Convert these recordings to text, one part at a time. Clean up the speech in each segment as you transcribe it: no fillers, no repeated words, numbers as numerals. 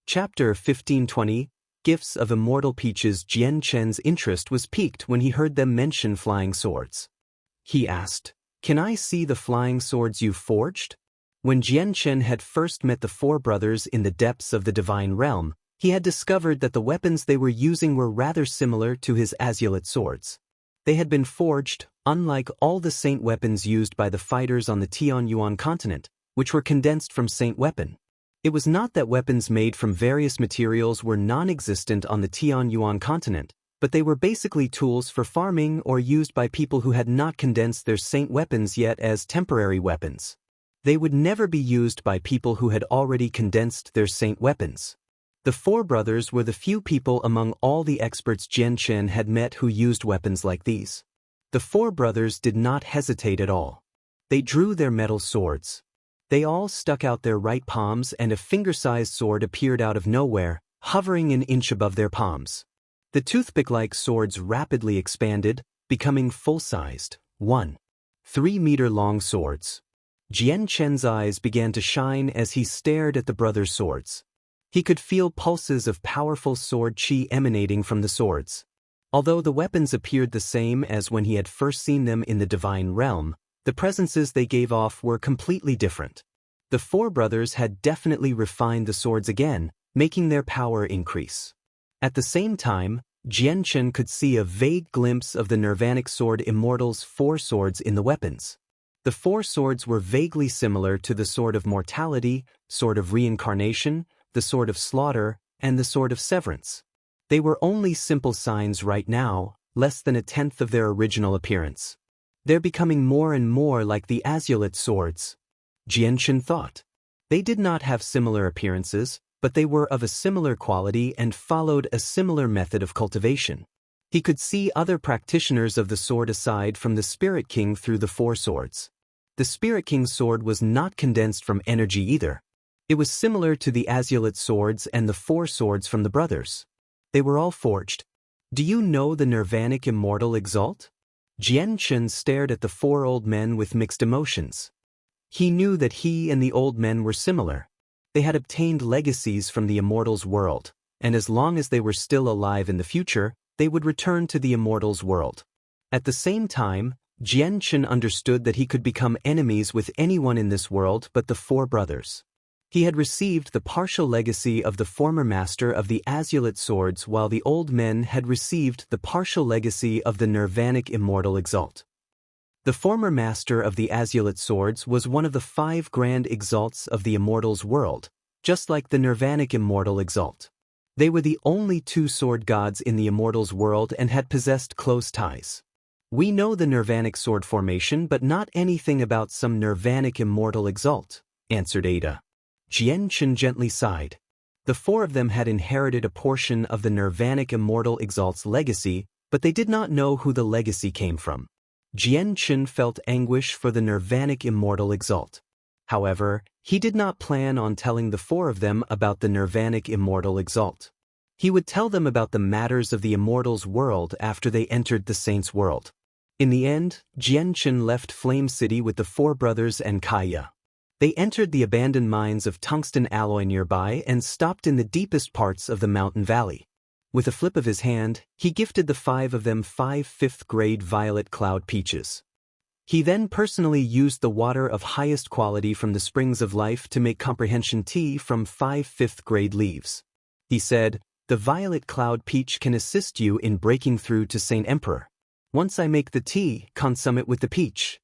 Chapter 1520, Gifts of Immortal Peaches. Jian Chen's interest was piqued when he heard them mention flying swords. He asked, "Can I see the flying swords you forged?" When Jian Chen had first met the four brothers in the depths of the divine realm, he had discovered that the weapons they were using were rather similar to his azulate swords. They had been forged, unlike all the saint weapons used by the fighters on the Tianyuan continent, which were condensed from saint weapon. It was not that weapons made from various materials were non-existent on the Tianyuan continent, but they were basically tools for farming or used by people who had not condensed their saint weapons yet as temporary weapons. They would never be used by people who had already condensed their saint weapons. The four brothers were the few people among all the experts Jian Chen had met who used weapons like these. The four brothers did not hesitate at all. They drew their metal swords. They all stuck out their right palms, and a finger-sized sword appeared out of nowhere, hovering an inch above their palms. The toothpick-like swords rapidly expanded, becoming full-sized, 1.3-meter-long swords. Jian Chen's eyes began to shine as he stared at the brothers' swords. He could feel pulses of powerful sword chi emanating from the swords. Although the weapons appeared the same as when he had first seen them in the divine realm, the presences they gave off were completely different. The four brothers had definitely refined the swords again, making their power increase. At the same time, Jian Chen could see a vague glimpse of the Nirvanic sword Immortal's four swords in the weapons. The four swords were vaguely similar to the sword of mortality, sword of reincarnation, the sword of slaughter, and the sword of severance. They were only simple signs right now, less than a tenth of their original appearance. They're becoming more and more like the azulate swords, Jian Chen thought. They did not have similar appearances, but they were of a similar quality and followed a similar method of cultivation. He could see other practitioners of the sword aside from the Spirit King through the four swords. The Spirit King's sword was not condensed from energy either. It was similar to the azulate swords and the four swords from the brothers. They were all forged. Do you know the Nirvanic Immortal Exalt? Jian Chen stared at the four old men with mixed emotions. He knew that he and the old men were similar. They had obtained legacies from the Immortal's world, and as long as they were still alive in the future, they would return to the Immortal's world. At the same time, Jian Chen understood that he could become enemies with anyone in this world but the four brothers. He had received the partial legacy of the former master of the azulate swords, while the old men had received the partial legacy of the Nirvanic Immortal Exalt. The former master of the azulate swords was one of the 5 grand exalts of the Immortal's world, just like the Nirvanic Immortal Exalt. They were the only 2 sword gods in the Immortal's world and had possessed close ties. We know the Nirvanic sword formation but not anything about some Nirvanic Immortal Exalt, answered Ada. Jian Chen gently sighed. The 4 of them had inherited a portion of the Nirvanic Immortal Exalt's legacy, but they did not know who the legacy came from. Jian Chen felt anguish for the Nirvanic Immortal Exalt. However, he did not plan on telling the 4 of them about the Nirvanic Immortal Exalt. He would tell them about the matters of the Immortal's world after they entered the Saint's world. In the end, Jian Chen left Flame City with the 4 brothers and Kaya. They entered the abandoned mines of tungsten alloy nearby and stopped in the deepest parts of the mountain valley. With a flip of his hand, he gifted the 5 of them 5 5th-grade violet cloud peaches. He then personally used the water of highest quality from the springs of life to make comprehension tea from 5 5th-grade leaves. He said, "The violet cloud peach can assist you in breaking through to Saint Emperor. Once I make the tea, consume it with the peach."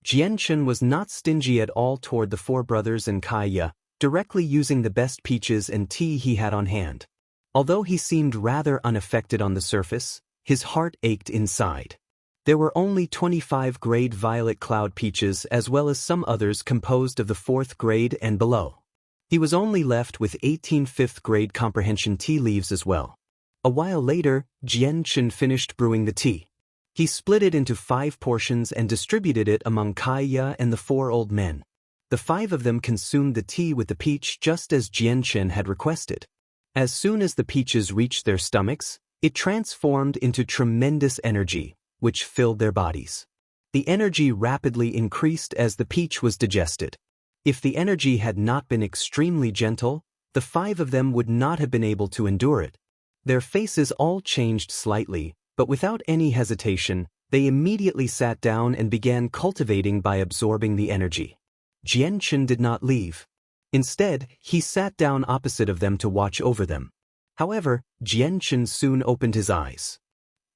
Jian Chen was not stingy at all toward the 4 brothers and Kaya, directly using the best peaches and tea he had on hand. Although he seemed rather unaffected on the surface, his heart ached inside. There were only 25-grade violet cloud peaches as well as some others composed of the 4th grade and below. He was only left with 18 5th-grade comprehension tea leaves as well. A while later, Jian Chen finished brewing the tea. He split it into 5 portions and distributed it among Kaya and the 4 old men. The 5 of them consumed the tea with the peach just as Jian Chen had requested. As soon as the peaches reached their stomachs, it transformed into tremendous energy, which filled their bodies. The energy rapidly increased as the peach was digested. If the energy had not been extremely gentle, the 5 of them would not have been able to endure it. Their faces all changed slightly, but without any hesitation, they immediately sat down and began cultivating by absorbing the energy. Jianchen did not leave. Instead, he sat down opposite of them to watch over them. However, Jianchen soon opened his eyes.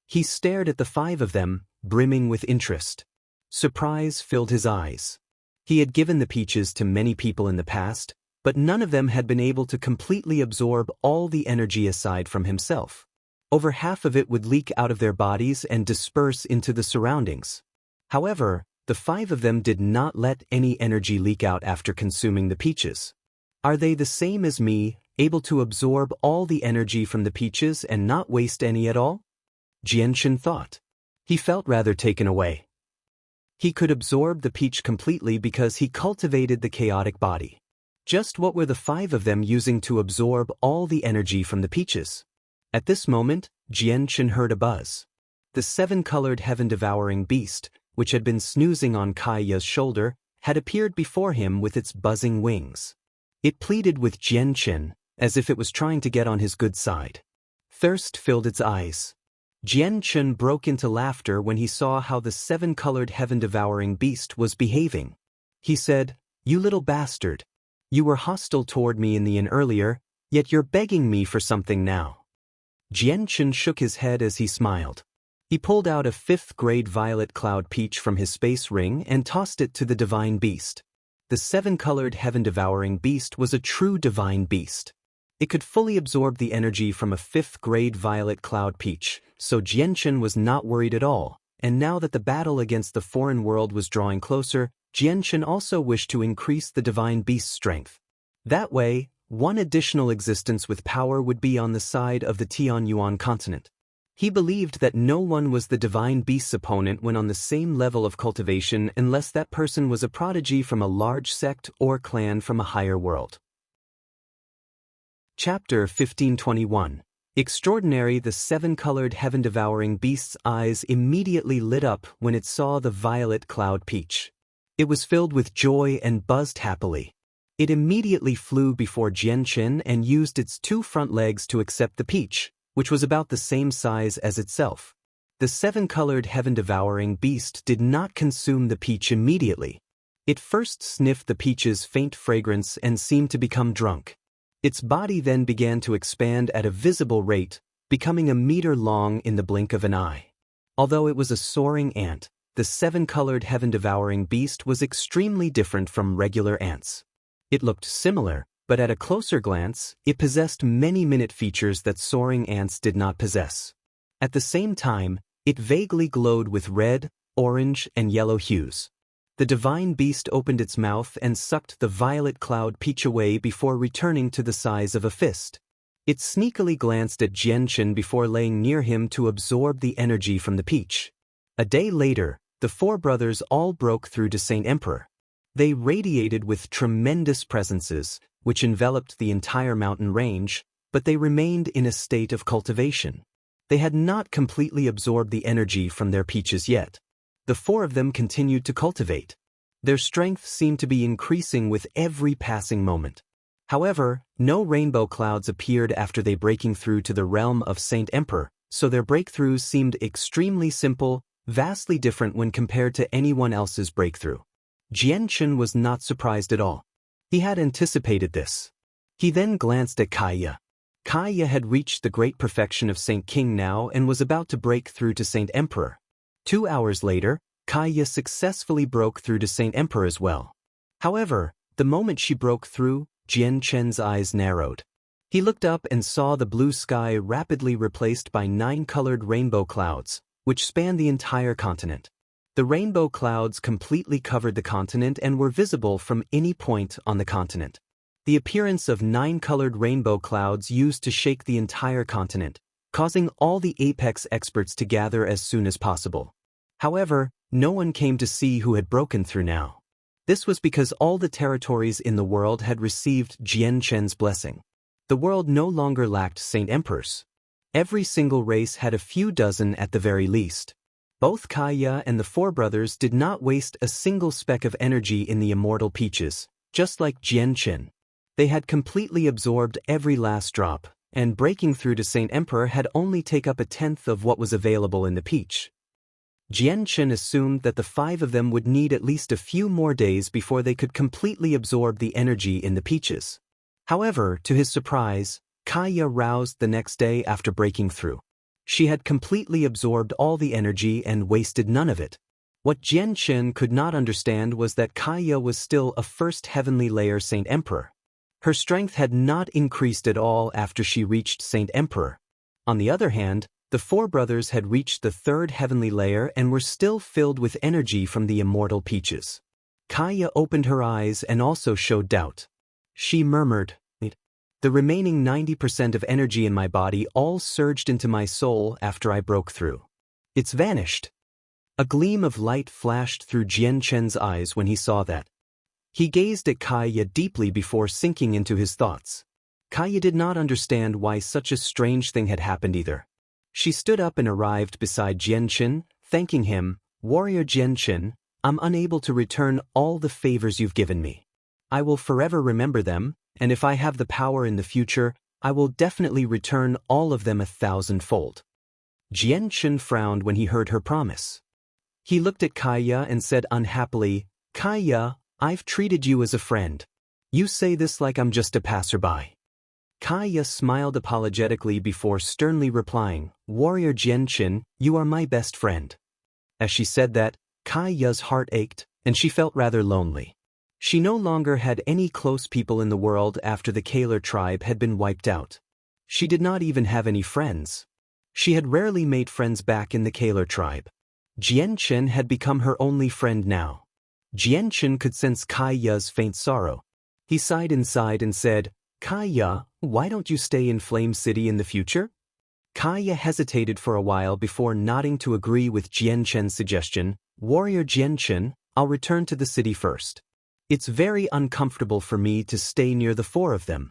He stared at the 5 of them, brimming with interest. Surprise filled his eyes. He had given the peaches to many people in the past, but none of them had been able to completely absorb all the energy aside from himself. Over half of it would leak out of their bodies and disperse into the surroundings. However, the 5 of them did not let any energy leak out after consuming the peaches. Are they the same as me, able to absorb all the energy from the peaches and not waste any at all? Jianchen thought. He felt rather taken away. He could absorb the peach completely because he cultivated the chaotic body. Just what were the 5 of them using to absorb all the energy from the peaches? At this moment, Jianchen heard a buzz. The 7-colored heaven-devouring beast, which had been snoozing on Kaiya's shoulder, had appeared before him with its buzzing wings. It pleaded with Jianchen, as if it was trying to get on his good side. Thirst filled its eyes. Jianchen broke into laughter when he saw how the 7-colored heaven-devouring beast was behaving. He said, "You little bastard. You were hostile toward me in the inn earlier, yet you're begging me for something now." Jianchen shook his head as he smiled. He pulled out a 5th-grade violet cloud peach from his space ring and tossed it to the divine beast. The 7-colored heaven-devouring beast was a true divine beast. It could fully absorb the energy from a 5th-grade violet cloud peach, so Jianchen was not worried at all, and now that the battle against the foreign world was drawing closer, Jianchen also wished to increase the divine beast's strength. That way, one additional existence with power would be on the side of the Tianyuan continent. He believed that no one was the divine beast's opponent when on the same level of cultivation unless that person was a prodigy from a large sect or clan from a higher world. Chapter 1521. Extraordinary. The 7-colored heaven-devouring beast's eyes immediately lit up when it saw the violet cloud peach. It was filled with joy and buzzed happily. It immediately flew before Jianchen and used its 2 front legs to accept the peach, which was about the same size as itself. The 7-colored heaven-devouring beast did not consume the peach immediately. It first sniffed the peach's faint fragrance and seemed to become drunk. Its body then began to expand at a visible rate, becoming a meter long in the blink of an eye. Although it was a soaring ant, the 7-colored heaven-devouring beast was extremely different from regular ants. It looked similar, but at a closer glance, it possessed many minute features that soaring ants did not possess. At the same time, it vaguely glowed with red, orange, and yellow hues. The divine beast opened its mouth and sucked the violet cloud peach away before returning to the size of a fist. It sneakily glanced at Jianchen before laying near him to absorb the energy from the peach. A day later, the 4 brothers all broke through to Saint Emperor. They radiated with tremendous presences, which enveloped the entire mountain range, but they remained in a state of cultivation. They had not completely absorbed the energy from their peaches yet. The 4 of them continued to cultivate. Their strength seemed to be increasing with every passing moment. However, no rainbow clouds appeared after they breaking through to the realm of Saint Emperor, so their breakthroughs seemed extremely simple, vastly different when compared to anyone else's breakthrough. Jianchen was not surprised at all. He had anticipated this. He then glanced at Kaiya. Kaiya had reached the great perfection of Saint King now and was about to break through to Saint Emperor. 2 hours later, Kaiya successfully broke through to Saint Emperor as well. However, the moment she broke through, Jianchen's eyes narrowed. He looked up and saw the blue sky rapidly replaced by 9 colored rainbow clouds, which spanned the entire continent. The rainbow clouds completely covered the continent and were visible from any point on the continent. The appearance of 9 colored rainbow clouds used to shake the entire continent, causing all the apex experts to gather as soon as possible. However, no one came to see who had broken through now. This was because all the territories in the world had received Jianchen's blessing. The world no longer lacked Saint Emperors. Every single race had a few dozen at the very least. Both Kaiya and the 4 brothers did not waste a single speck of energy in the immortal peaches, just like Jianchen. They had completely absorbed every last drop, and breaking through to Saint Emperor had only taken up a tenth of what was available in the peach. Jian Chen assumed that the 5 of them would need at least a few more days before they could completely absorb the energy in the peaches. However, to his surprise, Kaya roused the next day after breaking through. She had completely absorbed all the energy and wasted none of it. What Jian Chen could not understand was that Kaya was still a first heavenly layer Saint Emperor. Her strength had not increased at all after she reached Saint Emperor. On the other hand, the 4 brothers had reached the 3rd heavenly layer and were still filled with energy from the immortal peaches. Kaya opened her eyes and also showed doubt. She murmured, "The remaining 90% of energy in my body all surged into my soul after I broke through. It's vanished." A gleam of light flashed through Jian Chen's eyes when he saw that. He gazed at Kaya deeply before sinking into his thoughts. Kaya did not understand why such a strange thing had happened either. She stood up and arrived beside Jian Chen, thanking him, "Warrior Jian Chen, I'm unable to return all the favors you've given me. I will forever remember them, and if I have the power in the future, I will definitely return all of them 1,000-fold." Jian Chen frowned when he heard her promise. He looked at Kaya and said unhappily, "Kaya, I've treated you as a friend. You say this like I'm just a passerby." Kaya smiled apologetically before sternly replying, "Warrior Jian Chen, you are my best friend." As she said that, Kaya's heart ached, and she felt rather lonely. She no longer had any close people in the world after the Kaler tribe had been wiped out. She did not even have any friends. She had rarely made friends back in the Kaler tribe. Jian Chen had become her only friend now. Jian Chen could sense Kaya's faint sorrow. He sighed inside and said, "Kaya, why don't you stay in Flame City in the future?" Kaya hesitated for a while before nodding to agree with Jian Chen's suggestion. "Warrior Jian Chen, I'll return to the city first. It's very uncomfortable for me to stay near the 4 of them."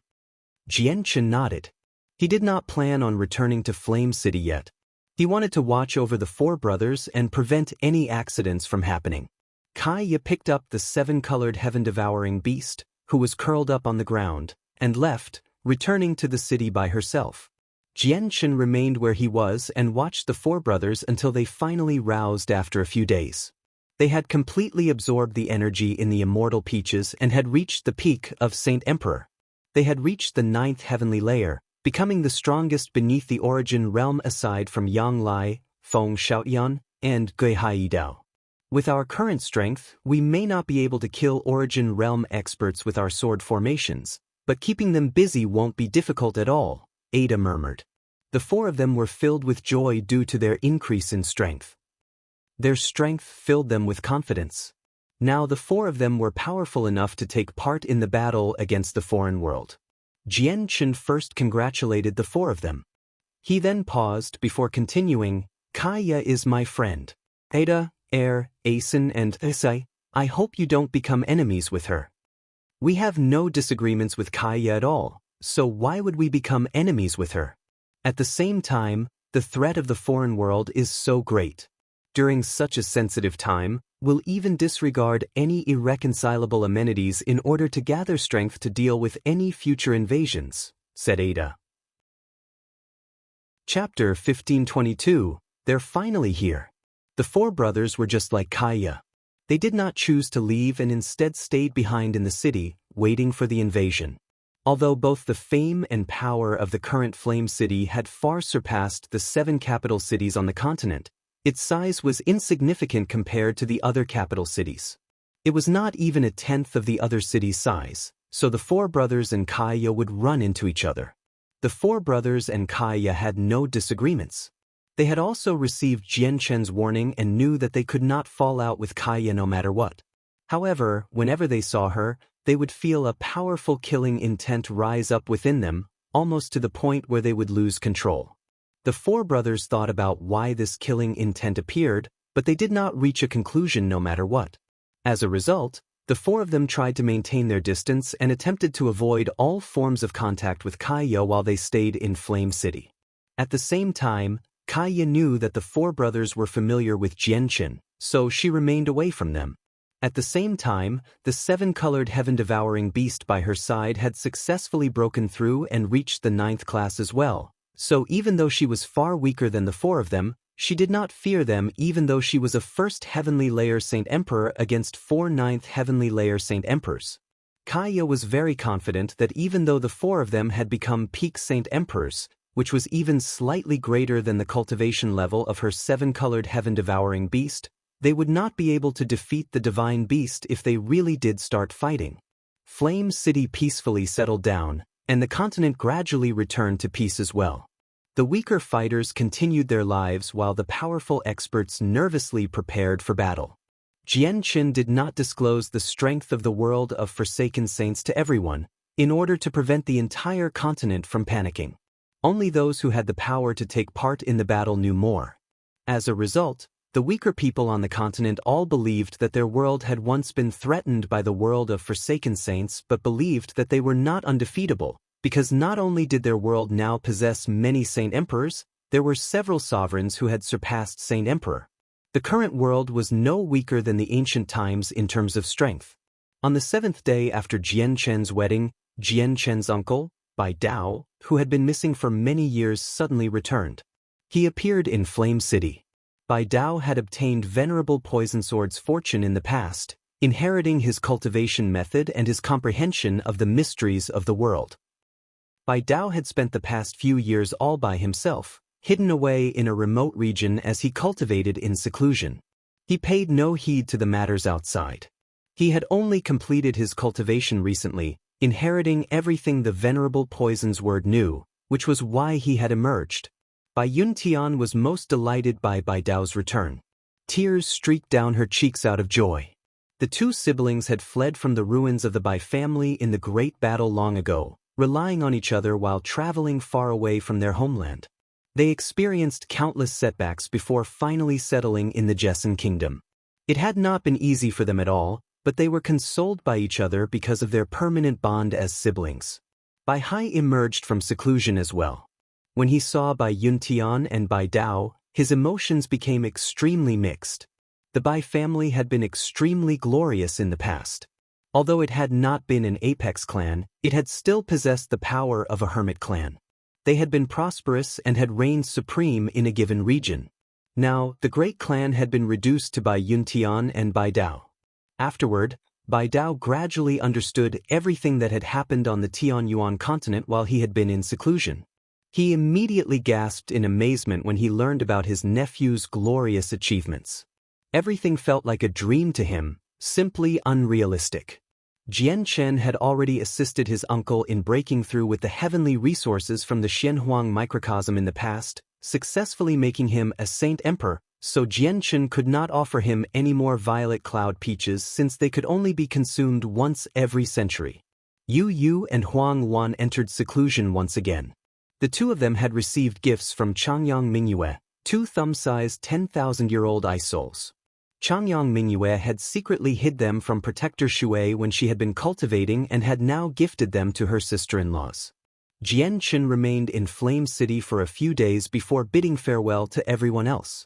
Jian Chen nodded. He did not plan on returning to Flame City yet. He wanted to watch over the 4 brothers and prevent any accidents from happening. Kaya picked up the 7-colored heaven-devouring beast, who was curled up on the ground, and left, returning to the city by herself. Jian Chen remained where he was and watched the 4 brothers until they finally roused after a few days. They had completely absorbed the energy in the immortal peaches and had reached the peak of Saint Emperor. They had reached the 9th heavenly layer, becoming the strongest beneath the origin realm aside from Yang Lai, Feng Shaoyan, and Gui Hai Dao. With our current strength, we may not be able to kill origin realm experts with our sword formations, but keeping them busy won't be difficult at all, Ada murmured. The 4 of them were filled with joy due to their increase in strength. Their strength filled them with confidence. Now the 4 of them were powerful enough to take part in the battle against the foreign world. Jian Chen first congratulated the 4 of them. He then paused before continuing, "Kaya is my friend. Ada, Asen and Isai, I hope you don't become enemies with her. We have no disagreements with Kaya at all, so why would we become enemies with her? At the same time, the threat of the foreign world is so great. During such a sensitive time, we'll even disregard any irreconcilable amenities in order to gather strength to deal with any future invasions," said Ada. Chapter 1522, They're finally here. The 4 brothers were just like Kaya. They did not choose to leave and instead stayed behind in the city, waiting for the invasion. Although both the fame and power of the current Flame City had far surpassed the 7 capital cities on the continent, its size was insignificant compared to the other capital cities. It was not even a tenth of the other cities' size, so the 4 brothers and Kaya would run into each other. The 4 brothers and Kaya had no disagreements. They had also received Jian Chen's warning and knew that they could not fall out with Kaya no matter what. However, whenever they saw her, they would feel a powerful killing intent rise up within them, almost to the point where they would lose control. The 4 brothers thought about why this killing intent appeared, but they did not reach a conclusion no matter what. As a result, the 4 of them tried to maintain their distance and attempted to avoid all forms of contact with Kaya while they stayed in Flame City. At the same time, Kaya knew that the 4 brothers were familiar with Jian Chen, so she remained away from them. At the same time, the seven-colored heaven-devouring beast by her side had successfully broken through and reached the 9th class as well. So even though she was far weaker than the four of them, she did not fear them even though she was a first heavenly layer Saint Emperor against 4 9th heavenly layer Saint Emperors. Kaya was very confident that even though the four of them had become peak Saint Emperors, which was even slightly greater than the cultivation level of her seven-colored heaven-devouring beast, they would not be able to defeat the divine beast if they really did start fighting. Flame City peacefully settled down, and the continent gradually returned to peace as well. The weaker fighters continued their lives while the powerful experts nervously prepared for battle. Jian Qin did not disclose the strength of the world of Forsaken Saints to everyone, in order to prevent the entire continent from panicking. Only those who had the power to take part in the battle knew more. As a result, the weaker people on the continent all believed that their world had once been threatened by the world of Forsaken Saints but believed that they were not undefeatable, because not only did their world now possess many Saint Emperors, there were several sovereigns who had surpassed Saint Emperor. The current world was no weaker than the ancient times in terms of strength. On the 7th day after Jian Chen's wedding, Jian Chen's uncle, Bai Dao, who had been missing for many years, suddenly returned. He appeared in Flame City. Bai Dao had obtained Venerable Poison Sword's fortune in the past, inheriting his cultivation method and his comprehension of the mysteries of the world. Bai Dao had spent the past few years all by himself, hidden away in a remote region as he cultivated in seclusion. He paid no heed to the matters outside. He had only completed his cultivation recently, inheriting everything the Venerable Poison's Word knew, which was why he had emerged. Bai Yuntian was most delighted by Bai Dao's return. Tears streaked down her cheeks out of joy. The two siblings had fled from the ruins of the Bai family in the great battle long ago, relying on each other while traveling far away from their homeland. They experienced countless setbacks before finally settling in the Jessen kingdom. It had not been easy for them at all, but they were consoled by each other because of their permanent bond as siblings. Bai Hai emerged from seclusion as well. When he saw Bai Yuntian and Bai Dao, his emotions became extremely mixed. The Bai family had been extremely glorious in the past. Although it had not been an apex clan, it had still possessed the power of a hermit clan. They had been prosperous and had reigned supreme in a given region. Now, the great clan had been reduced to Bai Yuntian and Bai Dao. Afterward, Bai Dao gradually understood everything that had happened on the Tianyuan continent while he had been in seclusion. He immediately gasped in amazement when he learned about his nephew's glorious achievements. Everything felt like a dream to him, simply unrealistic. Jian Chen had already assisted his uncle in breaking through with the heavenly resources from the Xianhuang microcosm in the past, successfully making him a Saint Emperor, so Jian Chen could not offer him any more violet cloud peaches since they could only be consumed once every century. Yu Yu and Huang Wan entered seclusion once again. The two of them had received gifts from Changyang Mingyue, 2 thumb-sized 10,000-year-old ice souls. Changyang Mingyue had secretly hid them from Protector Shui when she had been cultivating and had now gifted them to her sister-in-laws. Jian Qin remained in Flame City for a few days before bidding farewell to everyone else.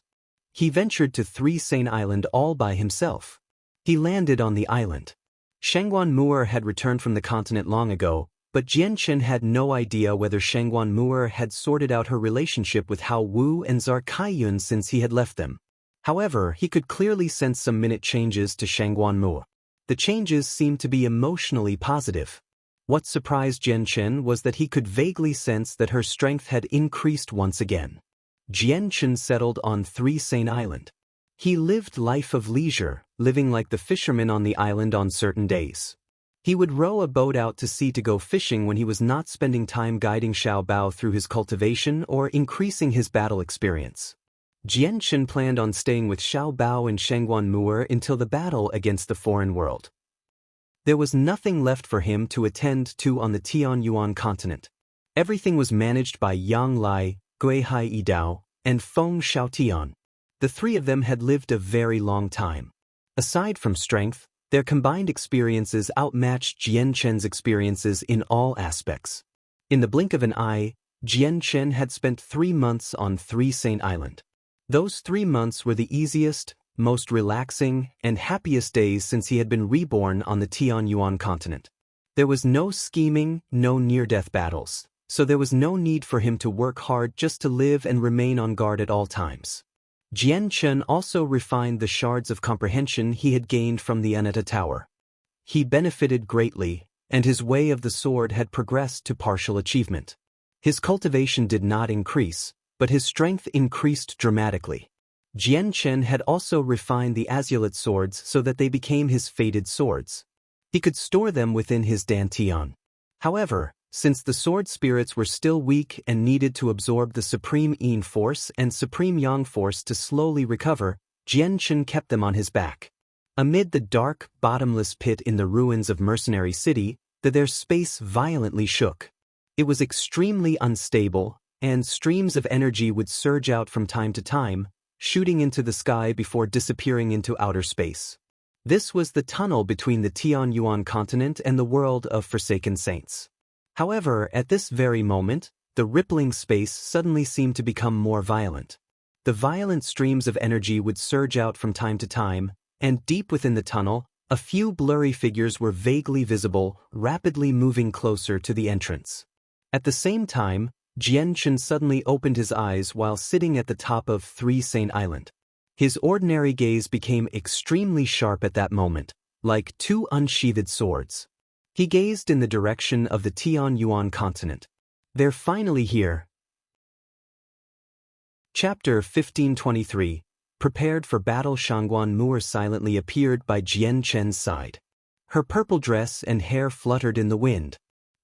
He ventured to 3 Sane Island all by himself. He landed on the island. Shangguan Mu'er had returned from the continent long ago, but Jian Qin had no idea whether Shangguan Mu'er had sorted out her relationship with Hao Wu and Zar Kaiyun since he had left them. However, he could clearly sense some minute changes to Shangguan Mu'er. The changes seemed to be emotionally positive. What surprised Jian Qin was that he could vaguely sense that her strength had increased once again. Jian Qin settled on 3 Sane Island. He lived life of leisure, living like the fishermen on the island on certain days. He would row a boat out to sea to go fishing when he was not spending time guiding Xiao Bao through his cultivation or increasing his battle experience. Jian Qin planned on staying with Xiao Bao and Shangguan Mu'er until the battle against the foreign world. There was nothing left for him to attend to on the Tianyuan continent. Everything was managed by Yang Lai, Gui Hai Yidao, and Feng Xiaotian. The 3 of them had lived a very long time. Aside from strength, their combined experiences outmatched Jian Chen's experiences in all aspects. In the blink of an eye, Jian Chen had spent 3 months on 3 Sane Island. Those 3 months were the easiest, most relaxing, and happiest days since he had been reborn on the Tianyuan continent. There was no scheming, no near-death battles, so there was no need for him to work hard just to live and remain on guard at all times. Jian Chen also refined the shards of comprehension he had gained from the Anata Tower. He benefited greatly, and his way of the sword had progressed to partial achievement. His cultivation did not increase, but his strength increased dramatically. Jian Chen had also refined the azulate swords so that they became his fated swords. He could store them within his dantian. However, since the sword spirits were still weak and needed to absorb the supreme yin force and supreme yang force to slowly recover, Jian Chen kept them on his back. Amid the dark, bottomless pit in the ruins of Mercenary City, their space violently shook. It was extremely unstable, and streams of energy would surge out from time to time, shooting into the sky before disappearing into outer space. This was the tunnel between the Tianyuan continent and the world of Forsaken Saints. However, at this very moment, the rippling space suddenly seemed to become more violent. The violent streams of energy would surge out from time to time, and deep within the tunnel, a few blurry figures were vaguely visible, rapidly moving closer to the entrance. At the same time, Jian Chen suddenly opened his eyes while sitting at the top of Three Saint Island. His ordinary gaze became extremely sharp at that moment, like two unsheathed swords. He gazed in the direction of the Tianyuan continent. They're finally here. Chapter 1523. Prepared for battle. Shangguan Mu'er silently appeared by Jian Chen's side. Her purple dress and hair fluttered in the wind.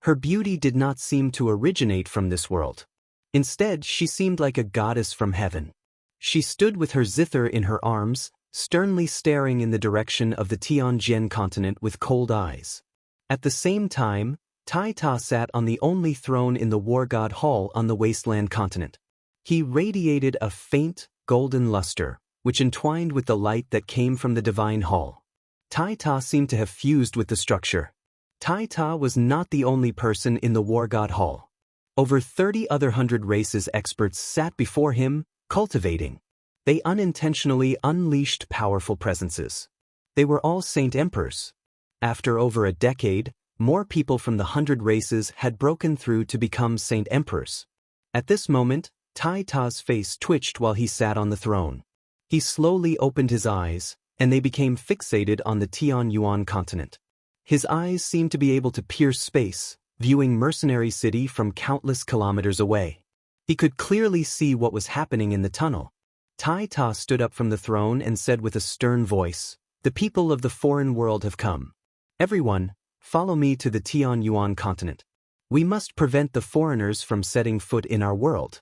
Her beauty did not seem to originate from this world. Instead, she seemed like a goddess from heaven. She stood with her zither in her arms, sternly staring in the direction of the Tianjin continent with cold eyes. At the same time, Tai Ta sat on the only throne in the War God Hall on the Wasteland continent. He radiated a faint, golden luster, which entwined with the light that came from the Divine Hall. Tai Ta seemed to have fused with the structure. Tai Ta was not the only person in the War God Hall. Over 30 other hundred races experts sat before him, cultivating. They unintentionally unleashed powerful presences. They were all Saint Emperors. After over a decade, more people from the 100 races had broken through to become Saint Emperors. At this moment, Tai Ta's face twitched while he sat on the throne. He slowly opened his eyes, and they became fixated on the Tianyuan continent. His eyes seemed to be able to pierce space, viewing Mercenary City from countless kilometers away. He could clearly see what was happening in the tunnel. Tai Ta stood up from the throne and said with a stern voice, "The people of the foreign world have come. Everyone, follow me to the Tianyuan continent. We must prevent the foreigners from setting foot in our world."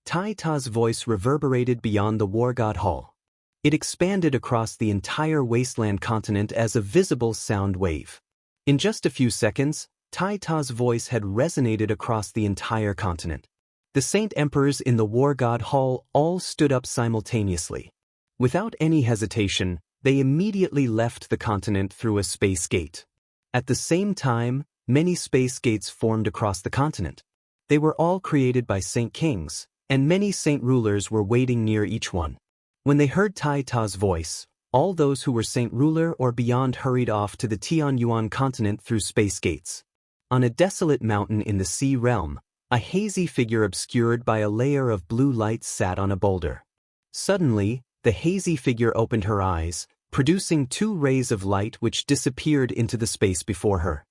Tai Ta's voice reverberated beyond the War God Hall. It expanded across the entire wasteland continent as a visible sound wave. In just a few seconds, Tai Ta's voice had resonated across the entire continent. The Saint Emperors in the War God Hall all stood up simultaneously. Without any hesitation, they immediately left the continent through a space gate. At the same time, many space gates formed across the continent. They were all created by Saint Kings, and many Saint Rulers were waiting near each one. When they heard Tai Ta's voice, all those who were Saint Ruler or beyond hurried off to the Tianyuan continent through space gates. On a desolate mountain in the sea realm, a hazy figure obscured by a layer of blue light sat on a boulder. Suddenly, the hazy figure opened her eyes, producing two rays of light which disappeared into the space before her.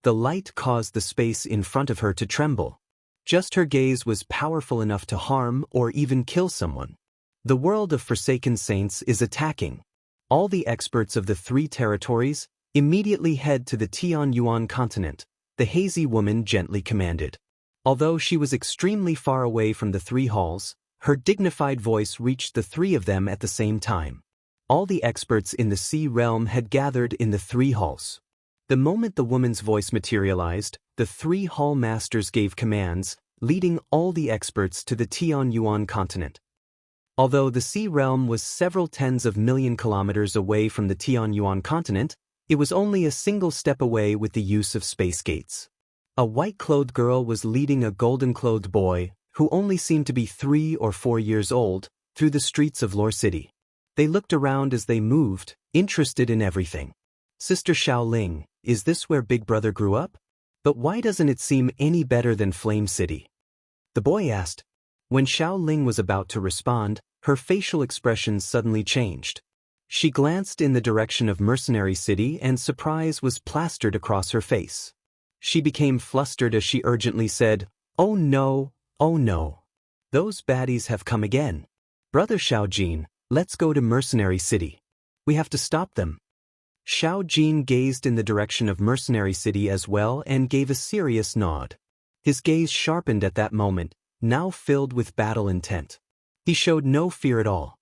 The light caused the space in front of her to tremble. Just her gaze was powerful enough to harm or even kill someone. The world of Forsaken Saints is attacking. All the experts of the three territories immediately head to the Tianyuan continent, the hazy woman gently commanded. Although she was extremely far away from the three halls, her dignified voice reached the three of them at the same time. All the experts in the sea realm had gathered in the three halls. The moment the woman's voice materialized, the three hall masters gave commands, leading all the experts to the Tianyuan continent. Although the sea realm was several tens of million kilometers away from the Tianyuan continent, it was only a single step away with the use of space gates. A white-clothed girl was leading a golden-clothed boy, who only seemed to be 3 or 4 years old, through the streets of Lore City. They looked around as they moved, interested in everything. Sister Xiaoling, is this where Big Brother grew up? But why doesn't it seem any better than Flame City? The boy asked. When Xiaoling was about to respond, her facial expression suddenly changed. She glanced in the direction of Mercenary City and surprise was plastered across her face. She became flustered as she urgently said, "Oh no, oh no. Those baddies have come again. Brother Xiaojin, let's go to Mercenary City. We have to stop them." Xiaojin gazed in the direction of Mercenary City as well and gave a serious nod. His gaze sharpened at that moment, now filled with battle intent. He showed no fear at all.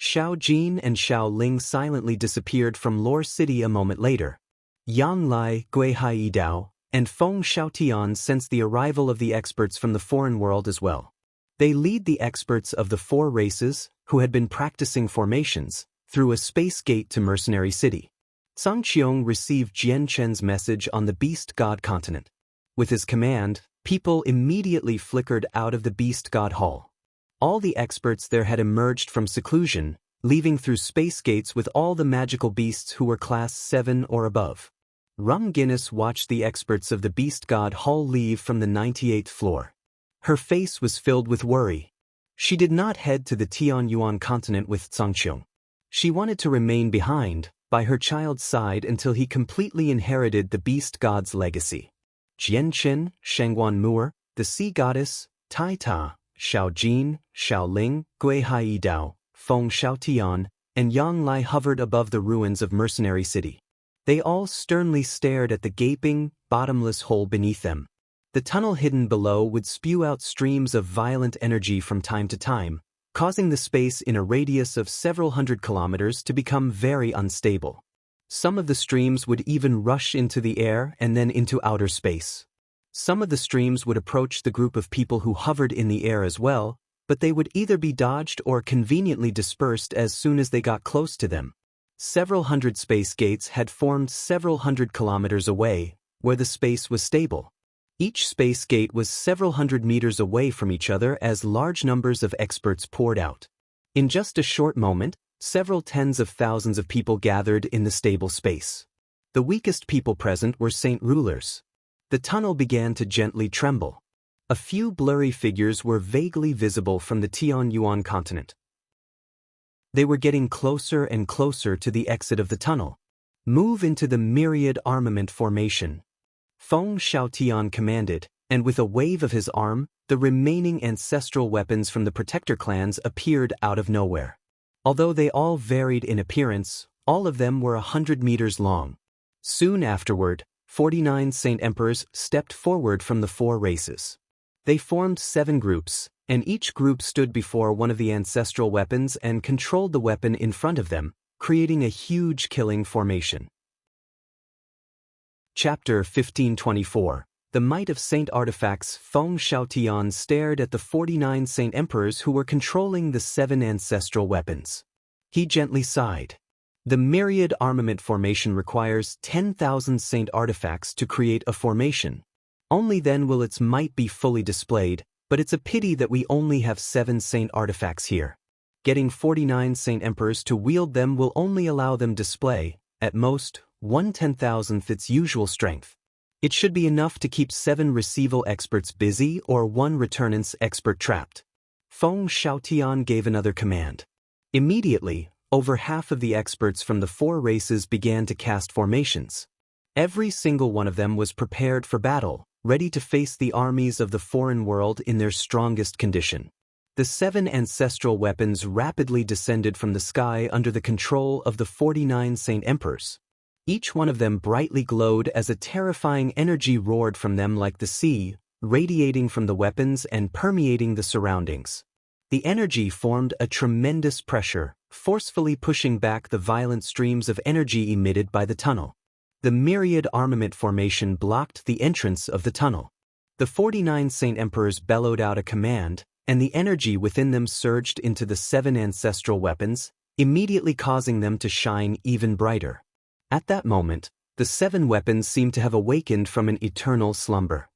Xiaojin and Xiaoling silently disappeared from Lore City a moment later. Yang Lai, Gui Hai Dao, and Feng Xiaotian sensed the arrival of the experts from the foreign world as well. They lead the experts of the 4 races, who had been practicing formations, through a space gate to Mercenary City. Zhang Qiong received Jian Chen's message on the Beast God continent. With his command, people immediately flickered out of the Beast God Hall. All the experts there had emerged from seclusion, leaving through space gates with all the magical beasts who were class 7 or above. Rum Guinness watched the experts of the Beast God Hall leave from the 98th floor. Her face was filled with worry. She did not head to the Tianyuan continent with Zhang Qiong. She wanted to remain behind, by her child's side until he completely inherited the Beast God's legacy. Jian Chen, Shangguan Mu'er, the Sea Goddess, Tai Ta, Xiaojin, Xiaoling, Gui Hai Dao, Feng Xiaotian, and Yang Lai hovered above the ruins of Mercenary City. They all sternly stared at the gaping, bottomless hole beneath them. The tunnel hidden below would spew out streams of violent energy from time to time, causing the space in a radius of several hundred kilometers to become very unstable. Some of the streams would even rush into the air and then into outer space. Some of the streams would approach the group of people who hovered in the air as well, but they would either be dodged or conveniently dispersed as soon as they got close to them. Several hundred space gates had formed several hundred kilometers away, where the space was stable. Each space gate was several hundred meters away from each other as large numbers of experts poured out. In just a short moment, several tens of thousands of people gathered in the stable space. The weakest people present were saint rulers. The tunnel began to gently tremble. A few blurry figures were vaguely visible from the Tianyuan continent. They were getting closer and closer to the exit of the tunnel. "Move into the myriad armament formation," Feng Xiaotian commanded, and with a wave of his arm, the remaining ancestral weapons from the protector clans appeared out of nowhere. Although they all varied in appearance, all of them were 100 meters long. Soon afterward, 49 Saint Emperors stepped forward from the 4 races. They formed 7 groups, and each group stood before one of the ancestral weapons and controlled the weapon in front of them, creating a huge killing formation. Chapter 1524. The Might of Saint Artifacts. Feng Xiaotian stared at the 49 Saint Emperors who were controlling the 7 ancestral weapons. He gently sighed. The myriad armament formation requires 10,000 Saint Artifacts to create a formation. Only then will its might be fully displayed, but it's a pity that we only have 7 Saint Artifacts here. Getting 49 Saint Emperors to wield them will only allow them display, at most, 1/10,000th its usual strength. It should be enough to keep 7 receival experts busy or 1 returnance expert trapped. Feng Xiaotian gave another command. Immediately, over half of the experts from the 4 races began to cast formations. Every single one of them was prepared for battle, ready to face the armies of the foreign world in their strongest condition. The 7 ancestral weapons rapidly descended from the sky under the control of the 49 Saint Emperors. Each one of them brightly glowed as a terrifying energy roared from them like the sea, radiating from the weapons and permeating the surroundings. The energy formed a tremendous pressure, forcefully pushing back the violent streams of energy emitted by the tunnel. The myriad armament formation blocked the entrance of the tunnel. The 49 Saint Emperors bellowed out a command, and the energy within them surged into the 7 ancestral weapons, immediately causing them to shine even brighter. At that moment, the 7 weapons seemed to have awakened from an eternal slumber.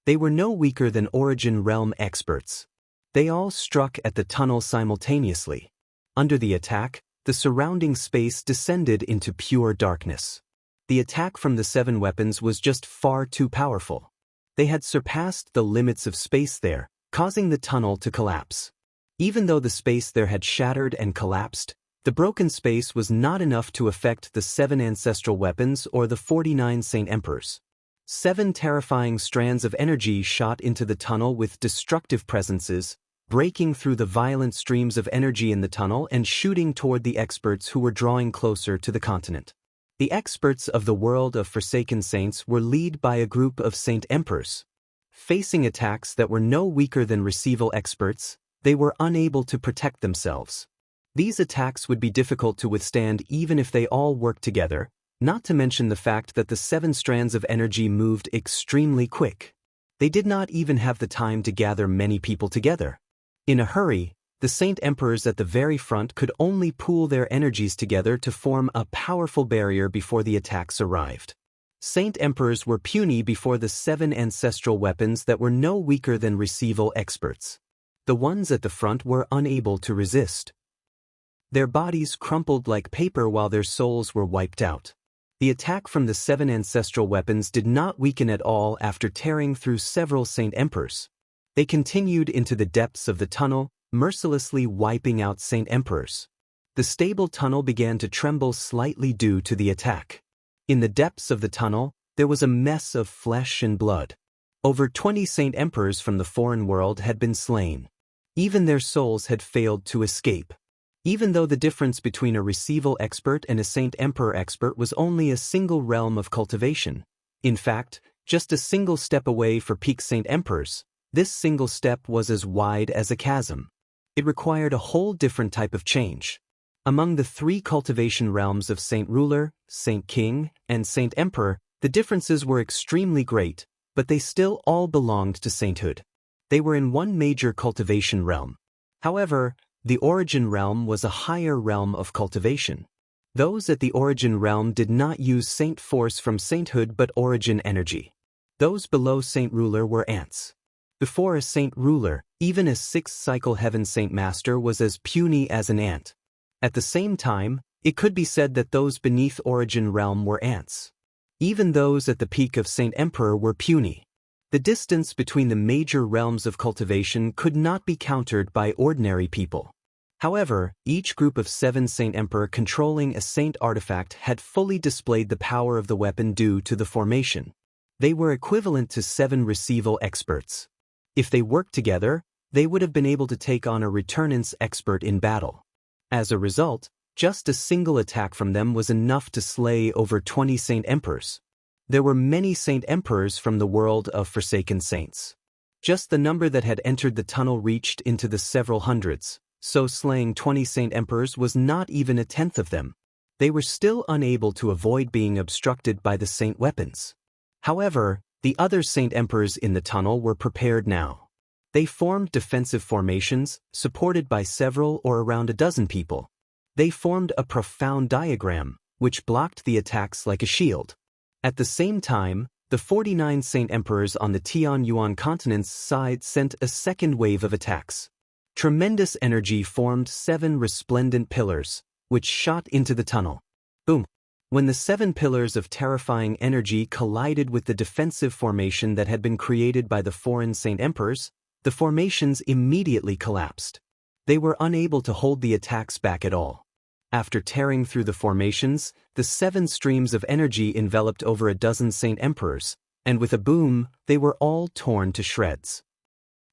They were no weaker than Origin Realm experts. They all struck at the tunnel simultaneously. Under the attack, the surrounding space descended into pure darkness. The attack from the 7 weapons was just far too powerful. They had surpassed the limits of space there, causing the tunnel to collapse. Even though the space there had shattered and collapsed, the broken space was not enough to affect the 7 ancestral weapons or the 49 Saint Emperors. 7 terrifying strands of energy shot into the tunnel with destructive presences, breaking through the violent streams of energy in the tunnel and shooting toward the experts who were drawing closer to the continent. The experts of the world of Forsaken Saints were led by a group of Saint Emperors. Facing attacks that were no weaker than Receival experts, they were unable to protect themselves. These attacks would be difficult to withstand even if they all worked together, not to mention the fact that the 7 strands of energy moved extremely quick. They did not even have the time to gather many people together. In a hurry, the Saint Emperors at the very front could only pool their energies together to form a powerful barrier before the attacks arrived. Saint Emperors were puny before the 7 ancestral weapons that were no weaker than Receival experts. The ones at the front were unable to resist. Their bodies crumpled like paper while their souls were wiped out. The attack from the 7 ancestral weapons did not weaken at all after tearing through several Saint Emperors. They continued into the depths of the tunnel, mercilessly wiping out Saint Emperors. The stable tunnel began to tremble slightly due to the attack. In the depths of the tunnel, there was a mess of flesh and blood. Over 20 Saint Emperors from the foreign world had been slain. Even their souls had failed to escape. Even though the difference between a Receival expert and a Saint Emperor expert was only a single realm of cultivation, in fact, just a single step away for peak Saint Emperors, this single step was as wide as a chasm. It required a whole different type of change. Among the 3 cultivation realms of Saint Ruler, Saint King, and Saint Emperor, the differences were extremely great, but they still all belonged to sainthood. They were in one major cultivation realm. However, the Origin realm was a higher realm of cultivation. Those at the Origin realm did not use Saint Force from sainthood but Origin energy. Those below Saint Ruler were ants. Before a Saint Ruler, even a 6th cycle Heaven Saint Master was as puny as an ant. At the same time, it could be said that those beneath Origin realm were ants. Even those at the peak of Saint Emperor were puny. The distance between the major realms of cultivation could not be countered by ordinary people. However, each group of 7 Saint Emperor controlling a saint artifact had fully displayed the power of the weapon due to the formation. They were equivalent to 7 Receival experts. If they worked together, they would have been able to take on a Returnance expert in battle. As a result, just a single attack from them was enough to slay over 20 Saint Emperors. There were many Saint Emperors from the world of Forsaken Saints. Just the number that had entered the tunnel reached into the several hundreds, so slaying 20 Saint Emperors was not even a tenth of them. They were still unable to avoid being obstructed by the Saint weapons. However, the other Saint Emperors in the tunnel were prepared now. They formed defensive formations, supported by several or around a dozen people. They formed a profound diagram, which blocked the attacks like a shield. At the same time, the 49 Saint Emperors on the Tianyuan continent's side sent a second wave of attacks. Tremendous energy formed 7 resplendent pillars, which shot into the tunnel. Boom! When the 7 pillars of terrifying energy collided with the defensive formation that had been created by the foreign Saint Emperors, the formations immediately collapsed. They were unable to hold the attacks back at all. After tearing through the formations, the 7 streams of energy enveloped over a dozen Saint Emperors, and with a boom, they were all torn to shreds.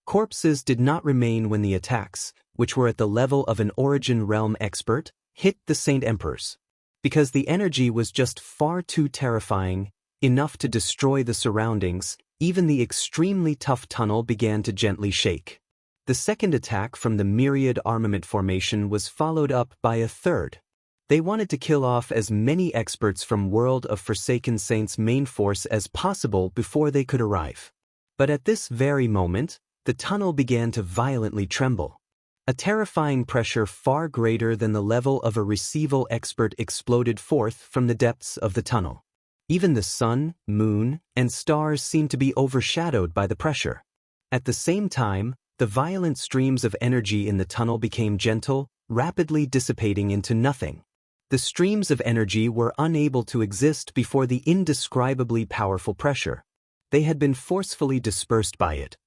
Corpses did not remain when the attacks, which were at the level of an Origin realm expert, hit the Saint Emperors. Because the energy was just far too terrifying, enough to destroy the surroundings, even the extremely tough tunnel began to gently shake. The second attack from the myriad armament formation was followed up by a third. They wanted to kill off as many experts from World of Forsaken Saints' main force as possible before they could arrive. But at this very moment, the tunnel began to violently tremble. A terrifying pressure far greater than the level of a Receival expert exploded forth from the depths of the tunnel. Even the sun, moon, and stars seemed to be overshadowed by the pressure. At the same time, the violent streams of energy in the tunnel became gentle, rapidly dissipating into nothing. The streams of energy were unable to exist before the indescribably powerful pressure. They had been forcefully dispersed by it.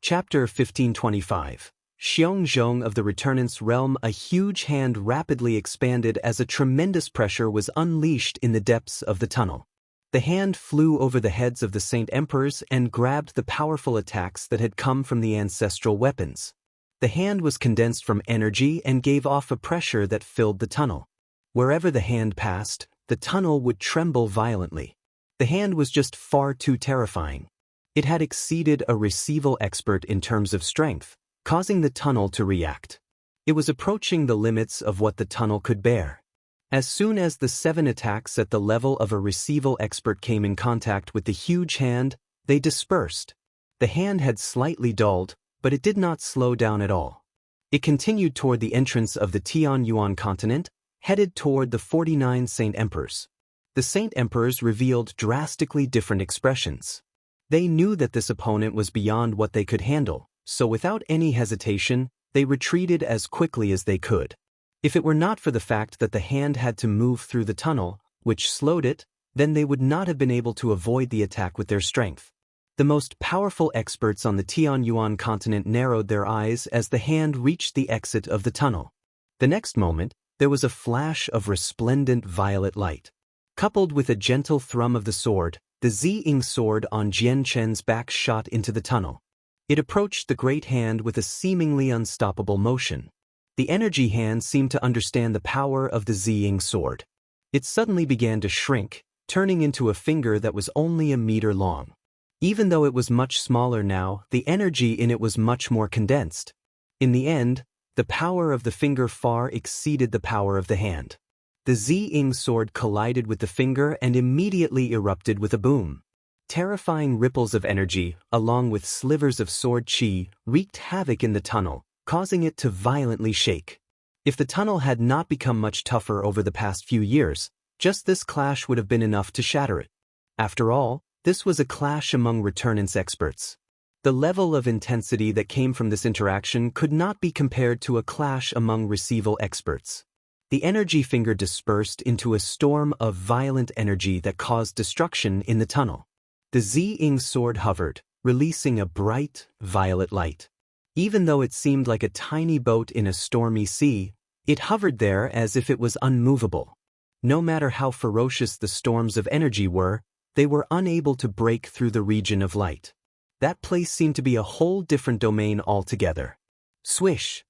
Chapter 1525. Xiongzhong of the Returnance Realm. A huge hand rapidly expanded as a tremendous pressure was unleashed in the depths of the tunnel. The hand flew over the heads of the Saint Emperors and grabbed the powerful attacks that had come from the ancestral weapons. The hand was condensed from energy and gave off a pressure that filled the tunnel. Wherever the hand passed, the tunnel would tremble violently. The hand was just far too terrifying. It had exceeded a receival expert in terms of strength, causing the tunnel to react. It was approaching the limits of what the tunnel could bear. As soon as the 7 attacks at the level of a receival expert came in contact with the huge hand, they dispersed. The hand had slightly dulled, but it did not slow down at all. It continued toward the entrance of the Tianyuan continent, headed toward the 49 Saint Emperors. The Saint Emperors revealed drastically different expressions. They knew that this opponent was beyond what they could handle, so without any hesitation, they retreated as quickly as they could. If it were not for the fact that the hand had to move through the tunnel, which slowed it, then they would not have been able to avoid the attack with their strength. The most powerful experts on the Tianyuan continent narrowed their eyes as the hand reached the exit of the tunnel. The next moment, there was a flash of resplendent violet light. Coupled with a gentle thrum of the sword, the Ziying sword on Jian Chen's back shot into the tunnel. It approached the great hand with a seemingly unstoppable motion. The energy hand seemed to understand the power of the Ziying sword. It suddenly began to shrink, turning into a finger that was only a meter long. Even though it was much smaller now, the energy in it was much more condensed. In the end, the power of the finger far exceeded the power of the hand. The Ziying sword collided with the finger and immediately erupted with a boom. Terrifying ripples of energy, along with slivers of sword qi, wreaked havoc in the tunnel, causing it to violently shake. If the tunnel had not become much tougher over the past few years, just this clash would have been enough to shatter it. After all, this was a clash among returnance experts. The level of intensity that came from this interaction could not be compared to a clash among receival experts. The energy finger dispersed into a storm of violent energy that caused destruction in the tunnel. The Ziying sword hovered, releasing a bright, violet light. Even though it seemed like a tiny boat in a stormy sea, it hovered there as if it was unmovable. No matter how ferocious the storms of energy were, they were unable to break through the region of light. That place seemed to be a whole different domain altogether. Swish!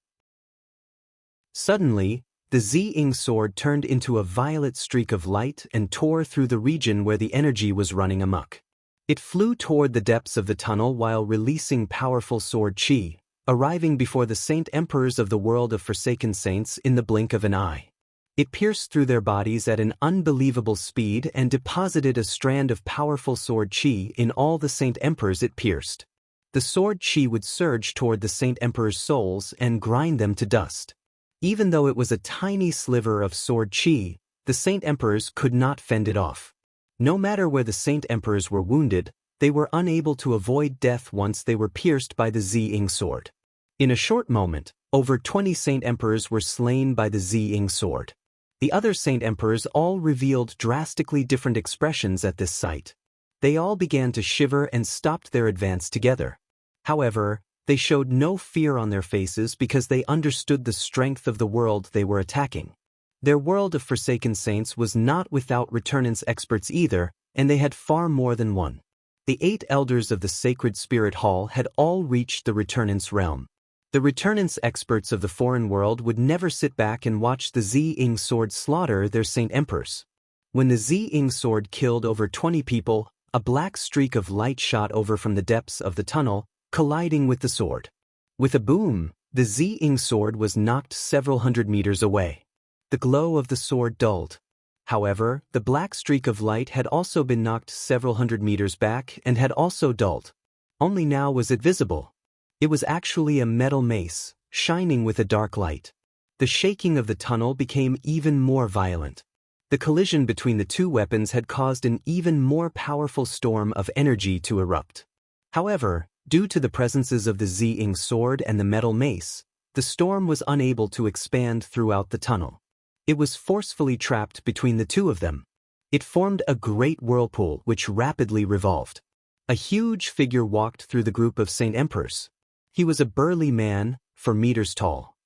Suddenly, the Ziying sword turned into a violet streak of light and tore through the region where the energy was running amok. It flew toward the depths of the tunnel while releasing powerful sword qi, arriving before the Saint Emperors of the world of Forsaken Saints in the blink of an eye. It pierced through their bodies at an unbelievable speed and deposited a strand of powerful sword qi in all the Saint Emperors it pierced. The sword qi would surge toward the Saint Emperors' souls and grind them to dust. Even though it was a tiny sliver of sword qi, the Saint Emperors could not fend it off. No matter where the Saint Emperors were wounded, they were unable to avoid death once they were pierced by the Ziying sword. In a short moment, over 20 Saint Emperors were slain by the Ziying sword. The other Saint Emperors all revealed drastically different expressions at this sight. They all began to shiver and stopped their advance together. However, they showed no fear on their faces because they understood the strength of the world they were attacking. Their world of Forsaken Saints was not without returnance experts either, and they had far more than one. The 8 elders of the Sacred Spirit Hall had all reached the returnance realm. The returnance experts of the foreign world would never sit back and watch the Ziying sword slaughter their Saint Emperors. When the Ziying sword killed over 20 people, a black streak of light shot over from the depths of the tunnel, colliding with the sword. With a boom, the Ziying sword was knocked several hundred meters away. The glow of the sword dulled. However, the black streak of light had also been knocked several hundred meters back and had also dulled. Only now was it visible. It was actually a metal mace, shining with a dark light. The shaking of the tunnel became even more violent. The collision between the two weapons had caused an even more powerful storm of energy to erupt. However, Due to the presences of the Ziying sword and the metal mace, the storm was unable to expand throughout the tunnel. It was forcefully trapped between the two of them. It formed a great whirlpool which rapidly revolved. A huge figure walked through the group of Saint Emperors. He was a burly man, 4 meters tall.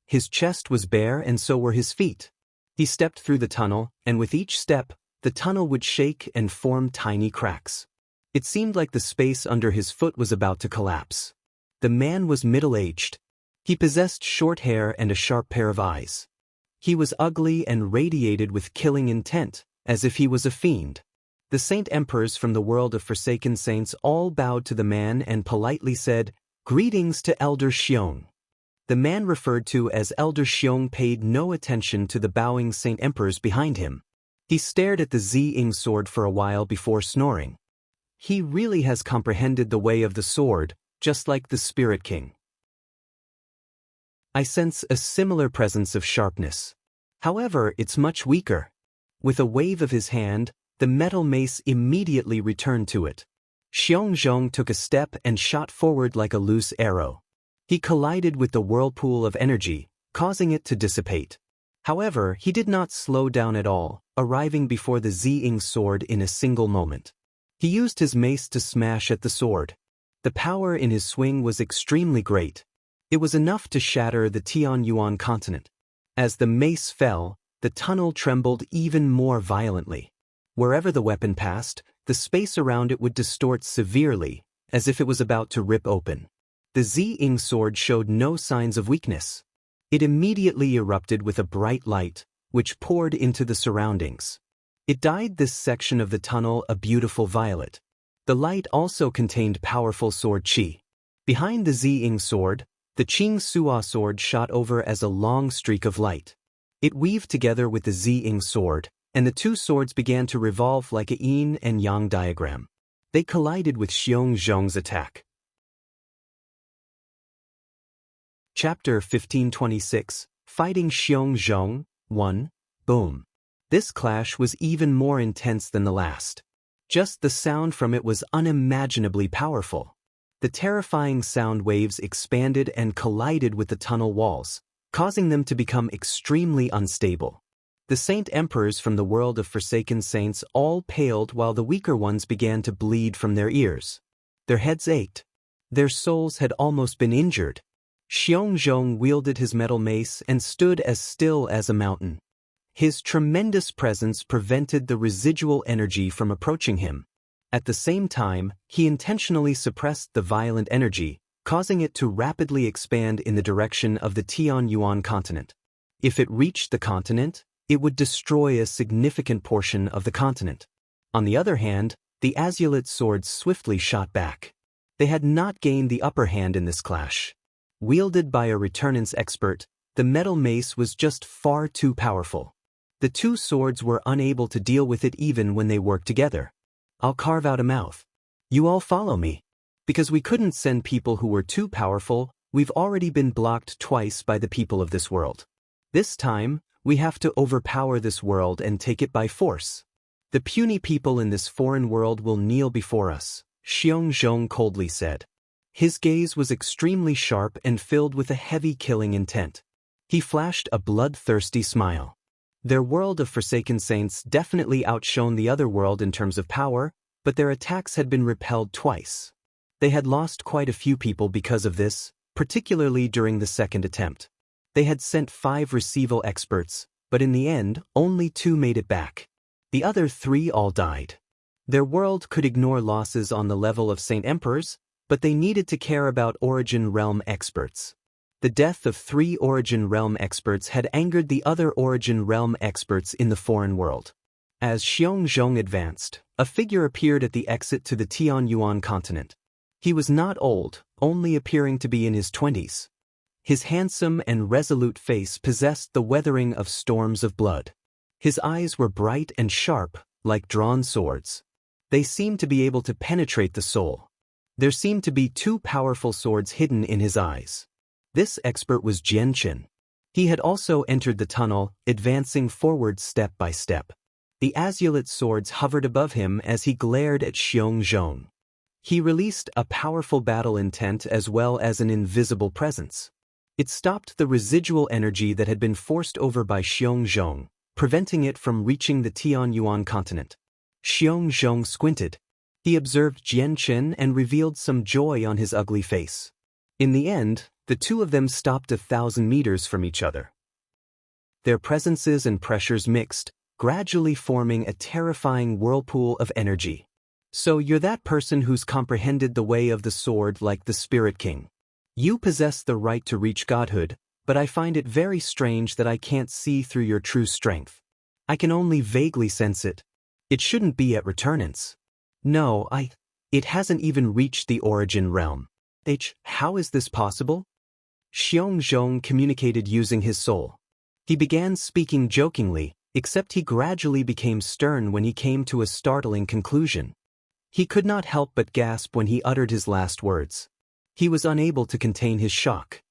His chest was bare and so were his feet. He stepped through the tunnel, and with each step, the tunnel would shake and form tiny cracks. It seemed like the space under his foot was about to collapse. The man was middle-aged. He possessed short hair and a sharp pair of eyes. He was ugly and radiated with killing intent, as if he was a fiend. The Saint Emperors from the world of Forsaken Saints all bowed to the man and politely said, "Greetings to Elder Xiong." The man referred to as Elder Xiong paid no attention to the bowing Saint Emperors behind him. He stared at the Ziying sword for a while before snoring. He really has comprehended the way of the sword, just like the Spirit King. I sense a similar presence of sharpness. However, it's much weaker. With a wave of his hand, the metal mace immediately returned to it. Xiong Zhong took a step and shot forward like a loose arrow. He collided with the whirlpool of energy, causing it to dissipate. However, he did not slow down at all, arriving before the Ziying sword in a single moment. He used his mace to smash at the sword. The power in his swing was extremely great. It was enough to shatter the Tianyuan continent. As the mace fell, the tunnel trembled even more violently. Wherever the weapon passed, the space around it would distort severely, as if it was about to rip open. The Ziying sword showed no signs of weakness. It immediately erupted with a bright light, which poured into the surroundings. It dyed this section of the tunnel a beautiful violet. The light also contained powerful sword qi. Behind the Ziying sword, the Qing Sua sword shot over as a long streak of light. It weaved together with the Ziying sword, and the two swords began to revolve like a yin and yang diagram. They collided with Xiong Zhong's attack. Chapter 1526, Fighting Xiong Zhong, 1, Boom. This clash was even more intense than the last. Just the sound from it was unimaginably powerful. The terrifying sound waves expanded and collided with the tunnel walls, causing them to become extremely unstable. The Saint Emperors from the world of Forsaken Saints all paled while the weaker ones began to bleed from their ears. Their heads ached. Their souls had almost been injured. Xiong Zhong wielded his metal mace and stood as still as a mountain. His tremendous presence prevented the residual energy from approaching him. At the same time, he intentionally suppressed the violent energy, causing it to rapidly expand in the direction of the Tianyuan continent. If it reached the continent, it would destroy a significant portion of the continent. On the other hand, the azulate swords swiftly shot back. They had not gained the upper hand in this clash. Wielded by a returnance expert, the metal mace was just far too powerful. The two swords were unable to deal with it even when they worked together. I'll carve out a mouth. You all follow me. Because we couldn't send people who were too powerful, we've already been blocked twice by the people of this world. This time, we have to overpower this world and take it by force. The puny people in this foreign world will kneel before us, Xiong Zhong coldly said. His gaze was extremely sharp and filled with a heavy killing intent. He flashed a bloodthirsty smile. Their world of Forsaken Saints definitely outshone the other world in terms of power, but their attacks had been repelled twice. They had lost quite a few people because of this, particularly during the second attempt. They had sent 5 receival experts, but in the end, only 2 made it back. The other 3 all died. Their world could ignore losses on the level of Saint Emperors, but they needed to care about Origin Realm experts. The death of 3 Origin Realm experts had angered the other Origin Realm experts in the foreign world. As Xiong Zhong advanced, a figure appeared at the exit to the Tianyuan continent. He was not old, only appearing to be in his 20s. His handsome and resolute face possessed the weathering of storms of blood. His eyes were bright and sharp, like drawn swords. They seemed to be able to penetrate the soul. There seemed to be 2 powerful swords hidden in his eyes. This expert was Jian Qin. He had also entered the tunnel, advancing forward step by step. The azulate swords hovered above him as he glared at Xiong Zhong. He released a powerful battle intent as well as an invisible presence. It stopped the residual energy that had been forced over by Xiongzhong, preventing it from reaching the Tianyuan continent. Xiongzhong squinted. He observed Jianchen and revealed some joy on his ugly face. In the end, the two of them stopped 1,000 meters from each other. Their presences and pressures mixed, gradually forming a terrifying whirlpool of energy. So you're that person who's comprehended the way of the sword like the Spirit King. You possess the right to reach godhood, but I find it very strange that I can't see through your true strength. I can only vaguely sense it. It shouldn't be at returnance. No, it hasn't even reached the origin realm. How is this possible? Xiongzhong communicated using his soul. He began speaking jokingly, except he gradually became stern when he came to a startling conclusion. He could not help but gasp when he uttered his last words. He was unable to contain his shock.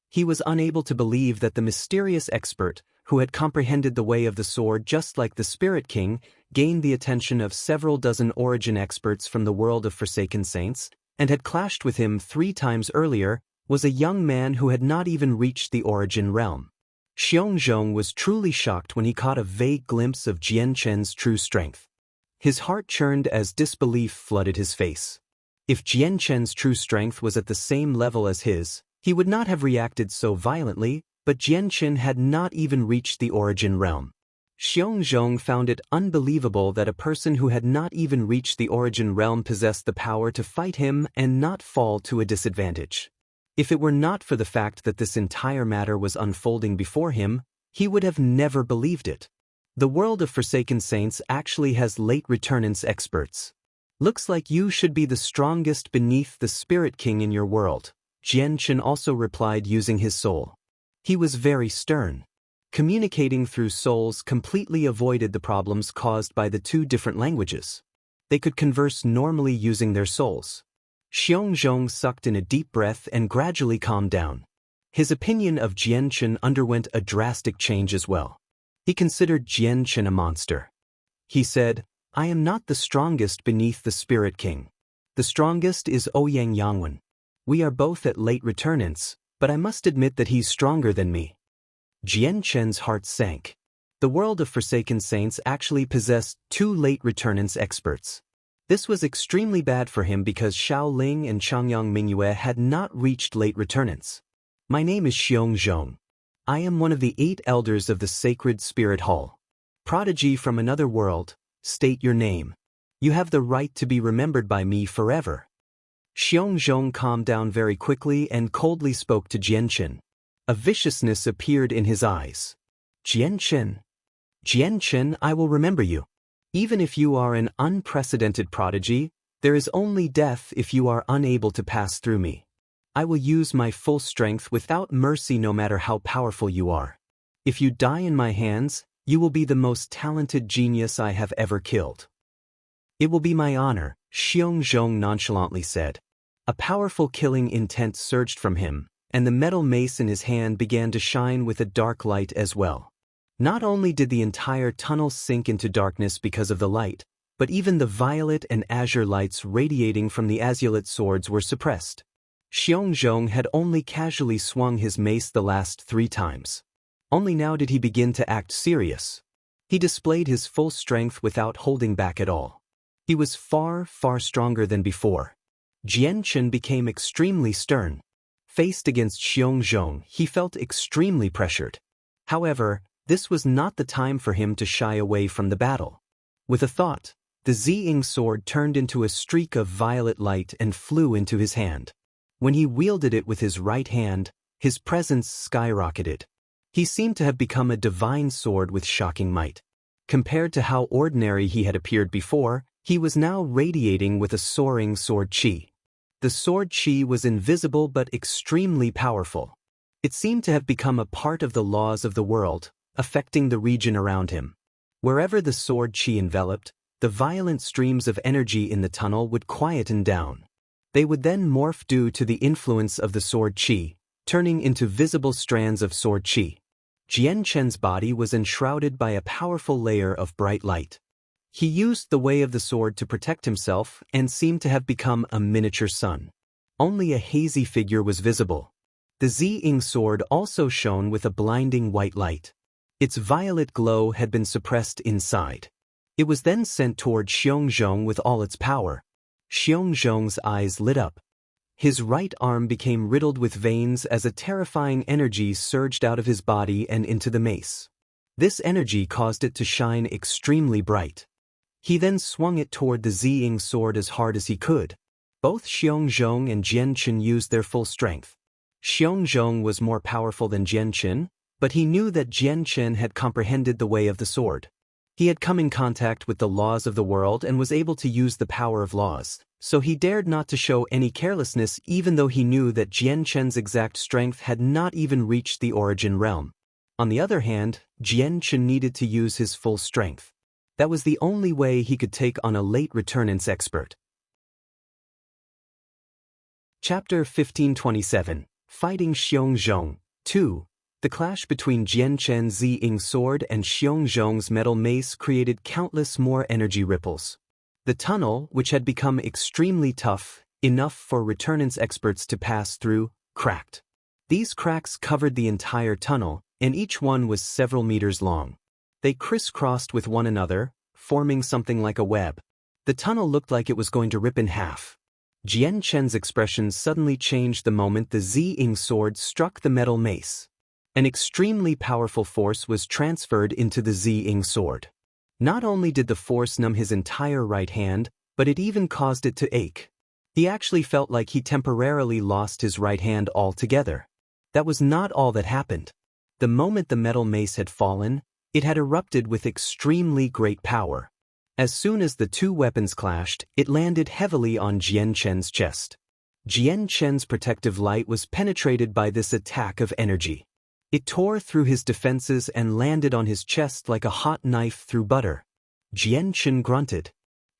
He was unable to believe that the mysterious expert, who had comprehended the way of the sword just like the Spirit King, gained the attention of several dozen origin experts from the world of Forsaken Saints, and had clashed with him 3 times earlier, was a young man who had not even reached the origin realm. Xiongzhong was truly shocked when he caught a vague glimpse of Jianchen's true strength. His heart churned as disbelief flooded his face. If Jianchen's true strength was at the same level as his, he would not have reacted so violently, but Jianchen had not even reached the origin realm. Xiongzhong found it unbelievable that a person who had not even reached the origin realm possessed the power to fight him and not fall to a disadvantage. If it were not for the fact that this entire matter was unfolding before him, he would have never believed it. The world of Forsaken Saints actually has late returnance experts. Looks like you should be the strongest beneath the Spirit King in your world, Jianchen also replied using his soul. He was very stern. Communicating through souls completely avoided the problems caused by the 2 different languages. They could converse normally using their souls. Xiongzhong sucked in a deep breath and gradually calmed down. His opinion of Jianchen underwent a drastic change as well. He considered Jianchen a monster. He said, I am not the strongest beneath the Spirit King. The strongest is Ouyang Yangwen. We are both at late returnance, but I must admit that he's stronger than me. Jianchen's heart sank. The world of Forsaken Saints actually possessed 2 late returnance experts. This was extremely bad for him because Xiao Ling and Changyang Mingyue had not reached late returnance. My name is Xiongzhong. I am one of the 8 elders of the Sacred Spirit Hall. Prodigy from another world, state your name. You have the right to be remembered by me forever. Xiongzhong calmed down very quickly and coldly spoke to Jianchen. A viciousness appeared in his eyes. Jianchen, I will remember you. Even if you are an unprecedented prodigy, there is only death if you are unable to pass through me. I will use my full strength without mercy no matter how powerful you are. If you die in my hands, you will be the most talented genius I have ever killed. It will be my honor, Xiongzhong nonchalantly said. A powerful killing intent surged from him, and the metal mace in his hand began to shine with a dark light as well. Not only did the entire tunnel sink into darkness because of the light, but even the violet and azure lights radiating from the azulate swords were suppressed. Xiongzhong had only casually swung his mace the last 3 times. Only now did he begin to act serious. He displayed his full strength without holding back at all. He was far, far stronger than before. Jianchen became extremely stern. Faced against Xiongzhong, he felt extremely pressured. However, this was not the time for him to shy away from the battle. With a thought, the Ziying sword turned into a streak of violet light and flew into his hand. When he wielded it with his right hand, his presence skyrocketed. He seemed to have become a divine sword with shocking might. Compared to how ordinary he had appeared before, he was now radiating with a soaring sword chi. The sword chi was invisible but extremely powerful. It seemed to have become a part of the laws of the world, affecting the region around him. Wherever the sword chi enveloped, the violent streams of energy in the tunnel would quieten down. They would then morph due to the influence of the sword chi, turning into visible strands of sword chi. Jianchen's body was enshrouded by a powerful layer of bright light. He used the way of the sword to protect himself and seemed to have become a miniature sun. Only a hazy figure was visible. The Ziying sword also shone with a blinding white light. Its violet glow had been suppressed inside. It was then sent toward Xiongzhong with all its power. Xiongzhong's eyes lit up. His right arm became riddled with veins as a terrifying energy surged out of his body and into the mace. This energy caused it to shine extremely bright. He then swung it toward the Ziying sword as hard as he could. Both Xiongzhong and Jianchen used their full strength. Xiongzhong was more powerful than Jianchen, but he knew that Jianchen had comprehended the way of the sword. He had come in contact with the laws of the world and was able to use the power of laws, so he dared not to show any carelessness even though he knew that Jianchen's exact strength had not even reached the origin realm. On the other hand, Jianchen needed to use his full strength. That was the only way he could take on a late returnance expert. Chapter 1527, Fighting Xiongzhong. 2. The clash between Jianchen's Ziying sword and Xiongzhong's metal mace created countless more energy ripples. The tunnel, which had become extremely tough, enough for returnance experts to pass through, cracked. These cracks covered the entire tunnel, and each one was several meters long. They crisscrossed with one another, forming something like a web. The tunnel looked like it was going to rip in half. Jianchen's expression suddenly changed the moment the Ziying sword struck the metal mace. An extremely powerful force was transferred into the Ziying sword. Not only did the force numb his entire right hand, but it even caused it to ache. He actually felt like he temporarily lost his right hand altogether. That was not all that happened. The moment the metal mace had fallen, it had erupted with extremely great power. As soon as the two weapons clashed, it landed heavily on Jianchen's chest. Jianchen's protective light was penetrated by this attack of energy. It tore through his defenses and landed on his chest like a hot knife through butter. Jianchen grunted.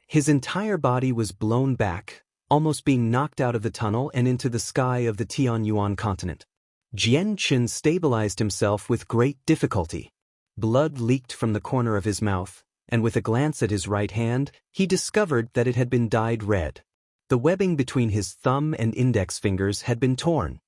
His entire body was blown back, almost being knocked out of the tunnel and into the sky of the Tianyuan continent. Jianchen stabilized himself with great difficulty. Blood leaked from the corner of his mouth, and with a glance at his right hand, he discovered that it had been dyed red. The webbing between his thumb and index fingers had been torn.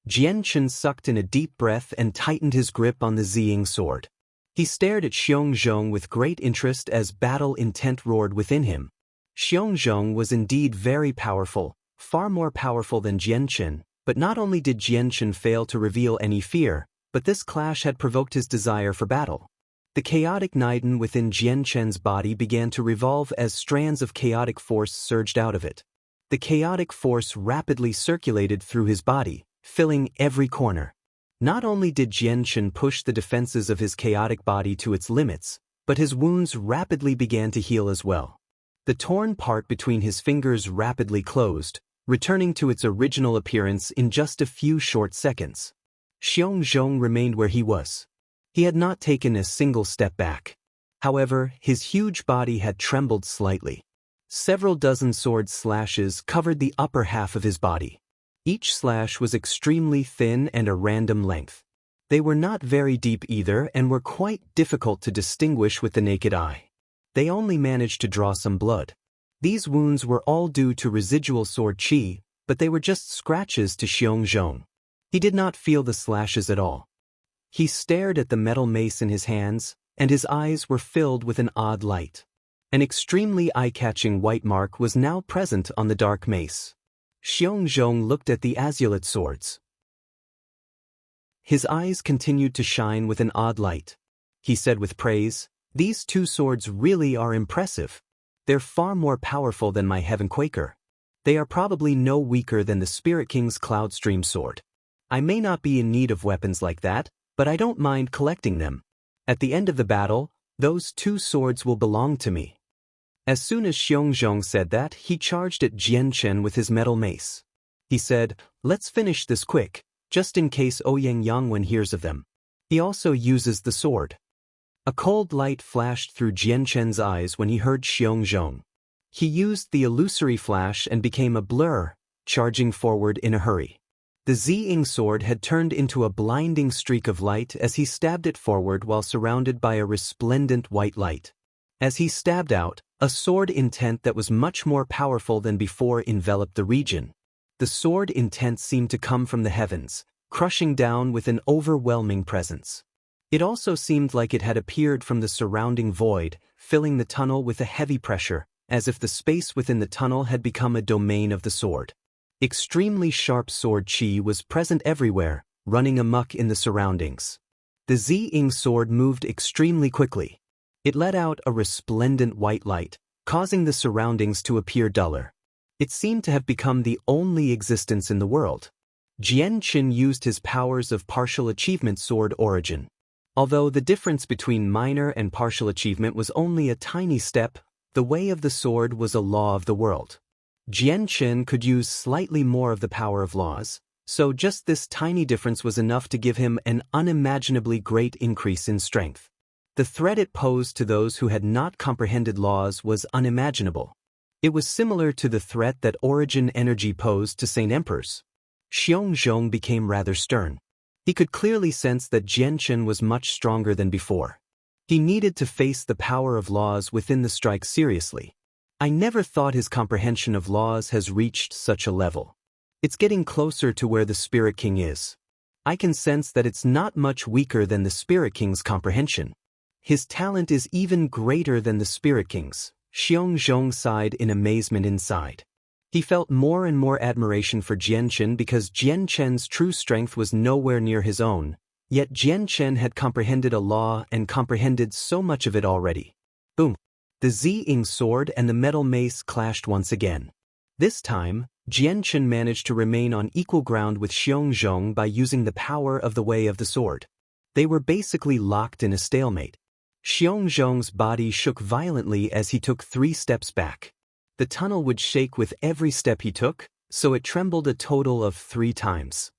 Jianchen sucked in a deep breath and tightened his grip on the Ziying sword. He stared at Xiongzhong with great interest as battle intent roared within him. Xiongzhong was indeed very powerful, far more powerful than Jianchen, but not only did Jianchen fail to reveal any fear, but this clash had provoked his desire for battle. The chaotic Naiden within Jianchen's body began to revolve as strands of chaotic force surged out of it. The chaotic force rapidly circulated through his body, filling every corner. Not only did Jianchen push the defenses of his chaotic body to its limits, but his wounds rapidly began to heal as well. The torn part between his fingers rapidly closed, returning to its original appearance in just a few short seconds. Xiongzhong remained where he was. He had not taken a single step back. However, his huge body had trembled slightly. Several dozen sword slashes covered the upper half of his body. Each slash was extremely thin and a random length. They were not very deep either and were quite difficult to distinguish with the naked eye. They only managed to draw some blood. These wounds were all due to residual sword qi, but they were just scratches to Xiongzhong. He did not feel the slashes at all. He stared at the metal mace in his hands, and his eyes were filled with an odd light. An extremely eye-catching white mark was now present on the dark mace. Xiongzhong looked at the azulate swords. His eyes continued to shine with an odd light. He said with praise, "These two swords really are impressive. They're far more powerful than my Heaven Quaker. They are probably no weaker than the Spirit King's Cloudstream sword. I may not be in need of weapons like that, but I don't mind collecting them. At the end of the battle, those two swords will belong to me." As soon as Xiongzhong said that, he charged at Jianchen with his metal mace. He said, "Let's finish this quick, just in case Ouyang Yangwen hears of them. He also uses the sword." A cold light flashed through Jianchen's eyes when he heard Xiongzhong. He used the illusory flash and became a blur, charging forward in a hurry. The Ziying sword had turned into a blinding streak of light as he stabbed it forward while surrounded by a resplendent white light. As he stabbed out, a sword intent that was much more powerful than before enveloped the region. The sword intent seemed to come from the heavens, crushing down with an overwhelming presence. It also seemed like it had appeared from the surrounding void, filling the tunnel with a heavy pressure, as if the space within the tunnel had become a domain of the sword. Extremely sharp sword chi was present everywhere, running amok in the surroundings. The Ziying sword moved extremely quickly. It let out a resplendent white light, causing the surroundings to appear duller. It seemed to have become the only existence in the world. Jian Qin used his powers of partial achievement sword origin. Although the difference between minor and partial achievement was only a tiny step, the way of the sword was a law of the world. Jian Qin could use slightly more of the power of laws, so just this tiny difference was enough to give him an unimaginably great increase in strength. The threat it posed to those who had not comprehended laws was unimaginable. It was similar to the threat that origin energy posed to Saint Emperors. Xiongzhong became rather stern. He could clearly sense that Jian Qin was much stronger than before. He needed to face the power of laws within the strike seriously. I never thought his comprehension of laws has reached such a level. It's getting closer to where the Spirit King is. I can sense that it's not much weaker than the Spirit King's comprehension. His talent is even greater than the Spirit King's. Xiongzhong sighed in amazement inside. He felt more and more admiration for Jian Qin because Jian Qin's true strength was nowhere near his own, yet Jian Qin had comprehended a law and comprehended so much of it already. Boom! The Ziying sword and the metal mace clashed once again. This time, Jian Qin managed to remain on equal ground with Xiongzhong by using the power of the way of the sword. They were basically locked in a stalemate. Xiongzhong's body shook violently as he took 3 steps back. The tunnel would shake with every step he took, so it trembled a total of 3 times.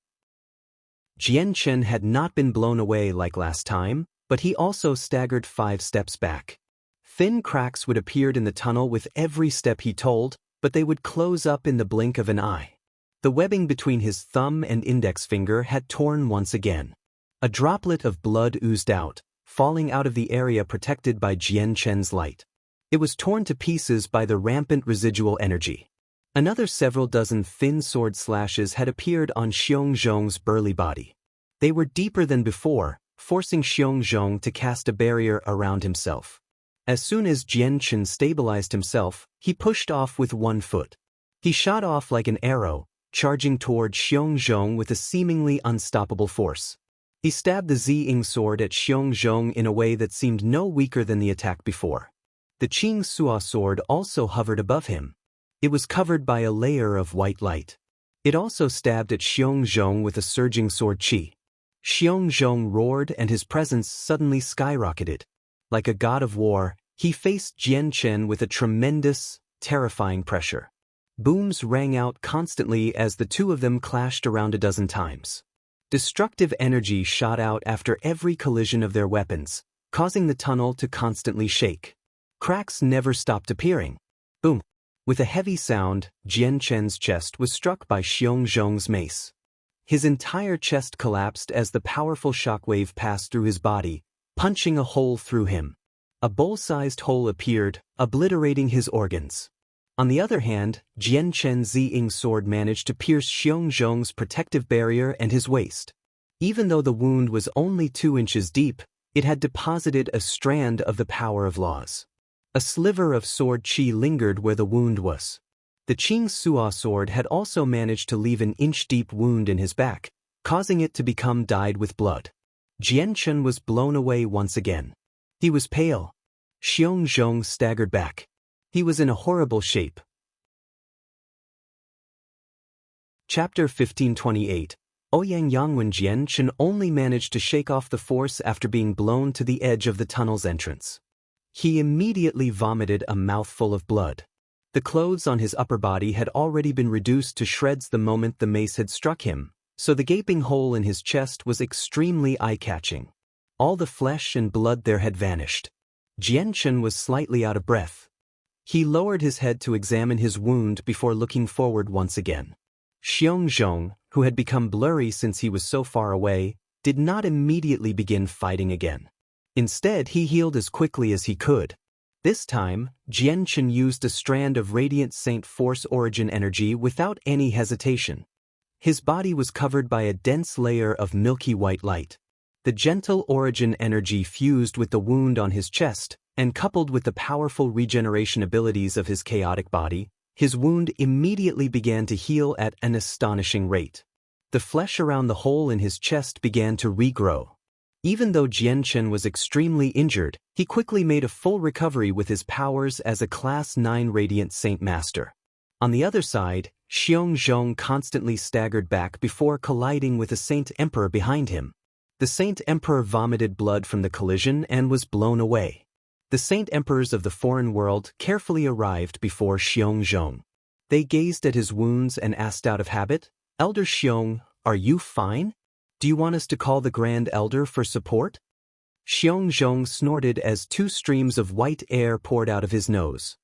Jian Qin had not been blown away like last time, but he also staggered 5 steps back. Thin cracks would appear in the tunnel with every step he told, but they would close up in the blink of an eye. The webbing between his thumb and index finger had torn once again. A droplet of blood oozed out, falling out of the area protected by Jian Qin's light. It was torn to pieces by the rampant residual energy. Another several dozen thin sword slashes had appeared on Xiongzhong's burly body. They were deeper than before, forcing Xiongzhong to cast a barrier around himself. As soon as Jian Qin stabilized himself, he pushed off with 1 foot. He shot off like an arrow, charging toward Xiongzhong with a seemingly unstoppable force. He stabbed the Ziying sword at Xiongzhong in a way that seemed no weaker than the attack before. The Qing Suo sword also hovered above him. It was covered by a layer of white light. It also stabbed at Xiongzhong with a surging sword qi. Xiongzhong roared and his presence suddenly skyrocketed. Like a god of war, he faced Jian Qin with a tremendous, terrifying pressure. Booms rang out constantly as the two of them clashed around a dozen times. Destructive energy shot out after every collision of their weapons, causing the tunnel to constantly shake. Cracks never stopped appearing. Boom! With a heavy sound, Jian Qin's chest was struck by Xiongzhong's mace. His entire chest collapsed as the powerful shockwave passed through his body, punching a hole through him. A bowl-sized hole appeared, obliterating his organs. On the other hand, Jian Qin's Ziying sword managed to pierce Xiongzhong's protective barrier and his waist. Even though the wound was only 2 inches deep, it had deposited a strand of the power of laws. A sliver of sword qi lingered where the wound was. The Qing Suo sword had also managed to leave an inch-deep wound in his back, causing it to become dyed with blood. Jian Qin was blown away once again. He was pale. Xiongzhong staggered back. He was in a horrible shape. Chapter 1528. Ouyang Yangwen Jian Qin only managed to shake off the force after being blown to the edge of the tunnel's entrance. He immediately vomited a mouthful of blood. The clothes on his upper body had already been reduced to shreds the moment the mace had struck him, so the gaping hole in his chest was extremely eye-catching. All the flesh and blood there had vanished. Jian Qin was slightly out of breath. He lowered his head to examine his wound before looking forward once again. Xiongzhong, who had become blurry since he was so far away, did not immediately begin fighting again. Instead, he healed as quickly as he could. This time, Jianchen used a strand of radiant Saint Force origin energy without any hesitation. His body was covered by a dense layer of milky white light. The gentle origin energy fused with the wound on his chest, and coupled with the powerful regeneration abilities of his chaotic body, his wound immediately began to heal at an astonishing rate. The flesh around the hole in his chest began to regrow. Even though Jianchen was extremely injured, he quickly made a full recovery with his powers as a Class 9 Radiant Saint Master. On the other side, Xiongzhong constantly staggered back before colliding with a Saint Emperor behind him. The Saint Emperor vomited blood from the collision and was blown away. The Saint Emperors of the foreign world carefully arrived before Xiongzhong. They gazed at his wounds and asked out of habit, "Elder Xiong, are you fine? Do you want us to call the Grand Elder for support?" Xiongzhong snorted as 2 streams of white air poured out of his nose.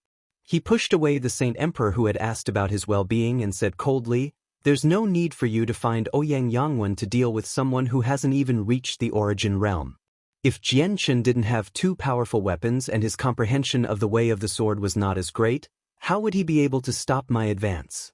He pushed away the Saint Emperor who had asked about his well-being and said coldly, "There's no need for you to find Ouyang Yangwen to deal with someone who hasn't even reached the origin realm. If Jianchen didn't have 2 powerful weapons and his comprehension of the way of the sword was not as great, how would he be able to stop my advance?"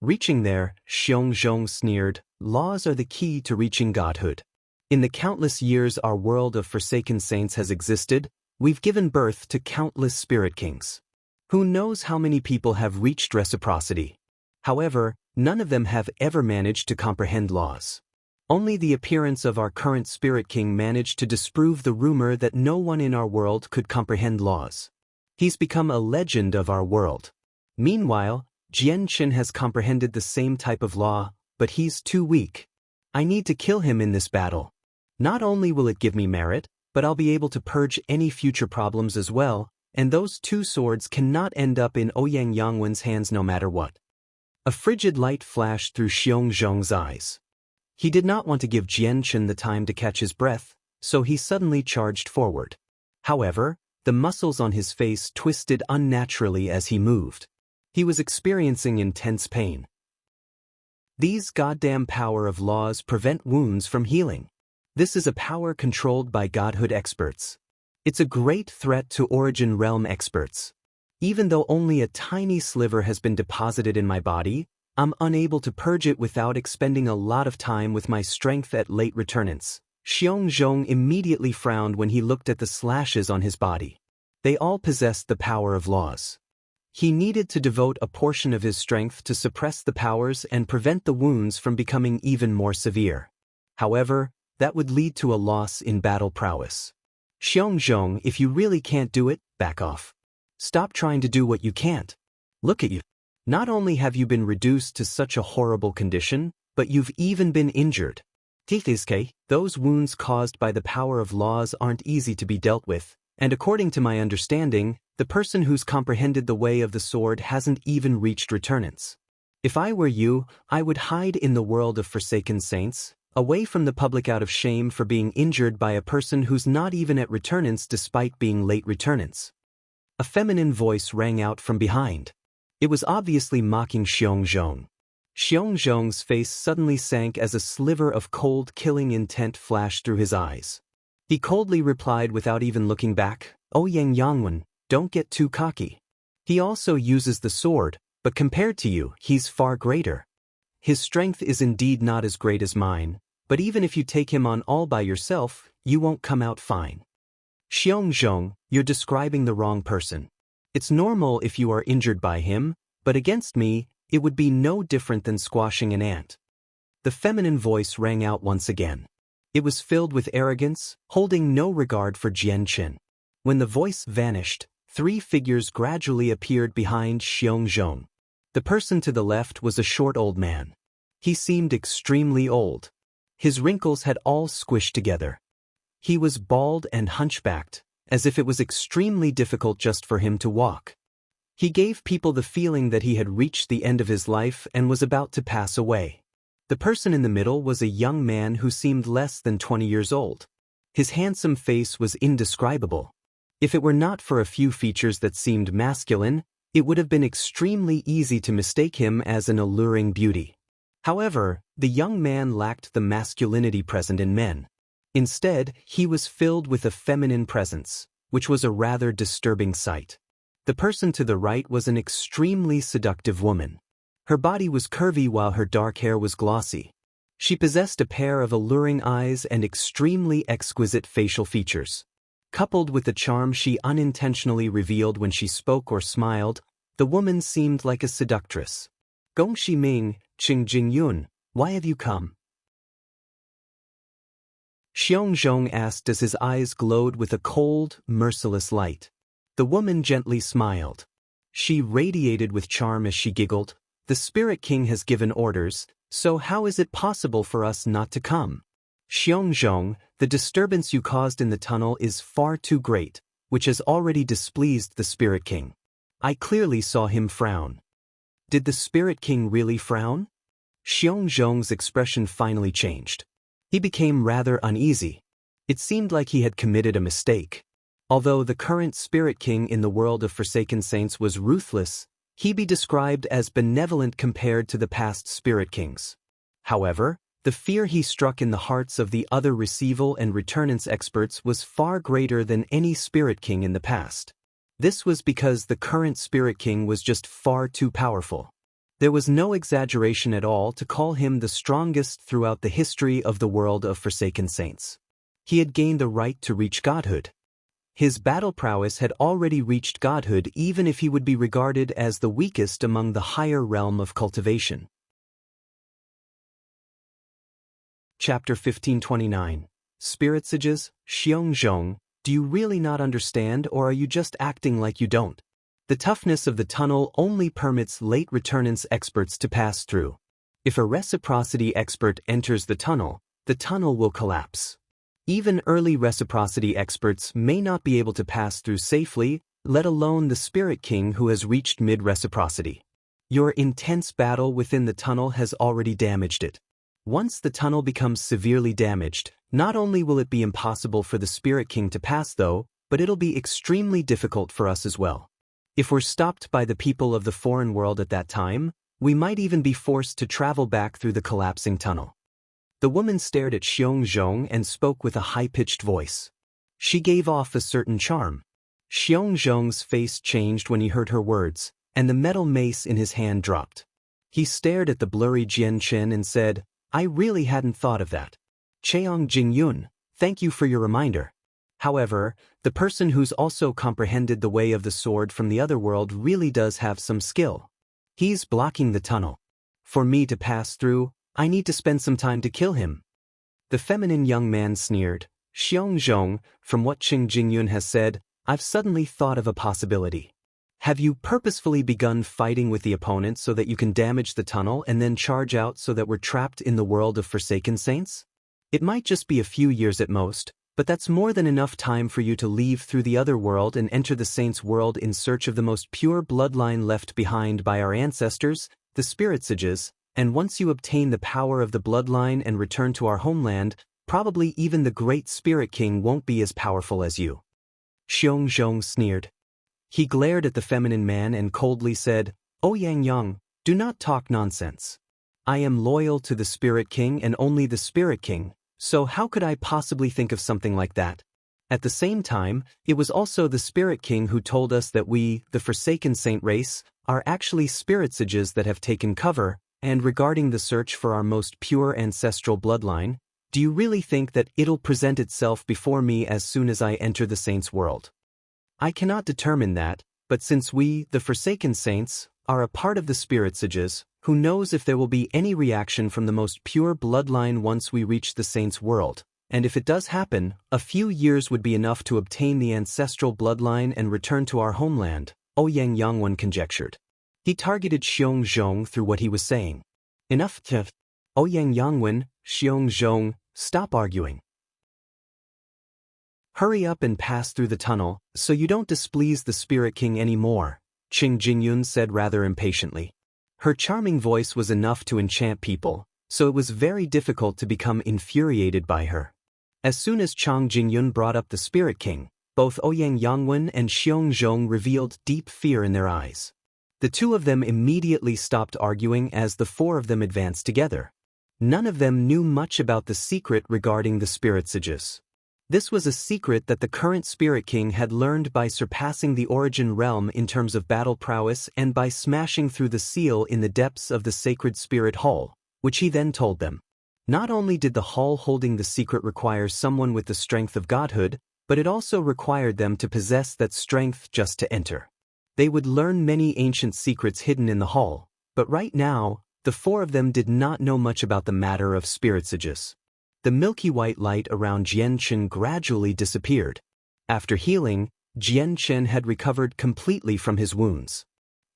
Reaching there, Xiongzhong sneered, "Laws are the key to reaching godhood. In the countless years our world of forsaken saints has existed, we've given birth to countless spirit kings. Who knows how many people have reached reciprocity? However, none of them have ever managed to comprehend laws. Only the appearance of our current spirit king managed to disprove the rumor that no one in our world could comprehend laws. He's become a legend of our world. Meanwhile, Jianchen has comprehended the same type of law, but he's too weak. I need to kill him in this battle. Not only will it give me merit, but I'll be able to purge any future problems as well, and those 2 swords cannot end up in Ouyang Yangwen's hands no matter what." A frigid light flashed through Xiongzhong's eyes. He did not want to give Jianchen the time to catch his breath, so he suddenly charged forward. However, the muscles on his face twisted unnaturally as he moved. He was experiencing intense pain. These goddamn power of laws prevent wounds from healing. This is a power controlled by godhood experts. It's a great threat to origin realm experts. Even though only a tiny sliver has been deposited in my body, I'm unable to purge it without expending a lot of time with my strength at late returnants. Xiongzhong immediately frowned when he looked at the slashes on his body. They all possessed the power of laws. He needed to devote a portion of his strength to suppress the powers and prevent the wounds from becoming even more severe. However, that would lead to a loss in battle prowess. Xiongzhong, if you really can't do it, back off. Stop trying to do what you can't. Look at you. Not only have you been reduced to such a horrible condition, but you've even been injured. Tithiske, those wounds caused by the power of laws aren't easy to be dealt with, and according to my understanding, the person who's comprehended the way of the sword hasn't even reached returnants. If I were you, I would hide in the world of forsaken saints, away from the public out of shame for being injured by a person who's not even at returnants despite being late returnants. A feminine voice rang out from behind. It was obviously mocking Xiongzhong. Xiongzhong's face suddenly sank as a sliver of cold killing intent flashed through his eyes. He coldly replied without even looking back, "Ouyang Yangwen, don't get too cocky. He also uses the sword, but compared to you, he's far greater. His strength is indeed not as great as mine, but even if you take him on all by yourself, you won't come out fine." Xiongzhong, you're describing the wrong person. It's normal if you are injured by him, but against me, it would be no different than squashing an ant. The feminine voice rang out once again. It was filled with arrogance, holding no regard for Jianchen. When the voice vanished, 3 figures gradually appeared behind Xiongzhong. The person to the left was a short old man. He seemed extremely old. His wrinkles had all squished together. He was bald and hunchbacked, as if it was extremely difficult just for him to walk. He gave people the feeling that he had reached the end of his life and was about to pass away. The person in the middle was a young man who seemed less than 20 years old. His handsome face was indescribable. If it were not for a few features that seemed masculine, it would have been extremely easy to mistake him as an alluring beauty. However, the young man lacked the masculinity present in men. Instead, he was filled with a feminine presence. which was a rather disturbing sight. The person to the right was an extremely seductive woman. Her body was curvy while her dark hair was glossy. She possessed a pair of alluring eyes and extremely exquisite facial features. Coupled with the charm she unintentionally revealed when she spoke or smiled, the woman seemed like a seductress. Gong Shiming, Qing Jingyun, why have you come? Xiongzhong asked as his eyes glowed with a cold, merciless light. The woman gently smiled. She radiated with charm as she giggled. The Spirit King has given orders, so how is it possible for us not to come? Xiongzhong, the disturbance you caused in the tunnel is far too great, which has already displeased the Spirit King. I clearly saw him frown. Did the Spirit King really frown? Xiongzhong's expression finally changed. He became rather uneasy. It seemed like he had committed a mistake. Although the current Spirit King in the world of Forsaken Saints was ruthless, he be described as benevolent compared to the past Spirit Kings. However, the fear he struck in the hearts of the other receival and returnance experts was far greater than any Spirit King in the past. This was because the current Spirit King was just far too powerful. There was no exaggeration at all to call him the strongest throughout the history of the world of Forsaken Saints. He had gained the right to reach godhood. His battle prowess had already reached godhood even if he would be regarded as the weakest among the higher realm of cultivation. Chapter 1529. Spirit Sages, Xiongzhong, do you really not understand or are you just acting like you don't? The toughness of the tunnel only permits late returnance experts to pass through. If a reciprocity expert enters the tunnel will collapse. Even early reciprocity experts may not be able to pass through safely, let alone the Spirit King who has reached mid-reciprocity. Your intense battle within the tunnel has already damaged it. Once the tunnel becomes severely damaged, not only will it be impossible for the Spirit King to pass though, but it'll be extremely difficult for us as well. If we're stopped by the people of the foreign world at that time, we might even be forced to travel back through the collapsing tunnel. The woman stared at Xiongzhong and spoke with a high-pitched voice. She gave off a certain charm. Xiongzhong's face changed when he heard her words, and the metal mace in his hand dropped. He stared at the blurry Jian Chen and said, I really hadn't thought of that. Cheong Jingyun, thank you for your reminder. However, the person who's also comprehended the way of the sword from the other world really does have some skill. He's blocking the tunnel. For me to pass through, I need to spend some time to kill him. The feminine young man sneered. Xiongzhong, from what Qing Jingyun has said, I've suddenly thought of a possibility. Have you purposefully begun fighting with the opponent so that you can damage the tunnel and then charge out so that we're trapped in the world of Forsaken Saints? It might just be a few years at most, but that's more than enough time for you to leave through the other world and enter the Saints' world in search of the most pure bloodline left behind by our ancestors, the Spirit Sages, and once you obtain the power of the bloodline and return to our homeland, probably even the great Spirit King won't be as powerful as you. Xiongzhong sneered. He glared at the feminine man and coldly said, O Yang Yang, do not talk nonsense. I am loyal to the Spirit King and only the Spirit King, so how could I possibly think of something like that? At the same time, it was also the Spirit King who told us that we, the Forsaken Saint race, are actually Spirit Sages that have taken cover, and regarding the search for our most pure ancestral bloodline, do you really think that it'll present itself before me as soon as I enter the Saints' world? I cannot determine that, but since we, the Forsaken Saints, are a part of the Spirit Sages, who knows if there will be any reaction from the most pure bloodline once we reach the Saints' world, and if it does happen, a few years would be enough to obtain the ancestral bloodline and return to our homeland, Ouyang Yangwen conjectured. He targeted Xiongzhong through what he was saying. Enough, Ouyang Yangwen, Xiongzhong, stop arguing. Hurry up and pass through the tunnel, so you don't displease the Spirit King anymore, Qing Jingyun said rather impatiently. Her charming voice was enough to enchant people, so it was very difficult to become infuriated by her. As soon as Chang Jingyun brought up the Spirit King, both Ouyang Yangwen and Xiongzhong revealed deep fear in their eyes. The two of them immediately stopped arguing as the four of them advanced together. None of them knew much about the secret regarding the Spirit Sages. This was a secret that the current Spirit King had learned by surpassing the Origin realm in terms of battle prowess and by smashing through the seal in the depths of the sacred Spirit Hall, which he then told them. Not only did the hall holding the secret require someone with the strength of godhood, but it also required them to possess that strength just to enter. They would learn many ancient secrets hidden in the hall, but right now, the four of them did not know much about the matter of spiritsages. The milky white light around Jian Chen gradually disappeared. After healing, Jian Chen had recovered completely from his wounds.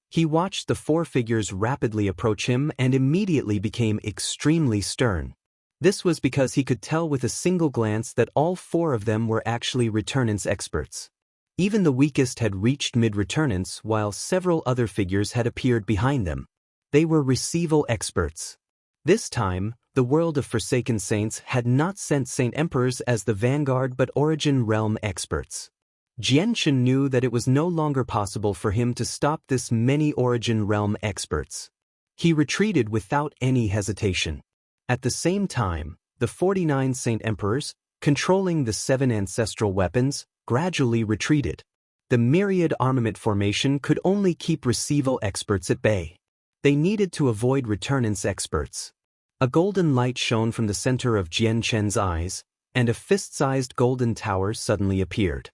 He watched the four figures rapidly approach him and immediately became extremely stern. This was because he could tell with a single glance that all four of them were actually returnance experts. Even the weakest had reached mid-returnance while several other figures had appeared behind them. They were receival experts. This time, the world of Forsaken Saints had not sent Saint Emperors as the vanguard but Origin realm experts. Jian Chen knew that it was no longer possible for him to stop this many Origin realm experts. He retreated without any hesitation. At the same time, the 49 Saint Emperors, controlling the 7 ancestral weapons, gradually retreated. The myriad armament formation could only keep receival experts at bay. They needed to avoid returnance experts. A golden light shone from the center of Jian Chen's eyes, and a fist-sized golden tower suddenly appeared.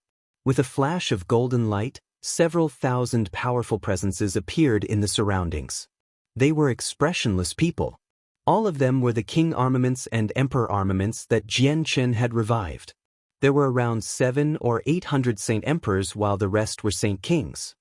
With a flash of golden light, several thousand powerful presences appeared in the surroundings. They were expressionless people. All of them were the king armaments and emperor armaments that Jian Chen had revived. There were around 700 or 800 Saint Emperors while the rest were Saint Kings.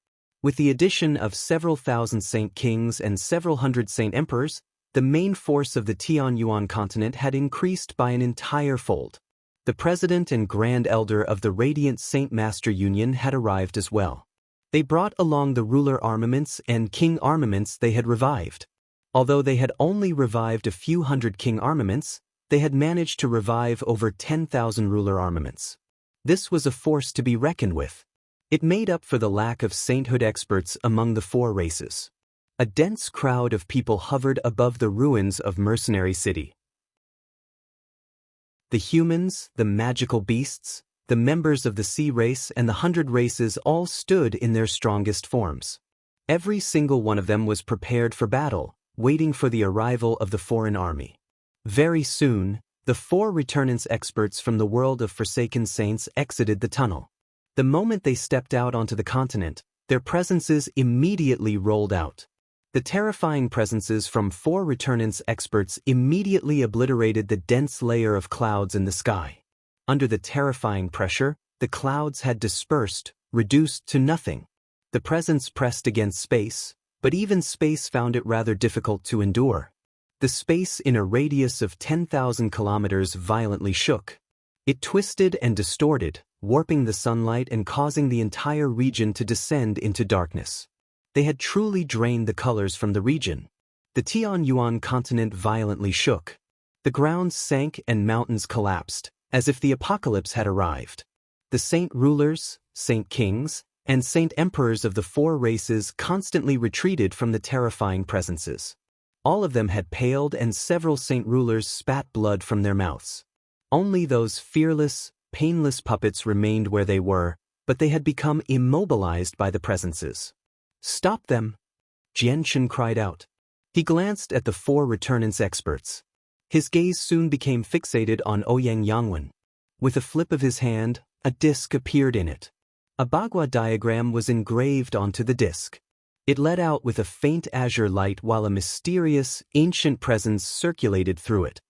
With the addition of several thousand Saint Kings and several hundred Saint Emperors, the main force of the Tianyuan continent had increased by an entire fold. The president and grand elder of the Radiant Saint Master Union had arrived as well. They brought along the ruler armaments and king armaments they had revived. Although they had only revived a few hundred king armaments, they had managed to revive over 10,000 ruler armaments. This was a force to be reckoned with. It made up for the lack of sainthood experts among the four races. A dense crowd of people hovered above the ruins of Mercenary City. The humans, the magical beasts, the members of the sea race and the 100 races all stood in their strongest forms. Every single one of them was prepared for battle, waiting for the arrival of the foreign army. Very soon, the four returnance experts from the world of Forsaken Saints exited the tunnel. The moment they stepped out onto the continent, their presences immediately rolled out. The terrifying presences from four returnance experts immediately obliterated the dense layer of clouds in the sky. Under the terrifying pressure, the clouds had dispersed, reduced to nothing. The presence pressed against space, but even space found it rather difficult to endure. The space in a radius of 10,000 kilometers violently shook. It twisted and distorted, warping the sunlight and causing the entire region to descend into darkness. They had truly drained the colors from the region. The Tianyuan continent violently shook. The ground sank and mountains collapsed, as if the apocalypse had arrived. The saint rulers, saint kings, and saint emperors of the four races constantly retreated from the terrifying presences. All of them had paled and several saint rulers spat blood from their mouths. Only those fearless, painless puppets remained where they were, but they had become immobilized by the presences. "Stop them!" Jian Chen cried out. He glanced at the four returnance experts. His gaze soon became fixated on Ouyang Yangwen. With a flip of his hand, a disc appeared in it. A Bagua diagram was engraved onto the disc. It let out with a faint azure light while a mysterious, ancient presence circulated through it.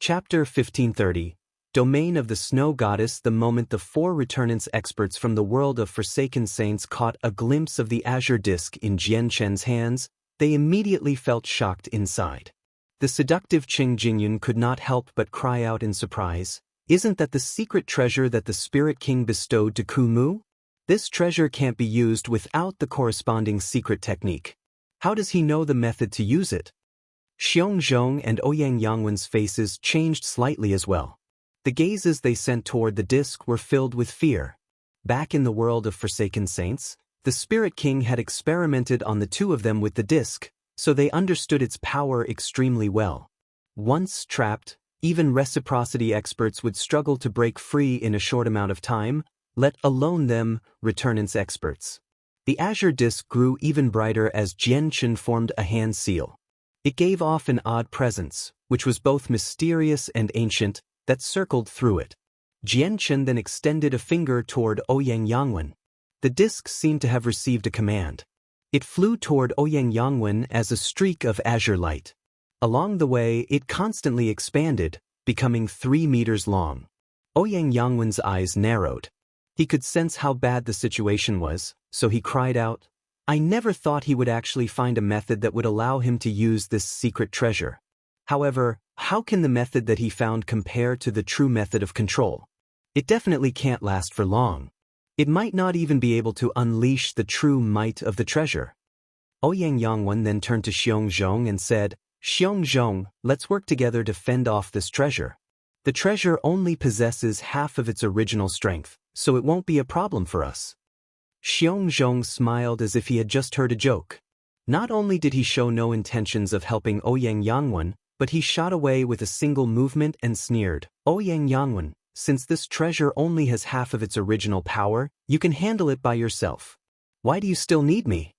Chapter 1530. Domain of the Snow Goddess. The moment the four returnance experts from the world of Forsaken Saints caught a glimpse of the azure disc in Jian Chen's hands, they immediately felt shocked inside. The seductive Qing Jingyun could not help but cry out in surprise, "Isn't that the secret treasure that the Spirit King bestowed to Ku Mu? This treasure can't be used without the corresponding secret technique. How does he know the method to use it?" Xiong Zhong and Ouyang Yangwen's faces changed slightly as well. The gazes they sent toward the disc were filled with fear. Back in the world of Forsaken Saints, the Spirit King had experimented on the two of them with the disc, so they understood its power extremely well. Once trapped, even reciprocity experts would struggle to break free in a short amount of time, let alone them, returnance experts. The azure disk grew even brighter as Jianchen formed a hand seal. It gave off an odd presence, which was both mysterious and ancient, that circled through it. Jianchen then extended a finger toward Ouyang Yangwen. The disk seemed to have received a command. It flew toward Ouyang Yangwen as a streak of azure light. Along the way, it constantly expanded, becoming 3 meters long. Ouyang Yangwen's eyes narrowed. He could sense how bad the situation was, so he cried out, "I never thought he would actually find a method that would allow him to use this secret treasure. However, how can the method that he found compare to the true method of control? It definitely can't last for long. It might not even be able to unleash the true might of the treasure." Ouyang Yangwen then turned to Xiongzhong and said, "Xiongzhong, let's work together to fend off this treasure. The treasure only possesses half of its original strength, so it won't be a problem for us." Xiongzhong smiled as if he had just heard a joke. Not only did he show no intentions of helping Ouyang Yangwen, but he shot away with a single movement and sneered, "Ouyang Yangwen, since this treasure only has half of its original power, you can handle it by yourself. Why do you still need me?"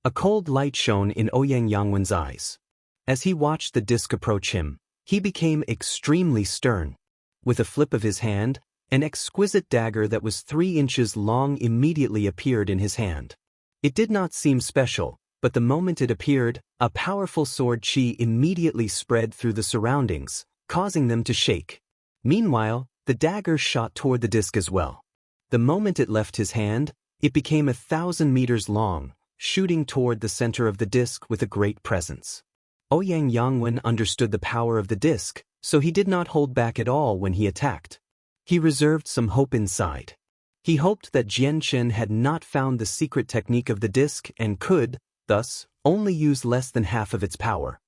A cold light shone in Ouyang Yangwen's eyes. As he watched the disk approach him, he became extremely stern. With a flip of his hand, an exquisite dagger that was 3 inches long immediately appeared in his hand. It did not seem special, but the moment it appeared, a powerful sword chi immediately spread through the surroundings, causing them to shake. Meanwhile, the dagger shot toward the disk as well. The moment it left his hand, it became 1,000 meters long, shooting toward the center of the disk with a great presence. Ouyang Yangwen understood the power of the disk, so he did not hold back at all when he attacked. He reserved some hope inside. He hoped that Jianchen had not found the secret technique of the disk and could, thus, only use less than half of its power.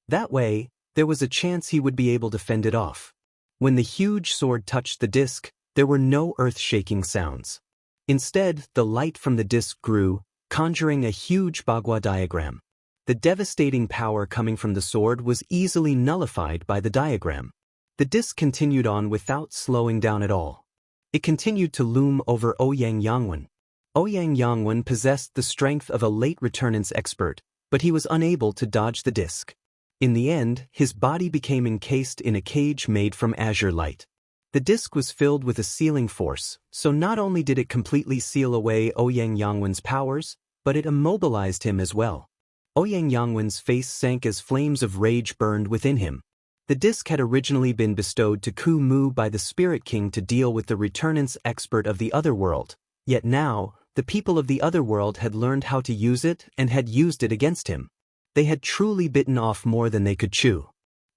That way, there was a chance he would be able to fend it off. When the huge sword touched the disk, there were no earth-shaking sounds. Instead, the light from the disk grew, conjuring a huge Bagua diagram. The devastating power coming from the sword was easily nullified by the diagram. The disk continued on without slowing down at all. It continued to loom over Ouyang Yangwen. Ouyang Yangwen possessed the strength of a late returnance expert, but he was unable to dodge the disk. In the end, his body became encased in a cage made from azure light. The disk was filled with a sealing force, so not only did it completely seal away Ouyang Yangwen's powers, but it immobilized him as well. Ouyang Yangwen's face sank as flames of rage burned within him. The disk had originally been bestowed to Ku Mu by the Spirit King to deal with the returnance expert of the other world, yet now, the people of the other world had learned how to use it and had used it against him. They had truly bitten off more than they could chew.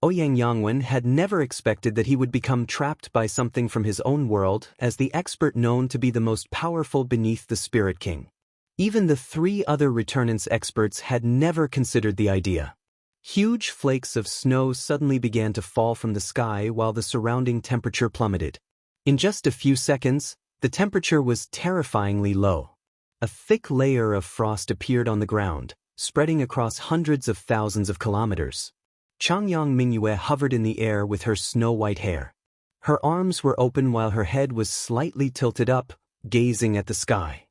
Ouyang Yangwen had never expected that he would become trapped by something from his own world as the expert known to be the most powerful beneath the Spirit King. Even the 3 other returnance experts had never considered the idea. Huge flakes of snow suddenly began to fall from the sky while the surrounding temperature plummeted. In just a few seconds, the temperature was terrifyingly low. A thick layer of frost appeared on the ground, spreading across hundreds of thousands of kilometers. Changyang Mingyue hovered in the air with her snow-white hair. Her arms were open while her head was slightly tilted up, gazing at the sky.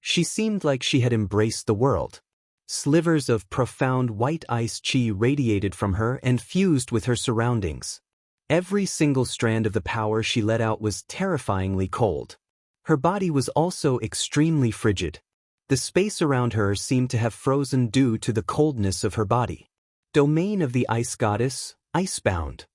She seemed like she had embraced the world. Slivers of profound white ice chi radiated from her and fused with her surroundings. Every single strand of the power she let out was terrifyingly cold. Her body was also extremely frigid. The space around her seemed to have frozen due to the coldness of her body. Domain of the ice goddess, icebound.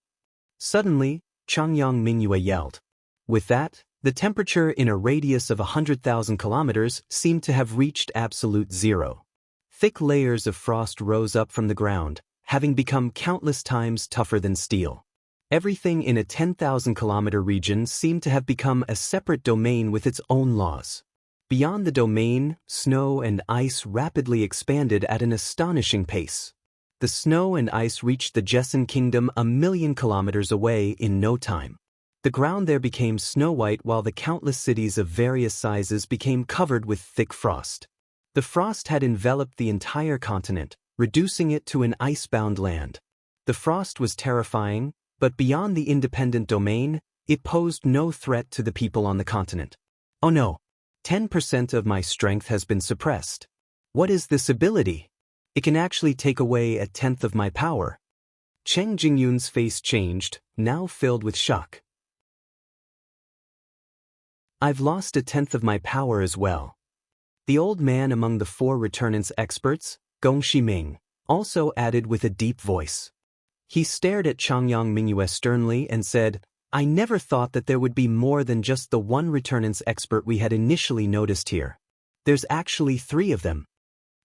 Suddenly, Changyang Mingyue yelled. With that, the temperature in a radius of 100,000 kilometers seemed to have reached absolute zero. Thick layers of frost rose up from the ground, having become countless times tougher than steel. Everything in a 10,000-kilometer region seemed to have become a separate domain with its own laws. Beyond the domain, snow and ice rapidly expanded at an astonishing pace. The snow and ice reached the Jessen Kingdom 1,000,000 kilometers away in no time. The ground there became snow-white while the countless cities of various sizes became covered with thick frost. The frost had enveloped the entire continent, reducing it to an icebound land. The frost was terrifying, but beyond the independent domain, it posed no threat to the people on the continent. Oh no! 10% of my strength has been suppressed. What is this ability? It can actually take away a tenth of my power. Cheng Jingyun's face changed, now filled with shock. I've lost a tenth of my power as well. The old man among the 4 returnance experts, Gong Shiming, also added with a deep voice. He stared at Changyang Mingyue sternly and said, I never thought that there would be more than just the one returnance expert we had initially noticed here. There's actually 3 of them.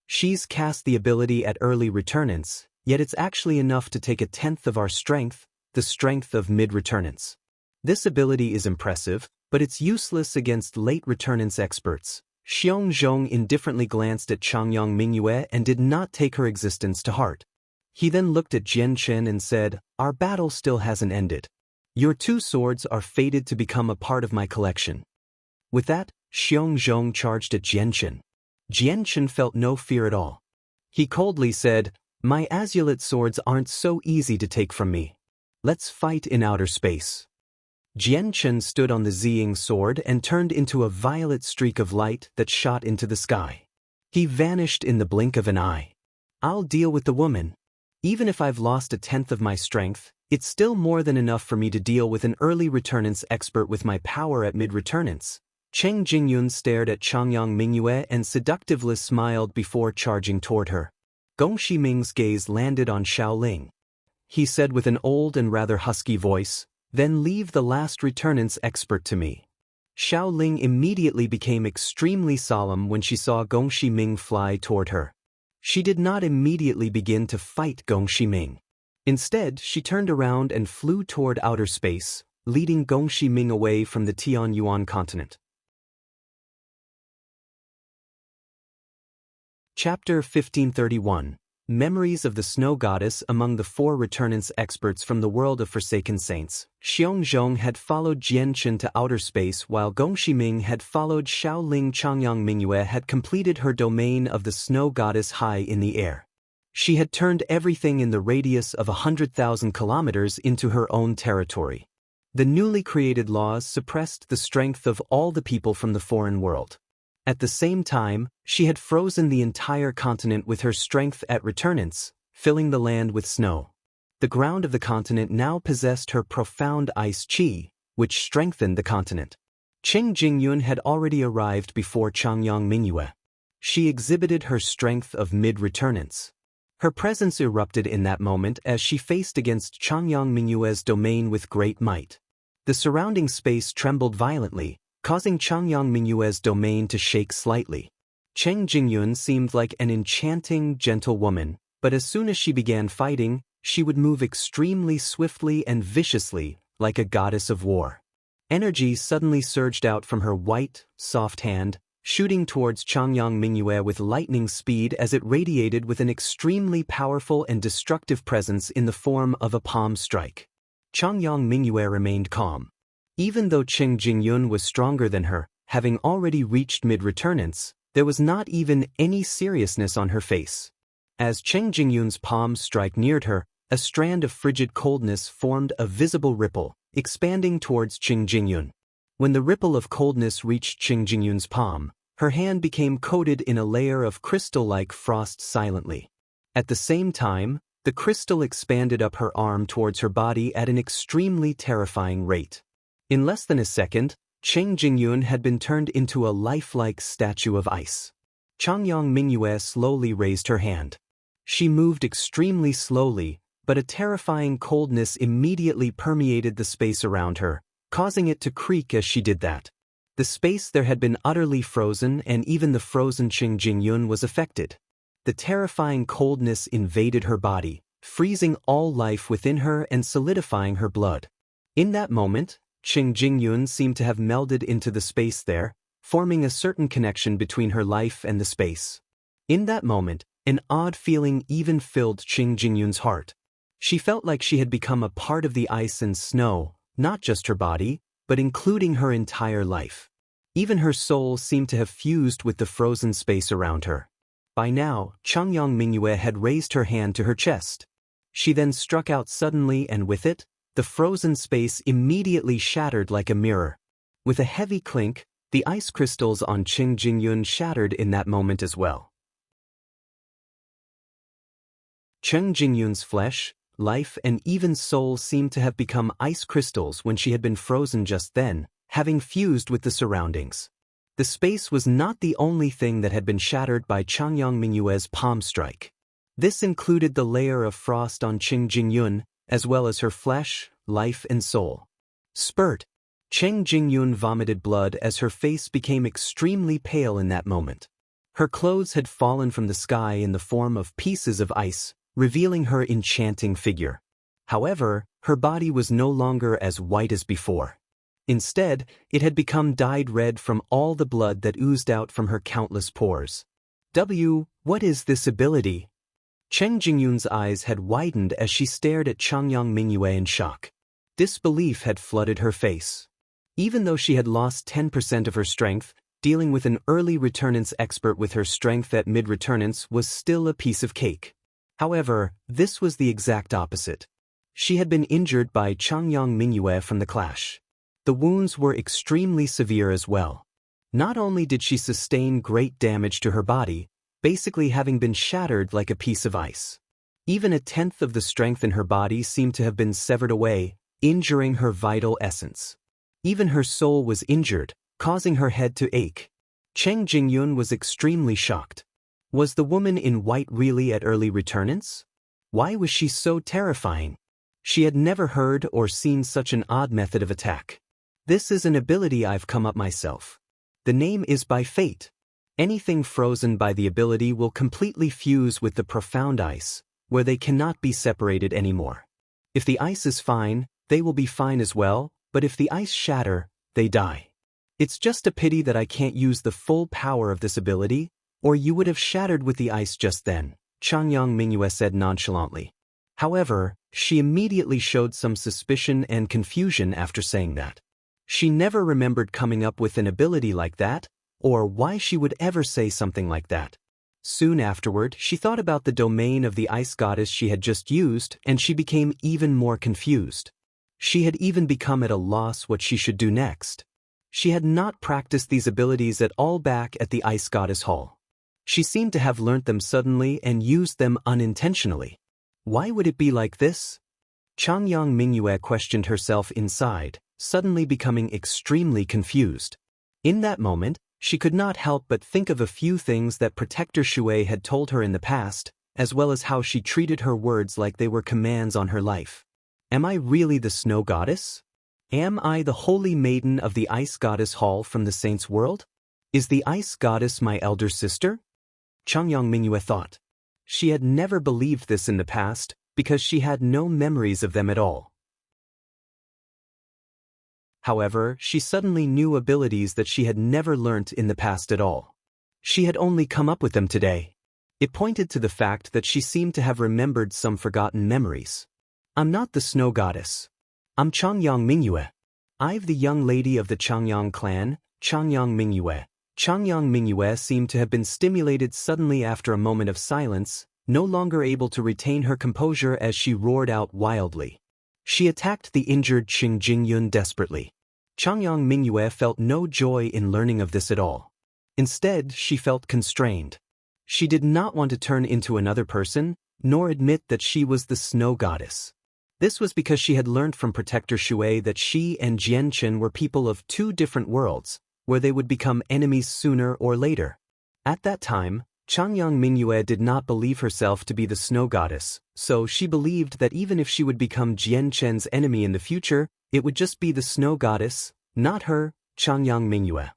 She's cast the ability at early returnance, yet it's actually enough to take a tenth of our strength, the strength of mid-returnance. This ability is impressive, but it's useless against late returnance experts. Xiong Zhong indifferently glanced at Changyang Mingyue and did not take her existence to heart. He then looked at Jian Chen and said, Our battle still hasn't ended. Your 2 swords are fated to become a part of my collection. With that, Xiong Zhong charged at Jian Chen. Jian Chen felt no fear at all. He coldly said, My azulate swords aren't so easy to take from me. Let's fight in outer space. Jian Chen stood on the Ziying sword and turned into a violet streak of light that shot into the sky. He vanished in the blink of an eye. I'll deal with the woman. Even if I've lost a tenth of my strength, it's still more than enough for me to deal with an early returnance expert with my power at mid-returnance. Cheng Jingyun stared at Changyang Mingyue and seductively smiled before charging toward her. Gong Shiming's gaze landed on Xiaoling. He said with an old and rather husky voice, Then leave the last returnance expert to me. Xiaoling immediately became extremely solemn when she saw Gong Shiming fly toward her. She did not immediately begin to fight Gong Shiming. Instead, she turned around and flew toward outer space, leading Gong Shiming away from the Tianyuan continent. Chapter 1531. Memories of the Snow Goddess among the 4 returnance experts from the world of Forsaken Saints. Xiong Zhong had followed Jian Chen to outer space while Gong Shiming had followed Xiaoling. Changyang Mingyue had completed her domain of the Snow Goddess high in the air. She had turned everything in the radius of 100,000 kilometers into her own territory. The newly created laws suppressed the strength of all the people from the foreign world. At the same time, she had frozen the entire continent with her strength at returnance, filling the land with snow. The ground of the continent now possessed her profound ice qi, which strengthened the continent. Cheng Jingyun had already arrived before Changyang Mingyue. She exhibited her strength of mid-returnance. Her presence erupted in that moment as she faced against Changyang Mingyue's domain with great might. The surrounding space trembled violently, causing Changyang Mingyue's domain to shake slightly. Cheng Jingyun seemed like an enchanting, gentle woman, but as soon as she began fighting, she would move extremely swiftly and viciously, like a goddess of war. Energy suddenly surged out from her white, soft hand, shooting towards Changyang Mingyue with lightning speed as it radiated with an extremely powerful and destructive presence in the form of a palm strike. Changyang Mingyue remained calm. Even though Cheng Jingyun was stronger than her, having already reached mid-returnance, there was not even any seriousness on her face. As Cheng Jingyun's palm strike neared her, a strand of frigid coldness formed a visible ripple, expanding towards Cheng Jingyun. When the ripple of coldness reached Cheng Jingyun's palm, her hand became coated in a layer of crystal-like frost silently. At the same time, the crystal expanded up her arm towards her body at an extremely terrifying rate. In less than a second, Cheng Jingyun had been turned into a lifelike statue of ice. Changyang Mingyue slowly raised her hand. She moved extremely slowly, but a terrifying coldness immediately permeated the space around her, causing it to creak as she did that. The space there had been utterly frozen and even the frozen Cheng Jingyun was affected. The terrifying coldness invaded her body, freezing all life within her and solidifying her blood. In that moment, Cheng Jingyun seemed to have melded into the space there, forming a certain connection between her life and the space. In that moment, an odd feeling even filled Cheng Jingyun's heart. She felt like she had become a part of the ice and snow, not just her body, but including her entire life. Even her soul seemed to have fused with the frozen space around her. By now, Changyang Mingyue had raised her hand to her chest. She then struck out suddenly, and with it, the frozen space immediately shattered like a mirror. With a heavy clink, the ice crystals on Qing Jingyun shattered in that moment as well. Qing Jingyun's flesh, life and even soul seemed to have become ice crystals when she had been frozen just then, having fused with the surroundings. The space was not the only thing that had been shattered by Changyang Mingyue's palm strike. This included the layer of frost on Qing Jingyun, as well as her flesh, life and soul. Spurt. Qing Jingyun vomited blood as her face became extremely pale in that moment. Her clothes had fallen from the sky in the form of pieces of ice, revealing her enchanting figure. However, her body was no longer as white as before. Instead, it had become dyed red from all the blood that oozed out from her countless pores. What is this ability? Qing Jingyun's eyes had widened as she stared at Changyang Mingyue in shock. Disbelief had flooded her face. Even though she had lost 10% of her strength, dealing with an early returnance expert with her strength at mid-returnance was still a piece of cake. However, this was the exact opposite. She had been injured by Changyang Mingyue from the clash. The wounds were extremely severe as well. Not only did she sustain great damage to her body, basically having been shattered like a piece of ice. Even a tenth of the strength in her body seemed to have been severed away, injuring her vital essence. Even her soul was injured, causing her head to ache. Qing Jingyun was extremely shocked. Was the woman in white really at early returnance? Why was she so terrifying? She had never heard or seen such an odd method of attack. This is an ability I've come up myself. The name is by fate. Anything frozen by the ability will completely fuse with the profound ice, where they cannot be separated anymore. If the ice is fine, they will be fine as well, but if the ice shatter, they die. It's just a pity that I can't use the full power of this ability, or you would have shattered with the ice just then, Changyang Mingyue said nonchalantly. However, she immediately showed some suspicion and confusion after saying that. She never remembered coming up with an ability like that, or why she would ever say something like that. Soon afterward, she thought about the domain of the ice goddess she had just used, and she became even more confused. She had even become at a loss what she should do next. She had not practiced these abilities at all back at the ice goddess hall. She seemed to have learnt them suddenly and used them unintentionally. Why would it be like this? Changyang Mingyue questioned herself inside, suddenly becoming extremely confused. In that moment, she could not help but think of a few things that Protector Shui had told her in the past, as well as how she treated her words like they were commands on her life. Am I really the snow goddess? Am I the holy maiden of the ice goddess hall from the saints' world? Is the ice goddess my elder sister? Changyang Mingyue thought. She had never believed this in the past, because she had no memories of them at all. However, she suddenly knew abilities that she had never learnt in the past at all. She had only come up with them today. It pointed to the fact that she seemed to have remembered some forgotten memories. I'm not the snow goddess. I'm Changyang Mingyue. I've the young lady of the Changyang clan, Changyang Mingyue. Changyang Mingyue seemed to have been stimulated suddenly after a moment of silence, no longer able to retain her composure as she roared out wildly. She attacked the injured Qing Jingyun desperately. Changyang Mingyue felt no joy in learning of this at all. Instead, she felt constrained. She did not want to turn into another person, nor admit that she was the snow goddess. This was because she had learned from Protector Shui that she and Jianchen were people of two different worlds, where they would become enemies sooner or later. At that time, Changyang Mingyue did not believe herself to be the snow goddess, so she believed that even if she would become Jianchen's enemy in the future, it would just be the snow goddess, not her, Changyang Mingyue.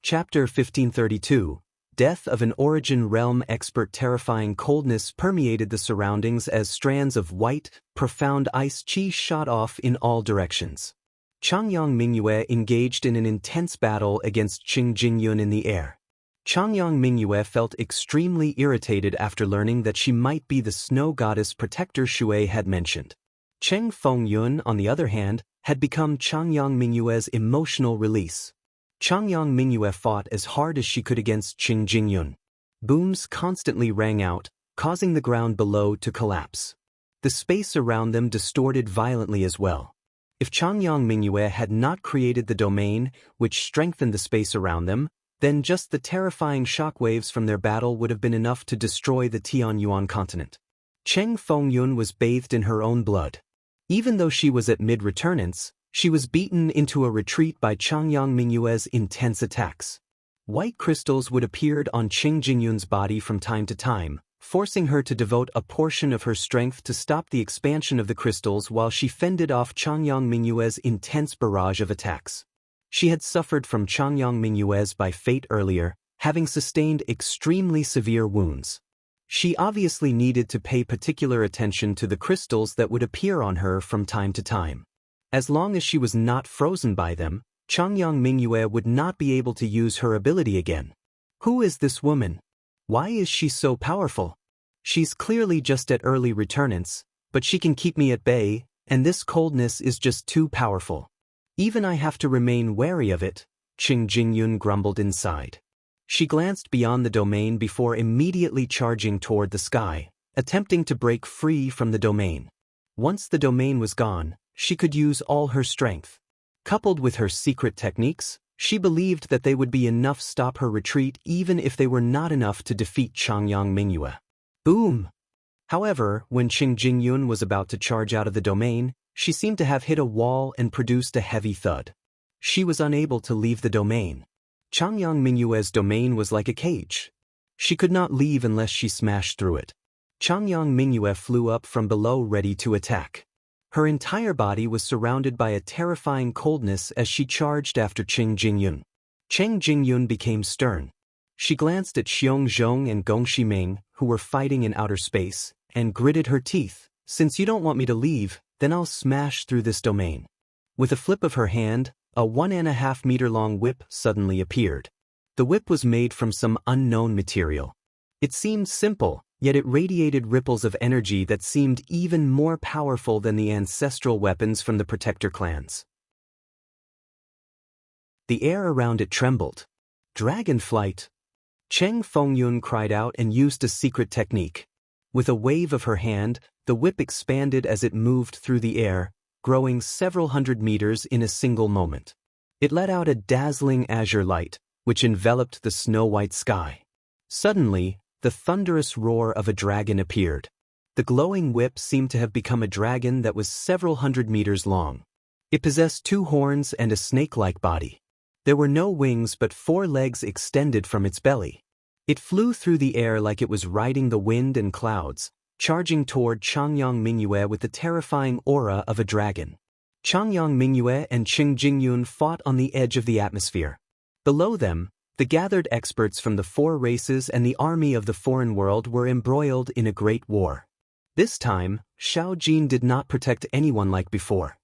Chapter 1532. Death of an Origin Realm expert. Terrifying coldness permeated the surroundings as strands of white, profound ice chi shot off in all directions. Changyang Mingyue engaged in an intense battle against Qing Jingyun in the air. Changyang Mingyue felt extremely irritated after learning that she might be the snow goddess Protector Shui had mentioned. Cheng Fengyun, on the other hand, had become Changyang Mingyue's emotional release. Changyang Mingyue fought as hard as she could against Qing Jingyun. Booms constantly rang out, causing the ground below to collapse. The space around them distorted violently as well. If Changyang Mingyue had not created the domain, which strengthened the space around them, then just the terrifying shockwaves from their battle would have been enough to destroy the Tianyuan continent. Cheng Fengyun was bathed in her own blood. Even though she was at mid-returnance, she was beaten into a retreat by Changyang Mingyue's intense attacks. White crystals would appear on Cheng Jingyun's body from time to time, forcing her to devote a portion of her strength to stop the expansion of the crystals while she fended off Changyang Mingyue's intense barrage of attacks. She had suffered from Changyang Mingyue's by fate earlier, having sustained extremely severe wounds. She obviously needed to pay particular attention to the crystals that would appear on her from time to time. As long as she was not frozen by them, Changyang Mingyue would not be able to use her ability again. Who is this woman? Why is she so powerful? She's clearly just at early returnance, but she can keep me at bay, and this coldness is just too powerful. Even I have to remain wary of it, Cheng Jingyun grumbled inside. She glanced beyond the domain before immediately charging toward the sky, attempting to break free from the domain. Once the domain was gone, she could use all her strength. Coupled with her secret techniques, she believed that they would be enough to stop her retreat even if they were not enough to defeat Changyang Mingyue. Boom! However, when Cheng Jingyun was about to charge out of the domain, she seemed to have hit a wall and produced a heavy thud. She was unable to leave the domain. Changyang Mingyue's domain was like a cage. She could not leave unless she smashed through it. Changyang Mingyue flew up from below ready to attack. Her entire body was surrounded by a terrifying coldness as she charged after Cheng Jingyun. Cheng Jingyun became stern. She glanced at Xiong Zhong and Gong Shiming, who were fighting in outer space, and gritted her teeth. Since you don't want me to leave, then I'll smash through this domain. With a flip of her hand, a 1.5 meter long whip suddenly appeared. The whip was made from some unknown material. It seemed simple, yet it radiated ripples of energy that seemed even more powerful than the ancestral weapons from the protector clans. The air around it trembled. Dragon flight! Cheng Fengyun cried out and used a secret technique. With a wave of her hand, the whip expanded as it moved through the air, growing several hundred meters in a single moment. It let out a dazzling azure light, which enveloped the snow-white sky. Suddenly, the thunderous roar of a dragon appeared. The glowing whip seemed to have become a dragon that was several hundred meters long. It possessed 2 horns and a snake-like body. There were no wings but 4 legs extended from its belly. It flew through the air like it was riding the wind and clouds, charging toward Changyang Mingyue with the terrifying aura of a dragon. Changyang Mingyue and Cheng Jingyun fought on the edge of the atmosphere. Below them, the gathered experts from the 4 races and the army of the foreign world were embroiled in a great war. This time, Xiao Jin did not protect anyone like before.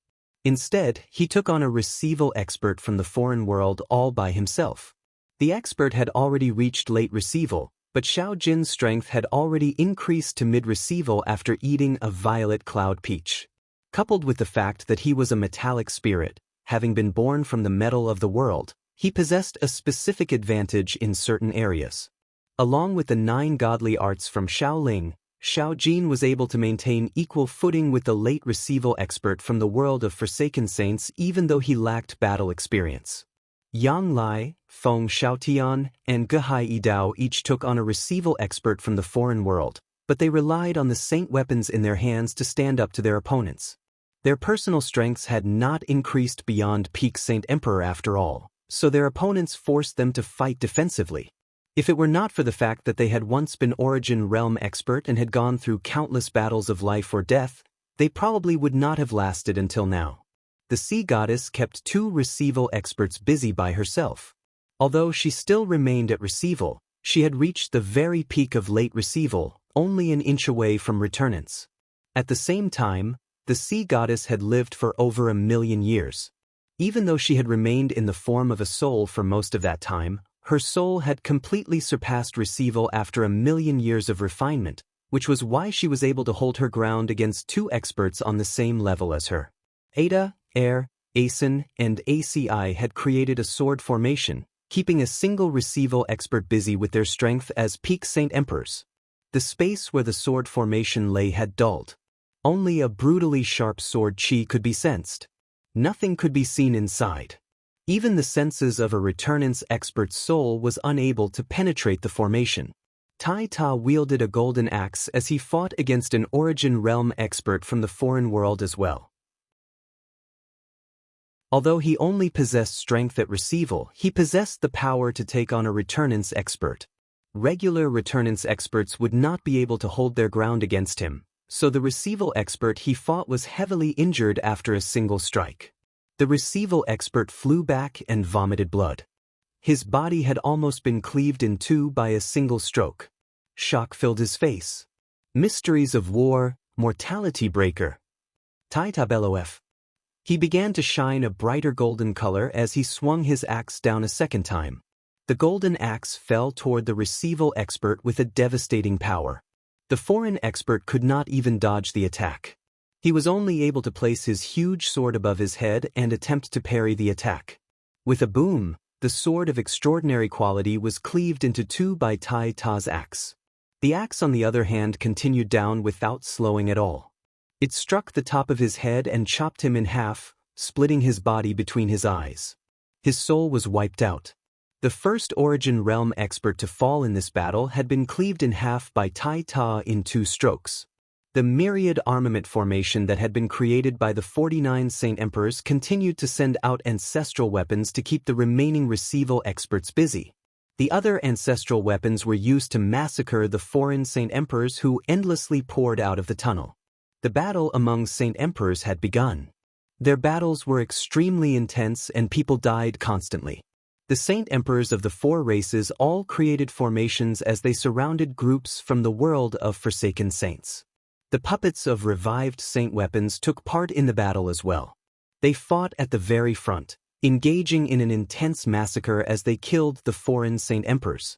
Instead, he took on a receival expert from the foreign world all by himself. The expert had already reached late receival, but Xiao Jin's strength had already increased to mid-receival after eating a violet cloud peach. Coupled with the fact that he was a metallic spirit, having been born from the metal of the world, he possessed a specific advantage in certain areas. Along with the 9 godly arts from Shaoling, Xiao Jin was able to maintain equal footing with the late receival expert from the world of Forsaken Saints even though he lacked battle experience. Yang Lai, Feng Xiaotian, and Gehai Yidao each took on a receival expert from the foreign world, but they relied on the saint weapons in their hands to stand up to their opponents. Their personal strengths had not increased beyond peak Saint Emperor after all, so their opponents forced them to fight defensively. If it were not for the fact that they had once been Origin Realm expert and had gone through countless battles of life or death, they probably would not have lasted until now. The sea goddess kept 2 receival experts busy by herself. Although she still remained at receival, she had reached the very peak of late receival, only an inch away from returnance. At the same time, the sea goddess had lived for over 1,000,000 years. Even though she had remained in the form of a soul for most of that time, her soul had completely surpassed receival after 1,000,000 years of refinement, which was why she was able to hold her ground against 2 experts on the same level as her. Ada, Air, Asen, and ACI had created a sword formation, keeping a single receival expert busy with their strength as peak Saint Emperors. The space where the sword formation lay had dulled. Only a brutally sharp sword chi could be sensed. Nothing could be seen inside. Even the senses of a returnance expert's soul was unable to penetrate the formation. Tai Ta wielded a golden axe as he fought against an origin realm expert from the foreign world as well. Although he only possessed strength at receival, he possessed the power to take on a returnance expert. Regular returnance experts would not be able to hold their ground against him, so the receival expert he fought was heavily injured after a single strike. The receival expert flew back and vomited blood. His body had almost been cleaved in two by a single stroke. Shock filled his face. Mysteries of war, mortality breaker. Tai Ta Belof. He began to shine a brighter golden color as he swung his axe down a second time. The golden axe fell toward the receival expert with a devastating power. The foreign expert could not even dodge the attack. He was only able to place his huge sword above his head and attempt to parry the attack. With a boom, the sword of extraordinary quality was cleaved into two by Tai Ta's axe. The axe on the other hand continued down without slowing at all. It struck the top of his head and chopped him in half, splitting his body between his eyes. His soul was wiped out. The first origin realm expert to fall in this battle had been cleaved in half by Tai Ta in 2 strokes. The myriad armament formation that had been created by the 49 Saint Emperors continued to send out ancestral weapons to keep the remaining receival experts busy. The other ancestral weapons were used to massacre the foreign Saint Emperors who endlessly poured out of the tunnel. The battle among Saint Emperors had begun. Their battles were extremely intense and people died constantly. The Saint Emperors of the 4 races all created formations as they surrounded groups from the world of Forsaken Saints. The puppets of revived saint weapons took part in the battle as well. They fought at the very front, engaging in an intense massacre as they killed the foreign Saint Emperors.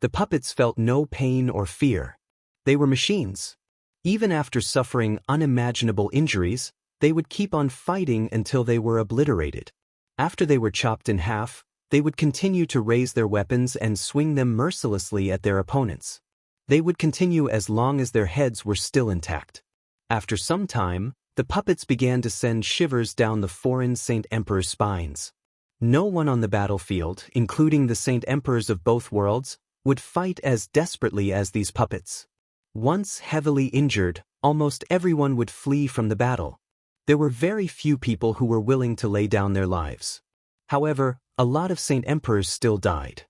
The puppets felt no pain or fear. They were machines. Even after suffering unimaginable injuries, they would keep on fighting until they were obliterated. After they were chopped in half, they would continue to raise their weapons and swing them mercilessly at their opponents. They would continue as long as their heads were still intact. After some time, the puppets began to send shivers down the foreign Saint Emperor's spines. No one on the battlefield, including the Saint Emperors of both worlds, would fight as desperately as these puppets. Once heavily injured, almost everyone would flee from the battle. There were very few people who were willing to lay down their lives. However, a lot of Saint Emperors still died.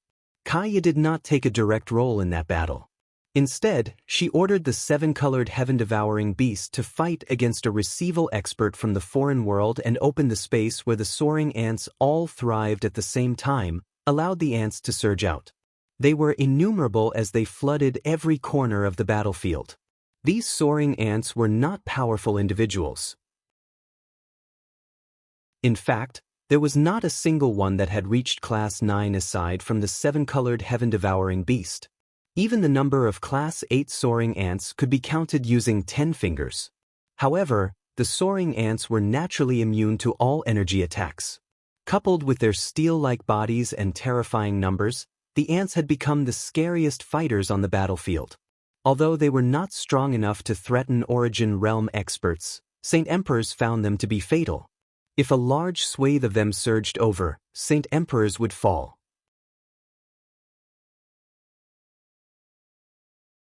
Kaya did not take a direct role in that battle. Instead, she ordered the 7-colored heaven-devouring beast to fight against a receival expert from the foreign world and open the space where the soaring ants all thrived at the same time, allowed the ants to surge out. They were innumerable as they flooded every corner of the battlefield. These soaring ants were not powerful individuals. In fact, there was not a single one that had reached Class 9 aside from the 7-colored heaven-devouring beast. Even the number of Class 8 soaring ants could be counted using 10 fingers. However, the soaring ants were naturally immune to all energy attacks. Coupled with their steel-like bodies and terrifying numbers, the ants had become the scariest fighters on the battlefield. Although they were not strong enough to threaten Origin Realm experts, Saint Emperors found them to be fatal. If a large swathe of them surged over, Saint Emperors would fall.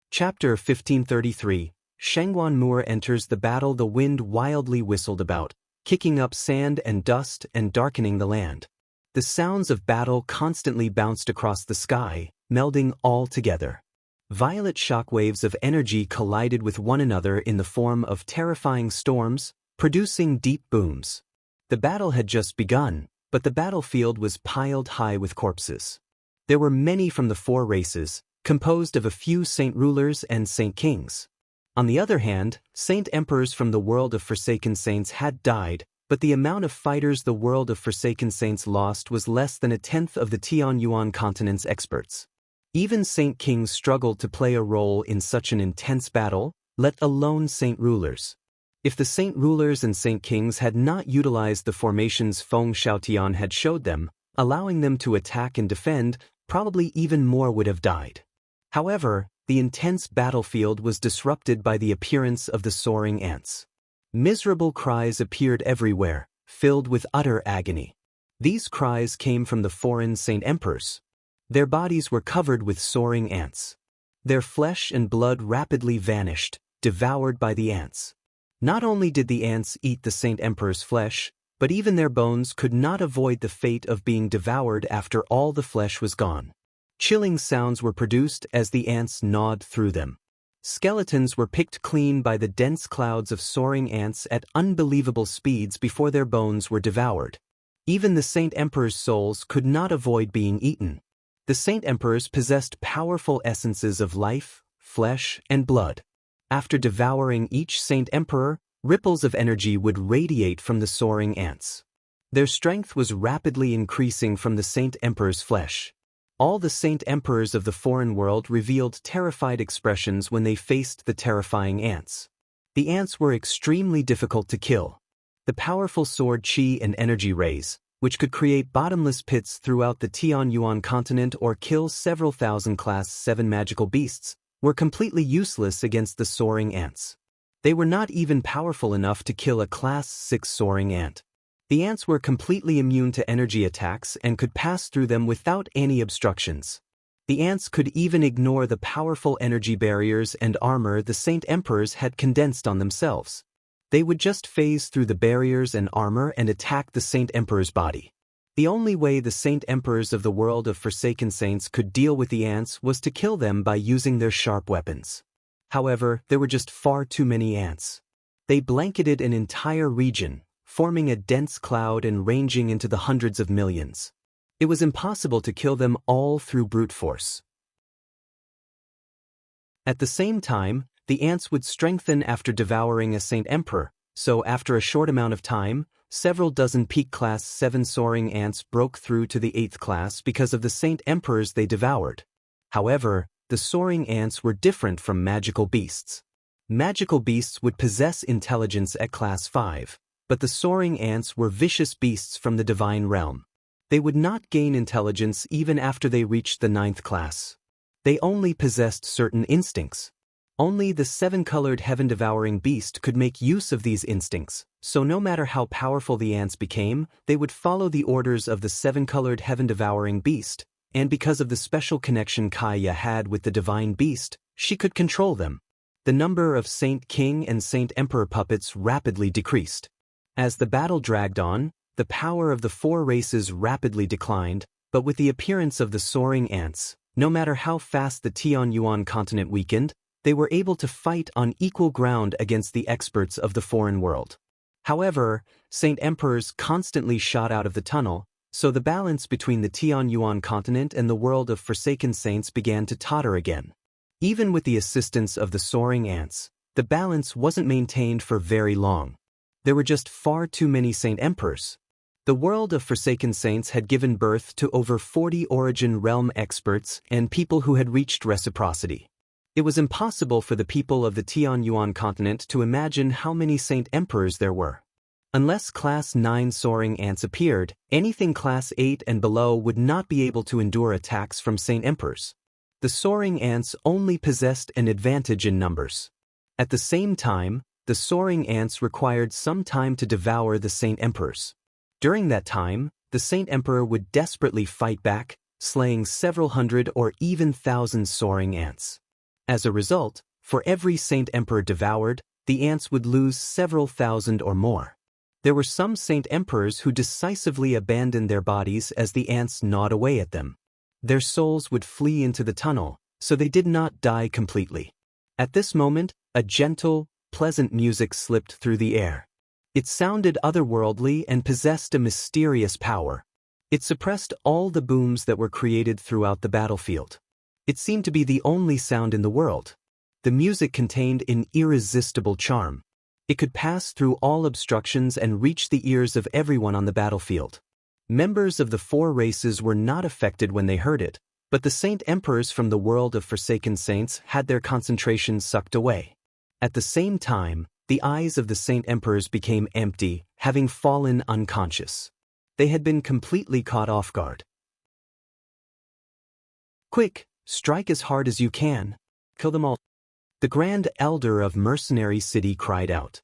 Chapter 1533. Shangguan Moor enters the battle. The wind wildly whistled about, kicking up sand and dust and darkening the land. The sounds of battle constantly bounced across the sky, melding all together. Violet shockwaves of energy collided with one another in the form of terrifying storms, producing deep booms. The battle had just begun, but the battlefield was piled high with corpses. There were many from the 4 races, composed of a few saint rulers and saint kings. On the other hand, saint emperors from the world of Forsaken Saints had died, but the amount of fighters the world of Forsaken Saints lost was less than 1/10 of the Tianyuan continent's experts. Even saint kings struggled to play a role in such an intense battle, let alone saint rulers. If the saint rulers and saint kings had not utilized the formations Feng Xiaotian had showed them, allowing them to attack and defend. Probably even more would have died. However, the intense battlefield was disrupted by the appearance of the soaring ants. Miserable cries appeared everywhere, filled with utter agony. These cries came from the foreign Saint Emperors. Their bodies were covered with soaring ants. Their flesh and blood rapidly vanished, devoured by the ants. Not only did the ants eat the Saint Emperor's flesh, but even their bones could not avoid the fate of being devoured after all the flesh was gone. Chilling sounds were produced as the ants gnawed through them. Skeletons were picked clean by the dense clouds of soaring ants at unbelievable speeds before their bones were devoured. Even the Saint Emperor's souls could not avoid being eaten. The Saint Emperors possessed powerful essences of life, flesh, and blood. After devouring each Saint Emperor, ripples of energy would radiate from the soaring ants. Their strength was rapidly increasing from the Saint Emperor's flesh. All the Saint Emperors of the foreign world revealed terrified expressions when they faced the terrifying ants. The ants were extremely difficult to kill. The powerful sword Qi and energy rays, which could create bottomless pits throughout the Tianyuan continent or kill several thousand Class 7 magical beasts, were completely useless against the soaring ants. They were not even powerful enough to kill a Class 6 soaring ant. The ants were completely immune to energy attacks and could pass through them without any obstructions. The ants could even ignore the powerful energy barriers and armor the Saint Emperors had condensed on themselves. They would just phase through the barriers and armor and attack the Saint Emperor's body. The only way the Saint Emperors of the world of Forsaken Saints could deal with the ants was to kill them by using their sharp weapons. However, there were just far too many ants. They blanketed an entire region, forming a dense cloud and ranging into the hundreds of millions. It was impossible to kill them all through brute force. At the same time, the ants would strengthen after devouring a Saint Emperor, so after a short amount of time, several dozen peak Class 7 soaring ants broke through to the 8th class because of the Saint Emperors they devoured. However, the soaring ants were different from magical beasts. Magical beasts would possess intelligence at Class 5, but the soaring ants were vicious beasts from the divine realm. They would not gain intelligence even after they reached the 9th class. They only possessed certain instincts. Only the 7-colored heaven-devouring beast could make use of these instincts, so no matter how powerful the ants became, they would follow the orders of the 7-colored heaven-devouring beast, and because of the special connection Kaya had with the divine beast, she could control them. The number of Saint King and Saint Emperor puppets rapidly decreased. As the battle dragged on, the power of the four races rapidly declined, but with the appearance of the soaring ants, no matter how fast the Tianyuan continent weakened, they were able to fight on equal ground against the experts of the foreign world. However, Saint Emperors constantly shot out of the tunnel, so the balance between the Tianyuan continent and the world of Forsaken Saints began to totter again. Even with the assistance of the soaring ants, the balance wasn't maintained for very long. There were just far too many Saint Emperors. The world of Forsaken Saints had given birth to over 40 Origin Realm experts and people who had reached reciprocity. It was impossible for the people of the Tianyuan continent to imagine how many Saint Emperors there were. Unless Class 9 soaring ants appeared, anything Class 8 and below would not be able to endure attacks from Saint Emperors. The soaring ants only possessed an advantage in numbers. At the same time, the soaring ants required some time to devour the Saint Emperors. During that time, the Saint Emperor would desperately fight back, slaying several hundred or even thousand soaring ants. As a result, for every Saint Emperor devoured, the ants would lose several thousand or more. There were some Saint Emperors who decisively abandoned their bodies as the ants gnawed away at them. Their souls would flee into the tunnel, so they did not die completely. At this moment, a gentle, pleasant music slipped through the air. It sounded otherworldly and possessed a mysterious power. It suppressed all the booms that were created throughout the battlefield. It seemed to be the only sound in the world. The music contained an irresistible charm. It could pass through all obstructions and reach the ears of everyone on the battlefield. Members of the four races were not affected when they heard it, but the Saint Emperors from the world of Forsaken Saints had their concentration sucked away. At the same time, the eyes of the Saint Emperors became empty, having fallen unconscious. They had been completely caught off guard. "Quick, strike as hard as you can. Kill them all," the Grand Elder of Mercenary City cried out.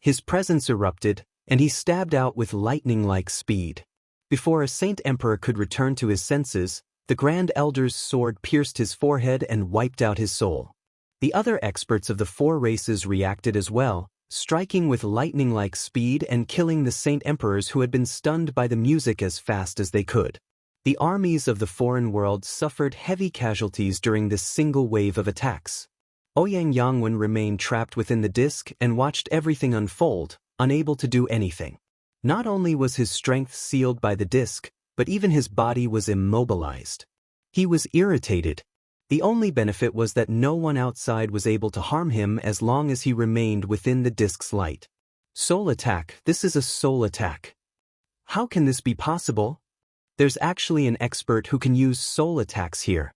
His presence erupted, and he stabbed out with lightning-like speed. Before a Saint Emperor could return to his senses, the Grand Elder's sword pierced his forehead and wiped out his soul. The other experts of the four races reacted as well, striking with lightning-like speed and killing the Saint Emperors who had been stunned by the music as fast as they could. The armies of the foreign world suffered heavy casualties during this single wave of attacks. Ouyang Yangwen remained trapped within the disc and watched everything unfold, unable to do anything. Not only was his strength sealed by the disc, but even his body was immobilized. He was irritated. The only benefit was that no one outside was able to harm him as long as he remained within the disc's light. Soul attack. This is a soul attack. How can this be possible? There's actually an expert who can use soul attacks here.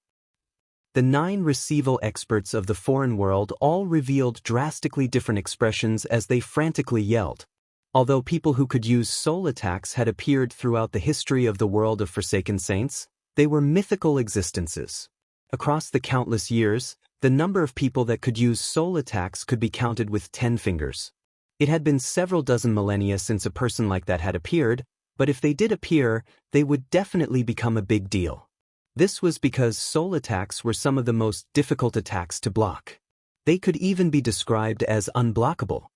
The 9 receival experts of the foreign world all revealed drastically different expressions as they frantically yelled. Although people who could use soul attacks had appeared throughout the history of the world of Forsaken Saints, they were mythical existences. Across the countless years, the number of people that could use soul attacks could be counted with 10 fingers. It had been several dozen millennia since a person like that had appeared, but if they did appear, they would definitely become a big deal. This was because soul attacks were some of the most difficult attacks to block. They could even be described as unblockable.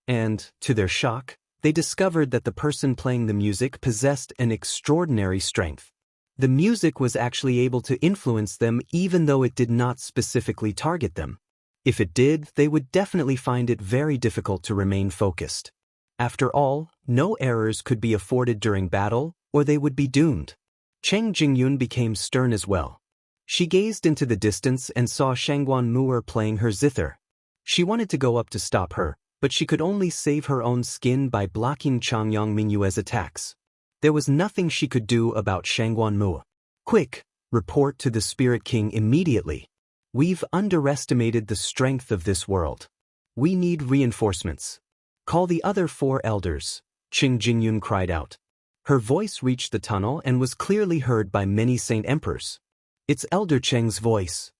And, to their shock, they discovered that the person playing the music possessed an extraordinary strength. The music was actually able to influence them even though it did not specifically target them. If it did, they would definitely find it very difficult to remain focused. After all, no errors could be afforded during battle, or they would be doomed. Cheng Jingyun became stern as well. She gazed into the distance and saw Shangguan Mu'er playing her zither. She wanted to go up to stop her, but she could only save her own skin by blocking Changyang Mingyue's attacks. There was nothing she could do about Shangguan Mu'er. "Quick, report to the Spirit King immediately. We've underestimated the strength of this world. We need reinforcements. Call the other 4 elders," Cheng Jingyun cried out. Her voice reached the tunnel and was clearly heard by many Saint Emperors. It's Elder Cheng's voice.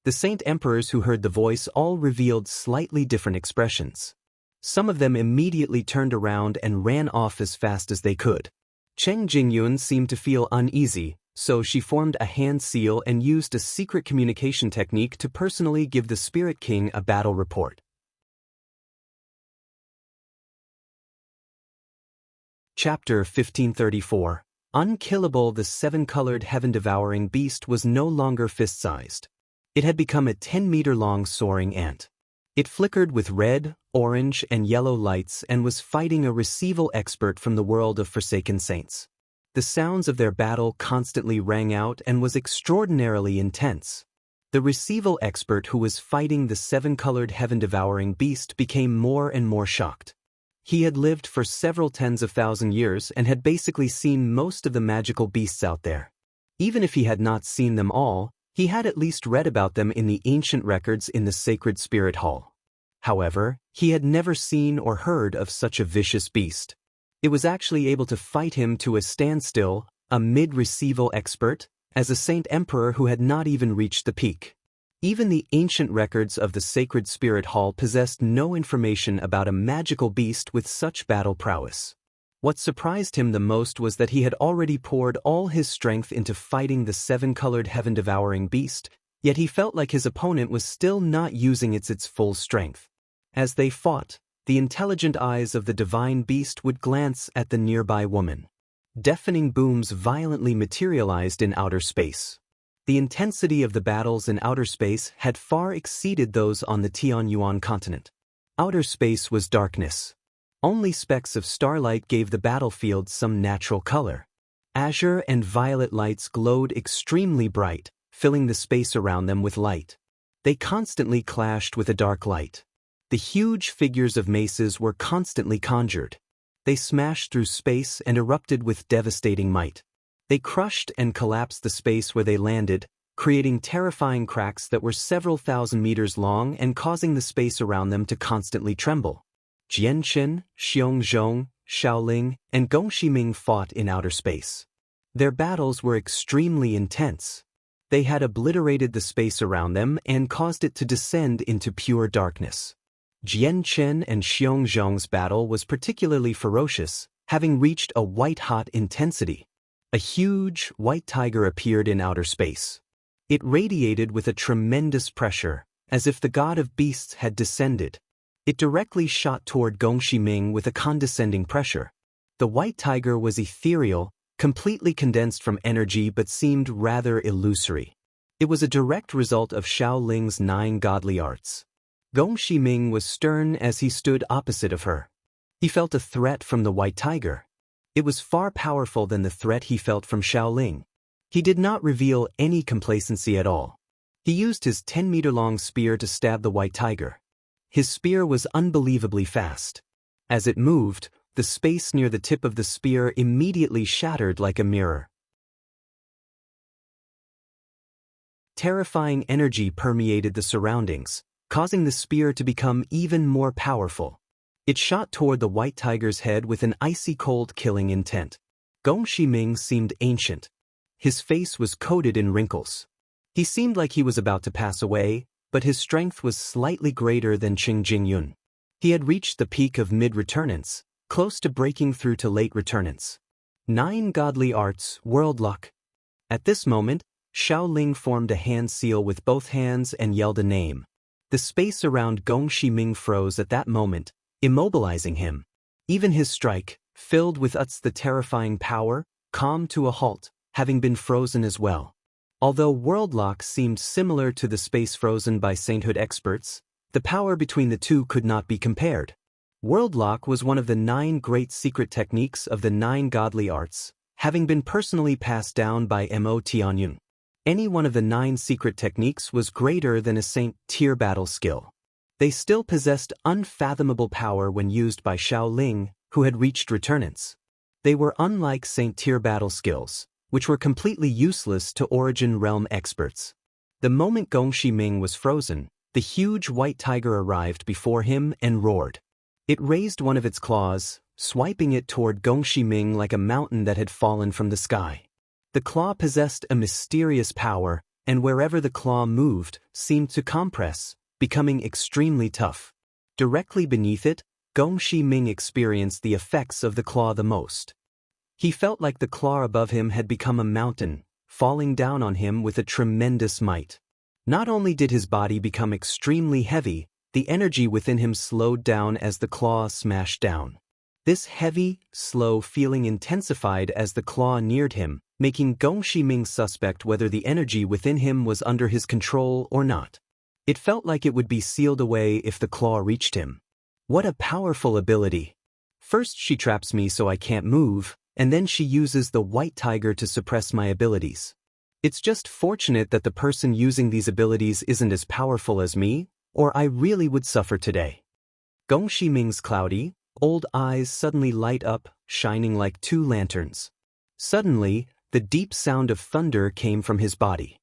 The Saint Emperors who heard the voice all revealed slightly different expressions. Some of them immediately turned around and ran off as fast as they could. Cheng Jingyun seemed to feel uneasy, so she formed a hand seal and used a secret communication technique to personally give the Spirit King a battle report. Chapter 1534. Unkillable. The 7-colored heaven-devouring beast was no longer fist-sized. It had become a 10-meter-long soaring ant. It flickered with red, orange, and yellow lights and was fighting a receival expert from the world of Forsaken Saints. The sounds of their battle constantly rang out and was extraordinarily intense. The receival expert who was fighting the 7-colored heaven-devouring beast became more and more shocked. He had lived for several tens of thousand years and had basically seen most of the magical beasts out there. Even if he had not seen them all, he had at least read about them in the ancient records in the Sacred Spirit Hall. However, he had never seen or heard of such a vicious beast. It was actually able to fight him to a standstill, a mid-receival expert, as a Saint Emperor who had not even reached the peak. Even the ancient records of the Sacred Spirit Hall possessed no information about a magical beast with such battle prowess. What surprised him the most was that he had already poured all his strength into fighting the 7-colored heaven-devouring beast, yet he felt like his opponent was still not using its full strength. As they fought, the intelligent eyes of the divine beast would glance at the nearby woman. Deafening booms violently materialized in outer space. The intensity of the battles in outer space had far exceeded those on the Tianyuan continent. Outer space was darkness. Only specks of starlight gave the battlefield some natural color. Azure and violet lights glowed extremely bright, filling the space around them with light. They constantly clashed with a dark light. The huge figures of maces were constantly conjured. They smashed through space and erupted with devastating might. They crushed and collapsed the space where they landed, creating terrifying cracks that were several thousand meters long and causing the space around them to constantly tremble. Jianqin, Xiongzhong, Xiaoling, and Gong Shiming fought in outer space. Their battles were extremely intense. They had obliterated the space around them and caused it to descend into pure darkness. Jian Chen and Xiong Zhong's battle was particularly ferocious, having reached a white-hot intensity. A huge, white tiger appeared in outer space. It radiated with a tremendous pressure, as if the god of beasts had descended. It directly shot toward Gong Shiming with a condescending pressure. The white tiger was ethereal, completely condensed from energy but seemed rather illusory. It was a direct result of Xiaoling's 9 godly arts. Gong Shiming was stern as he stood opposite of her. He felt a threat from the white tiger. It was far powerful than the threat he felt from Xiaoling. He did not reveal any complacency at all. He used his 10-meter-long spear to stab the white tiger. His spear was unbelievably fast. As it moved, the space near the tip of the spear immediately shattered like a mirror. Terrifying energy permeated the surroundings, causing the spear to become even more powerful. It shot toward the white tiger's head with an icy-cold killing intent. Gong Shiming seemed ancient. His face was coated in wrinkles. He seemed like he was about to pass away, but his strength was slightly greater than Qing Jingyun. He had reached the peak of mid-returnance, close to breaking through to late returnance. 9 godly arts, world luck. At this moment, Xiaoling formed a hand seal with both hands and yelled a name. The space around Gong Shiming froze at that moment, immobilizing him. Even his strike, filled with the terrifying power, calmed to a halt, having been frozen as well. Although world lock seemed similar to the space frozen by sainthood experts, the power between the two could not be compared. World lock was one of the 9 great secret techniques of the 9 godly arts, having been personally passed down by Mo Tianyun. Any one of the 9 secret techniques was greater than a saint-tier battle skill. They still possessed unfathomable power when used by Xiaoling, who had reached returnance. They were unlike saint-tier battle skills, which were completely useless to Origin Realm experts. The moment Gong Shiming was frozen, the huge white tiger arrived before him and roared. It raised one of its claws, swiping it toward Gong Shiming like a mountain that had fallen from the sky. The claw possessed a mysterious power, and wherever the claw moved, seemed to compress, becoming extremely tough. Directly beneath it, Gong Shiming experienced the effects of the claw the most. He felt like the claw above him had become a mountain, falling down on him with a tremendous might. Not only did his body become extremely heavy, the energy within him slowed down as the claw smashed down. This heavy, slow feeling intensified as the claw neared him, making Gong Shiming suspect whether the energy within him was under his control or not. It felt like it would be sealed away if the claw reached him. What a powerful ability! First she traps me so I can't move, and then she uses the white tiger to suppress my abilities. It's just fortunate that the person using these abilities isn't as powerful as me, or I really would suffer today. Gong Shiming's cloudy, old eyes suddenly light up, shining like 2 lanterns. Suddenly, the deep sound of thunder came from his body.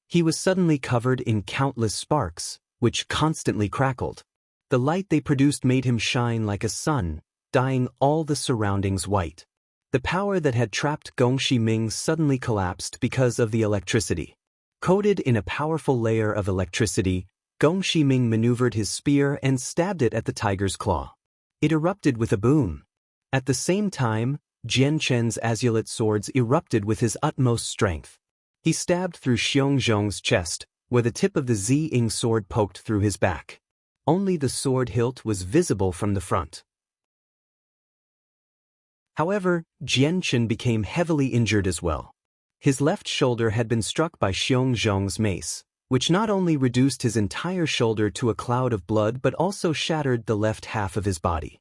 He was suddenly covered in countless sparks, which constantly crackled. The light they produced made him shine like a sun, dyeing all the surroundings white. The power that had trapped Gong Shiming suddenly collapsed because of the electricity. Coated in a powerful layer of electricity, Gong Shiming maneuvered his spear and stabbed it at the tiger's claw. It erupted with a boom. At the same time, Jian Chen's azulate swords erupted with his utmost strength. He stabbed through Xiong Zhong's chest, where the tip of the Zi-Ying sword poked through his back. Only the sword hilt was visible from the front. However, Jian Chen became heavily injured as well. His left shoulder had been struck by Xiong Zhong's mace, which not only reduced his entire shoulder to a cloud of blood but also shattered the left half of his body.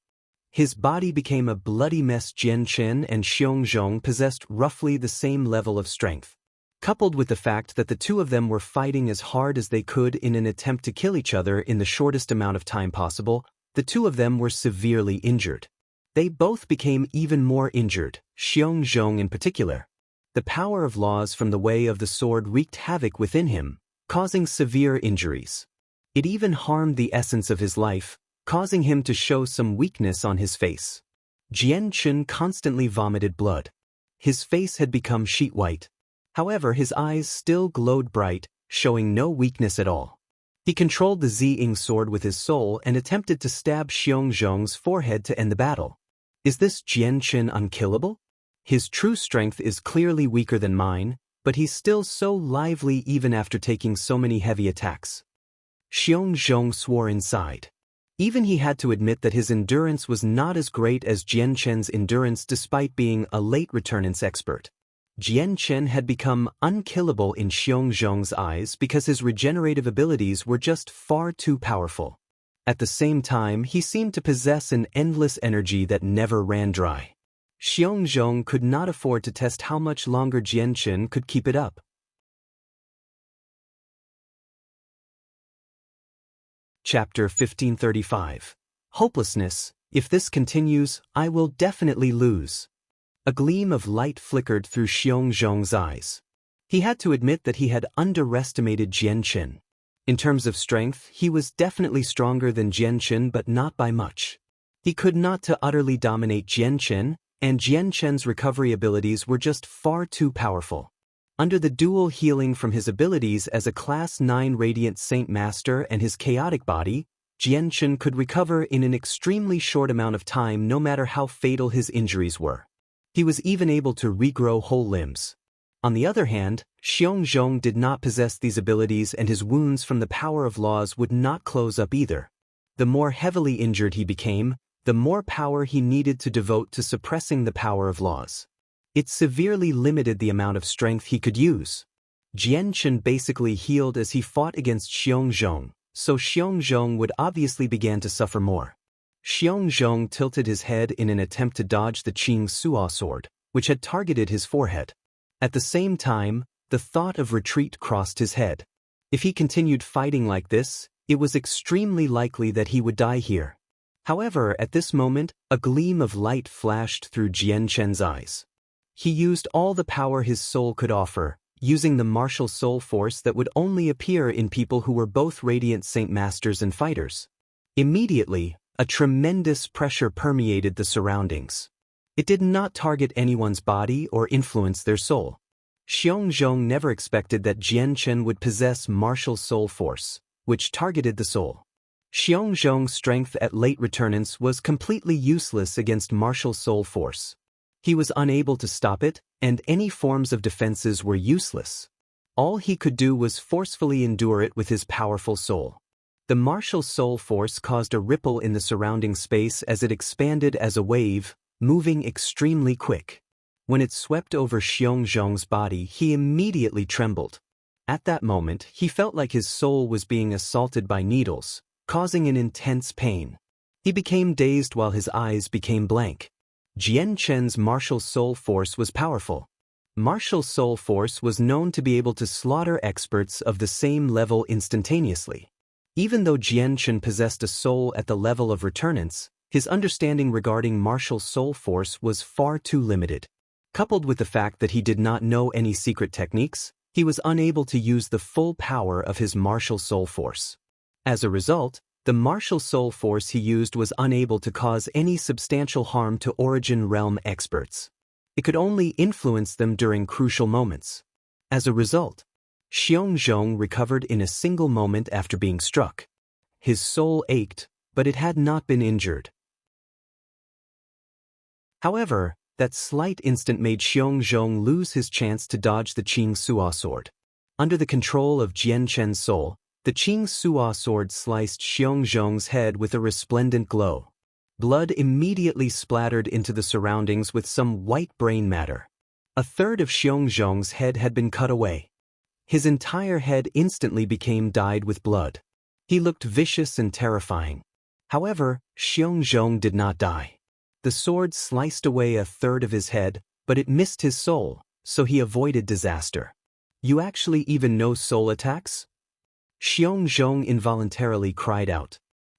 His body became a bloody mess. Jian Chen and Xiong Zhong possessed roughly the same level of strength. Coupled with the fact that the two of them were fighting as hard as they could in an attempt to kill each other in the shortest amount of time possible, the two of them were severely injured. They both became even more injured, Xiong Zhong in particular. The power of laws from the way of the sword wreaked havoc within him, causing severe injuries. It even harmed the essence of his life, causing him to show some weakness on his face. Jian Chen constantly vomited blood. His face had become sheet white. However, his eyes still glowed bright, showing no weakness at all. He controlled the Ziying sword with his soul and attempted to stab Xiongzhong's forehead to end the battle. Is this Jian Chen unkillable? His true strength is clearly weaker than mine, but he's still so lively even after taking so many heavy attacks. Xiongzhong swore inside. Even he had to admit that his endurance was not as great as Jian Chen's endurance despite being a late returnance expert. Jian Chen had become unkillable in Xiongzhong's eyes because his regenerative abilities were just far too powerful. At the same time, he seemed to possess an endless energy that never ran dry. Xiongzhong could not afford to test how much longer Jian Chen could keep it up. Chapter 1535. Hopelessness. If this continues, I will definitely lose. A gleam of light flickered through Xiongzhong's eyes. He had to admit that he had underestimated Jian Chen. In terms of strength, he was definitely stronger than Jian Chen, but not by much. He could not utterly dominate Jian Chen, and Jian Chen's recovery abilities were just far too powerful. Under the dual healing from his abilities as a Class 9 Radiant Saint Master and his chaotic body, Jian Chen could recover in an extremely short amount of time no matter how fatal his injuries were. He was even able to regrow whole limbs. On the other hand, Xiongzhong did not possess these abilities and his wounds from the power of laws would not close up either. The more heavily injured he became, the more power he needed to devote to suppressing the power of laws. It severely limited the amount of strength he could use. Jian Chen basically healed as he fought against Xiongzhong, so Xiongzhong would obviously begin to suffer more. Xiongzhong tilted his head in an attempt to dodge the Qing Suo sword, which had targeted his forehead. At the same time, the thought of retreat crossed his head. If he continued fighting like this, it was extremely likely that he would die here. However, at this moment, a gleam of light flashed through Jian Chen's eyes. He used all the power his soul could offer, using the martial soul force that would only appear in people who were both Radiant Saint Masters and fighters. Immediately, a tremendous pressure permeated the surroundings. It did not target anyone's body or influence their soul. Xiongzhong never expected that Jian Chen would possess martial soul force, which targeted the soul. Xiongzhong's strength at late returnance was completely useless against martial soul force. He was unable to stop it, and any forms of defenses were useless. All he could do was forcefully endure it with his powerful soul. The martial soul force caused a ripple in the surrounding space as it expanded as a wave, moving extremely quick. When it swept over Xiongzhong's body, he immediately trembled. At that moment, he felt like his soul was being assaulted by needles, causing an intense pain. He became dazed while his eyes became blank. Jian Chen's martial soul force was powerful. Martial soul force was known to be able to slaughter experts of the same level instantaneously. Even though Jian Chen possessed a soul at the level of returnance, his understanding regarding martial soul force was far too limited. Coupled with the fact that he did not know any secret techniques, he was unable to use the full power of his martial soul force. As a result, the martial soul force he used was unable to cause any substantial harm to Origin Realm experts. It could only influence them during crucial moments. As a result, Xiongzhong recovered in a single moment after being struck. His soul ached, but it had not been injured. However, that slight instant made Xiongzhong lose his chance to dodge the Qing Suo sword. Under the control of Jian Chen's soul, the Qing Suo sword sliced Xiongzhong's head with a resplendent glow. Blood immediately splattered into the surroundings with some white brain matter. A third of Xiongzhong's head had been cut away. His entire head instantly became dyed with blood. He looked vicious and terrifying. However, Xiongzhong did not die. The sword sliced away a third of his head, but it missed his soul, so he avoided disaster. You actually even know soul attacks? Xiongzhong involuntarily cried out.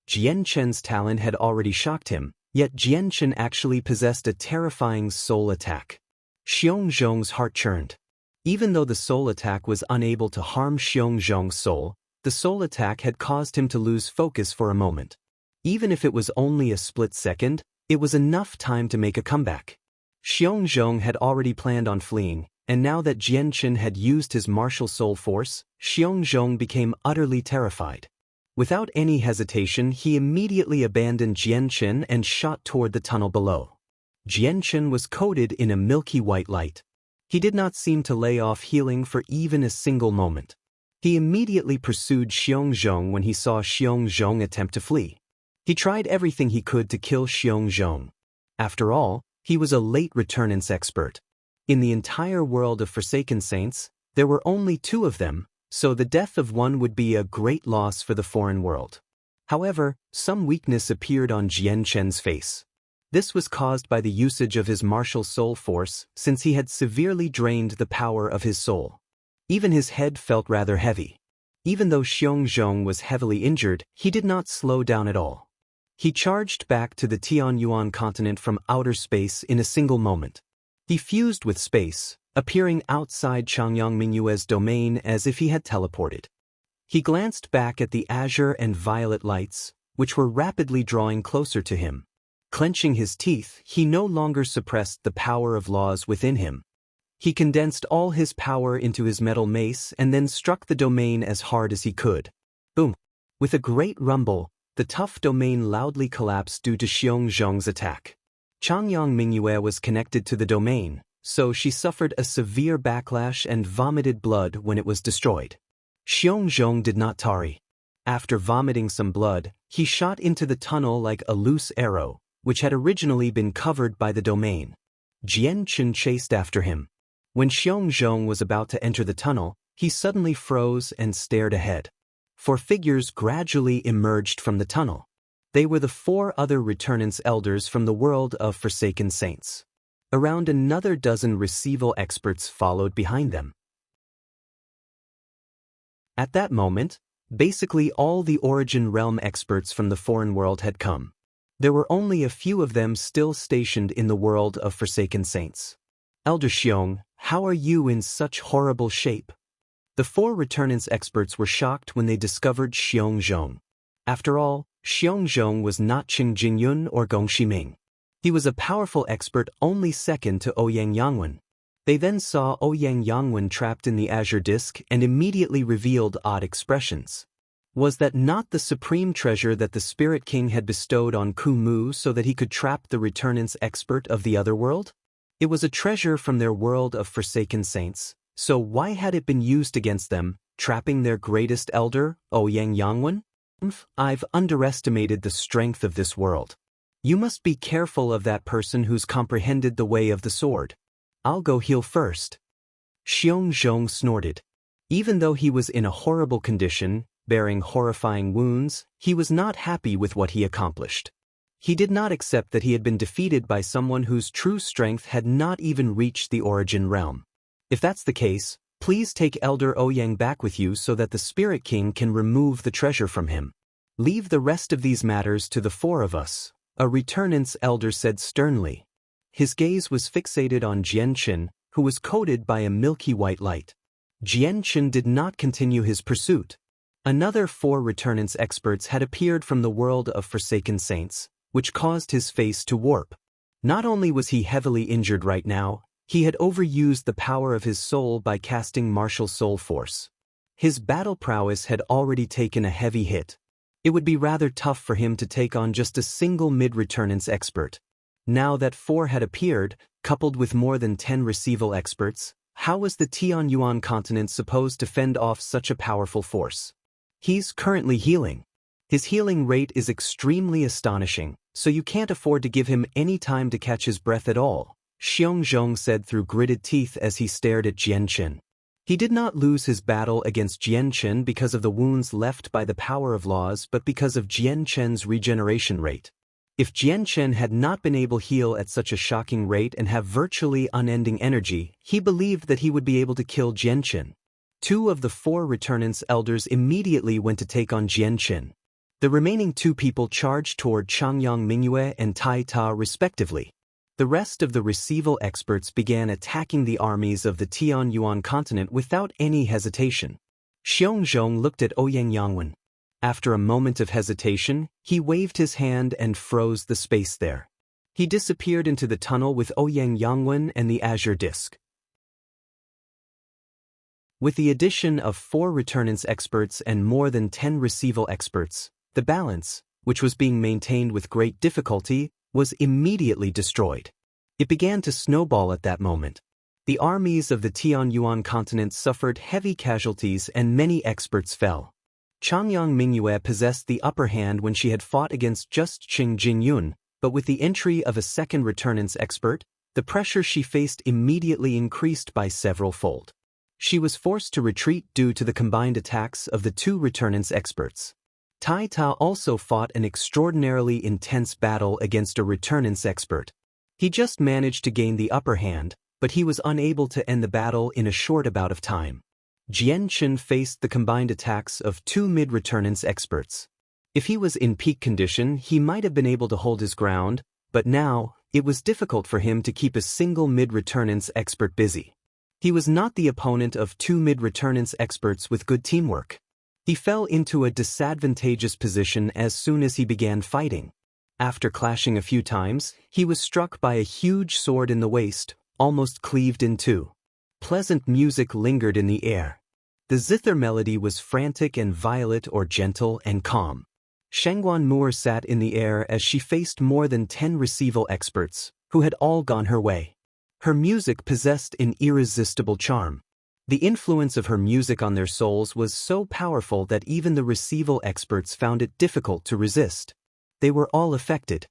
Jian Chen's talent had already shocked him, yet Jian Chen actually possessed a terrifying soul attack. Xiongzhong's heart churned. Even though the soul attack was unable to harm Xiongzhong's soul, the soul attack had caused him to lose focus for a moment. Even if it was only a split second, It was enough time to make a comeback. Xiongzhong had already planned on fleeing, and now that Jianchen had used his martial soul force, Xiongzhong became utterly terrified. Without any hesitation, he immediately abandoned Jianchen and shot toward the tunnel below. Jianchen was coated in a milky white light. He did not seem to lay off healing for even a single moment. He immediately pursued Xiongzhong when he saw Xiongzhong attempt to flee. He tried everything he could to kill Xiongzhong. After all, he was a late returnance expert. In the entire world of Forsaken Saints, there were only 2 of them, so the death of one would be a great loss for the foreign world. However, some weakness appeared on Jianchen's face. This was caused by the usage of his martial soul force, since he had severely drained the power of his soul. Even his head felt rather heavy. Even though Xiongzhong was heavily injured, he did not slow down at all. He charged back to the Tianyuan continent from outer space in a single moment. He fused with space, appearing outside Changyang Mingyue's domain as if he had teleported. He glanced back at the azure and violet lights, which were rapidly drawing closer to him. Clenching his teeth, he no longer suppressed the power of laws within him. He condensed all his power into his metal mace and then struck the domain as hard as he could. Boom! With a great rumble, the tough domain loudly collapsed due to Xiongzhong's attack. Changyang Mingyue was connected to the domain, so she suffered a severe backlash and vomited blood when it was destroyed. Xiongzhong did not tarry. After vomiting some blood, he shot into the tunnel like a loose arrow, which had originally been covered by the domain. Jianchen chased after him. When Xiongzhong was about to enter the tunnel, he suddenly froze and stared ahead. 4 figures gradually emerged from the tunnel. They were the 4 other returnance elders from the world of Forsaken Saints. Around another dozen receival experts followed behind them. At that moment, basically all the Origin Realm experts from the foreign world had come. There were only a few of them still stationed in the world of Forsaken Saints. Elder Xiong, how are you in such horrible shape? The 4 returnance experts were shocked when they discovered Xiongzhong. After all, Xiongzhong was not Qing Jinyun or Gong Shiming. He was a powerful expert only second to Ouyang Yangwen. They then saw Ouyang Yangwen trapped in the azure disk and immediately revealed odd expressions. Was that not the supreme treasure that the Spirit King had bestowed on Ku Mu so that he could trap the returnance expert of the other world? It was a treasure from their world of Forsaken Saints, so why had it been used against them, trapping their greatest elder, Ouyang Yangwen? I've underestimated the strength of this world. You must be careful of that person who's comprehended the way of the sword. I'll go heal first. Xiongzhong snorted. Even though he was in a horrible condition, bearing horrifying wounds, he was not happy with what he accomplished. He did not accept that he had been defeated by someone whose true strength had not even reached the Origin Realm. If that's the case, please take Elder Ouyang back with you so that the Spirit King can remove the treasure from him. Leave the rest of these matters to the 4 of us, a returnance elder said sternly. His gaze was fixated on Jianchen, who was coated by a milky white light. Jianchen did not continue his pursuit. Another 4 returnance experts had appeared from the world of Forsaken Saints, which caused his face to warp. Not only was he heavily injured right now, he had overused the power of his soul by casting martial soul force. His battle prowess had already taken a heavy hit. It would be rather tough for him to take on just a single mid-returnance expert. Now that 4 had appeared, coupled with more than 10 receival experts, how was the Tianyuan continent supposed to fend off such a powerful force? He's currently healing. His healing rate is extremely astonishing, so you can't afford to give him any time to catch his breath at all, Xiongzhong said through gritted teeth as he stared at Jianchen. He did not lose his battle against Jianchen because of the wounds left by the power of laws but because of Jianchen's regeneration rate. If Jianchen had not been able to heal at such a shocking rate and have virtually unending energy, he believed that he would be able to kill Jianchen. 2 of the 4 returnance elders immediately went to take on Jianchen. The remaining 2 people charged toward Changyang Mingyue and Tai Ta respectively. The rest of the receival experts began attacking the armies of the Tianyuan continent without any hesitation. Xiongzhong looked at Ouyang Yangwen. After a moment of hesitation, he waved his hand and froze the space there. He disappeared into the tunnel with Ouyang Yangwen and the Azure Disk. With the addition of 4 returnance experts and more than 10 receival experts, the balance, which was being maintained with great difficulty, was immediately destroyed. It began to snowball at that moment. The armies of the Tianyuan continent suffered heavy casualties and many experts fell. Changyang Mingyue possessed the upper hand when she had fought against just Qing Jinyun, but with the entry of a second returnance expert, the pressure she faced immediately increased by several-fold. She was forced to retreat due to the combined attacks of the 2 returnance experts. Tai Ta also fought an extraordinarily intense battle against a returnance expert. He just managed to gain the upper hand, but he was unable to end the battle in a short amount of time. Jian Chen faced the combined attacks of 2 mid-returnance experts. If he was in peak condition, he might have been able to hold his ground, but now, it was difficult for him to keep a single mid-returnance expert busy. He was not the opponent of 2 mid-returnance experts with good teamwork. He fell into a disadvantageous position as soon as he began fighting. After clashing a few times, he was struck by a huge sword in the waist, almost cleaved in 2. Pleasant music lingered in the air. The zither melody was frantic and violet or gentle and calm. Shangguan Moor sat in the air as she faced more than 10 receival experts, who had all gone her way. Her music possessed an irresistible charm. The influence of her music on their souls was so powerful that even the receival experts found it difficult to resist. They were all affected.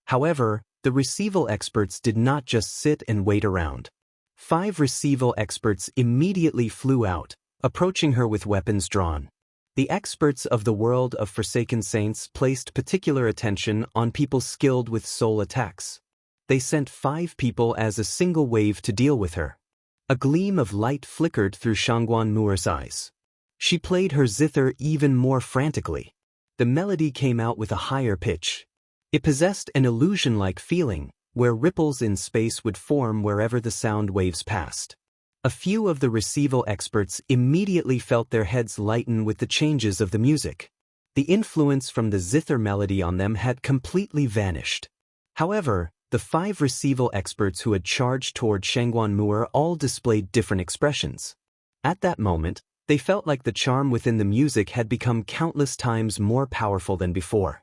However, the receival experts did not just sit and wait around. 5 receival experts immediately flew out, approaching her with weapons drawn. The experts of the world of Forsaken Saints placed particular attention on people skilled with soul attacks. They sent 5 people as a single wave to deal with her. A gleam of light flickered through Shangguan Moor's eyes. She played her zither even more frantically. The melody came out with a higher pitch. It possessed an illusion-like feeling, where ripples in space would form wherever the sound waves passed. A few of the receival experts immediately felt their heads lighten with the changes of the music. The influence from the zither melody on them had completely vanished. However, the 5 receival experts who had charged toward Shangguan Moor all displayed different expressions. At that moment, they felt like the charm within the music had become countless times more powerful than before.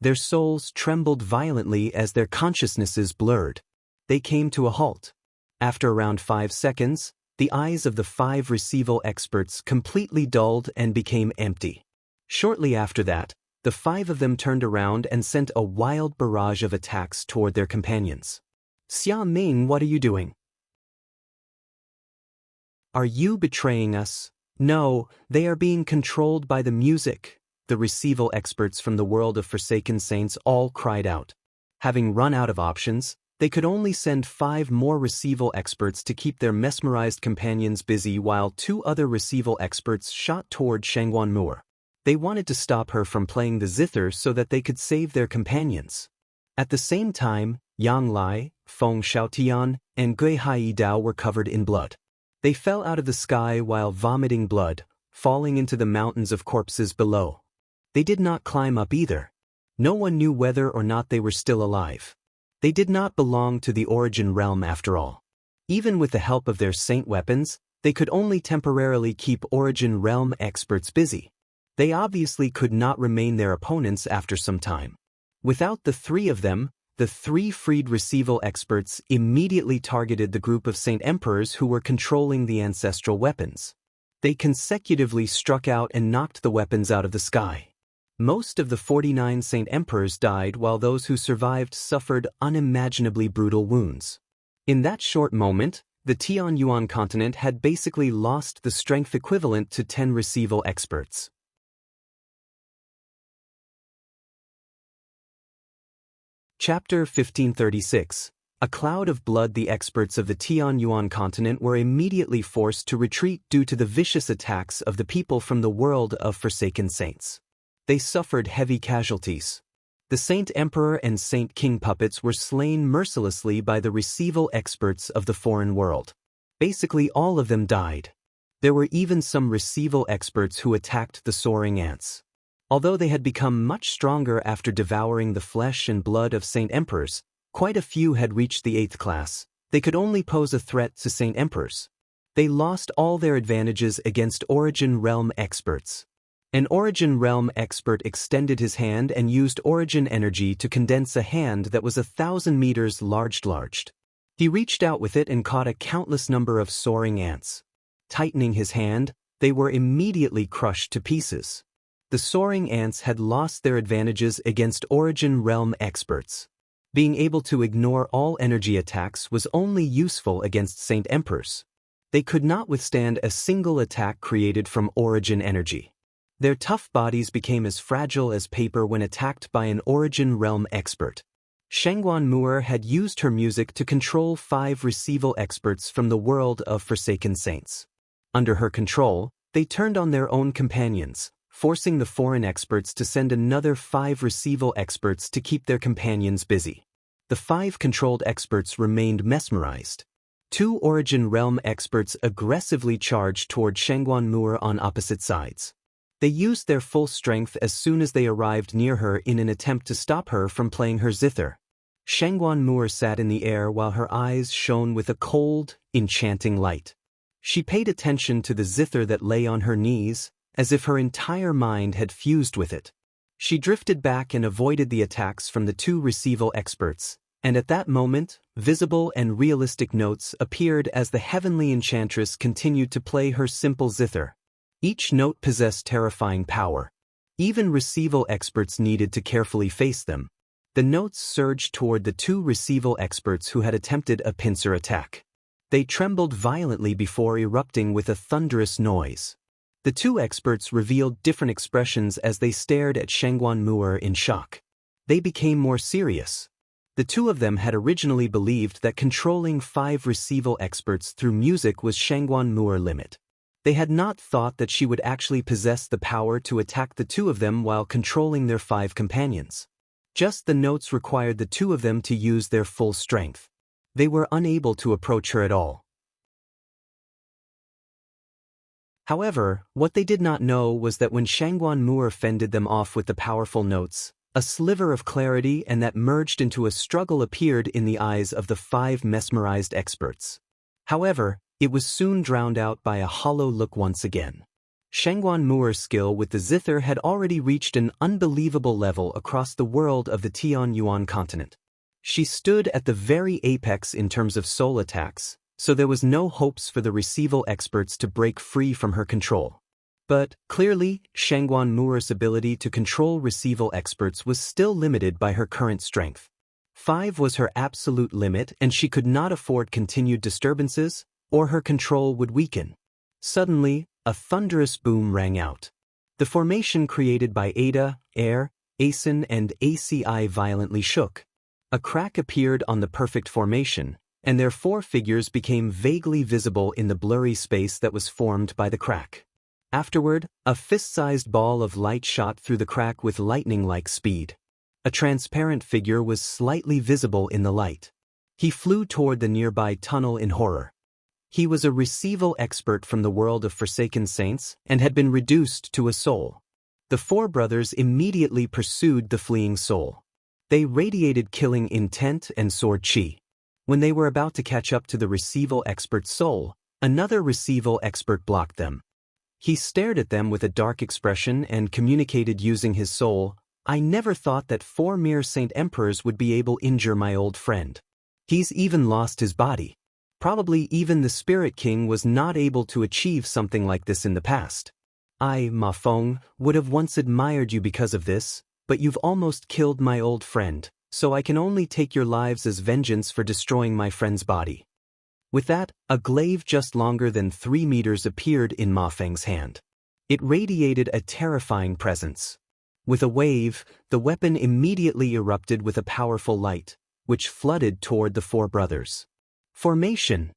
Their souls trembled violently as their consciousnesses blurred. They came to a halt. After around 5 seconds, the eyes of the 5 receival experts completely dulled and became empty. Shortly after that, the 5 of them turned around and sent a wild barrage of attacks toward their companions. Xia Ming, what are you doing? Are you betraying us? No, they are being controlled by the music. The receival experts from the world of Forsaken Saints all cried out. Having run out of options, they could only send 5 more receival experts to keep their mesmerized companions busy while 2 other receival experts shot toward Shangguan Moor. They wanted to stop her from playing the zither so that they could save their companions. At the same time, Yang Lai, Feng Xiaotian, and Gui Hai Dao were covered in blood. They fell out of the sky while vomiting blood, falling into the mountains of corpses below. They did not climb up either. No one knew whether or not they were still alive. They did not belong to the origin realm after all. Even with the help of their saint weapons, they could only temporarily keep origin realm experts busy. They obviously could not remain their opponents after some time. Without the 3 of them, the 3 freed receival experts immediately targeted the group of Saint Emperors who were controlling the ancestral weapons. They consecutively struck out and knocked the weapons out of the sky. Most of the 49 Saint Emperors died while those who survived suffered unimaginably brutal wounds. In that short moment, the Tianyuan continent had basically lost the strength equivalent to 10 receival experts. Chapter 1536. A cloud of blood. The experts of the Tianyuan continent were immediately forced to retreat due to the vicious attacks of the people from the world of Forsaken Saints. They suffered heavy casualties. The Saint Emperor and Saint King puppets were slain mercilessly by the receival experts of the foreign world. Basically all of them died. There were even some receival experts who attacked the soaring ants. Although they had become much stronger after devouring the flesh and blood of Saint Emperors, Quite a few had reached the 8th class. They could only pose a threat to Saint Emperors. They lost all their advantages against Origin Realm experts. An Origin Realm expert extended his hand and used Origin energy to condense a hand that was 1,000 meters large. He reached out with it and caught a countless number of soaring ants. Tightening his hand, they were immediately crushed to pieces. The soaring ants had lost their advantages against Origin Realm experts. Being able to ignore all energy attacks was only useful against Saint Emperors. They could not withstand a single attack created from Origin energy. Their tough bodies became as fragile as paper when attacked by an Origin Realm expert. Shangguan Mu'er had used her music to control 5 receival experts from the world of Forsaken Saints. Under her control, they turned on their own companions, forcing the foreign experts to send another 5 receival experts to keep their companions busy. The 5 controlled experts remained mesmerized. 2 Origin Realm experts aggressively charged toward Shangguan Mu'er on opposite sides. They used their full strength as soon as they arrived near her in an attempt to stop her from playing her zither. Shangguan Mu'er sat in the air while her eyes shone with a cold, enchanting light. She paid attention to the zither that lay on her knees, as if her entire mind had fused with it. She drifted back and avoided the attacks from the 2 receival experts, and at that moment, visible and realistic notes appeared as the heavenly enchantress continued to play her simple zither. Each note possessed terrifying power. Even receival experts needed to carefully face them. The notes surged toward the 2 receival experts who had attempted a pincer attack. They trembled violently before erupting with a thunderous noise. The 2 experts revealed different expressions as they stared at Shangguan Mu'er in shock. They became more serious. The 2 of them had originally believed that controlling 5 receival experts through music was Shangguan Mu'er's limit. They had not thought that she would actually possess the power to attack the 2 of them while controlling their 5 companions. Just the notes required the 2 of them to use their full strength. They were unable to approach her at all. However, what they did not know was that when Shangguan Mu'er fended them off with the powerful notes, a sliver of clarity and that merged into a struggle appeared in the eyes of the 5 mesmerized experts. However, it was soon drowned out by a hollow look once again. Shangguan Mu'er's skill with the zither had already reached an unbelievable level across the world of the Tianyuan continent. She stood at the very apex in terms of soul attacks, so there was no hopes for the receival experts to break free from her control. But, clearly, Shangguan Mu'er's ability to control receival experts was still limited by her current strength. 5 was her absolute limit and she could not afford continued disturbances, or her control would weaken. Suddenly, a thunderous boom rang out. The formation created by Ada, Air, Asen and ACI violently shook. A crack appeared on the perfect formation, and their 4 figures became vaguely visible in the blurry space that was formed by the crack. Afterward, a fist-sized ball of light shot through the crack with lightning-like speed. A transparent figure was slightly visible in the light. He flew toward the nearby tunnel in horror. He was a receival expert from the world of Forsaken Saints and had been reduced to a soul. The 4 brothers immediately pursued the fleeing soul. They radiated killing intent and sword chi. When they were about to catch up to the receival expert's soul, another receival expert blocked them. He stared at them with a dark expression and communicated using his soul, "I never thought that 4 mere Saint Emperors would be able to injure my old friend. He's even lost his body. Probably even the Spirit King was not able to achieve something like this in the past. I, Ma Feng, would have once admired you because of this, but you've almost killed my old friend, so I can only take your lives as vengeance for destroying my friend's body." With that, a glaive just longer than 3 meters appeared in Ma Feng's hand. It radiated a terrifying presence. With a wave, the weapon immediately erupted with a powerful light, which flooded toward the 4 brothers. Formation.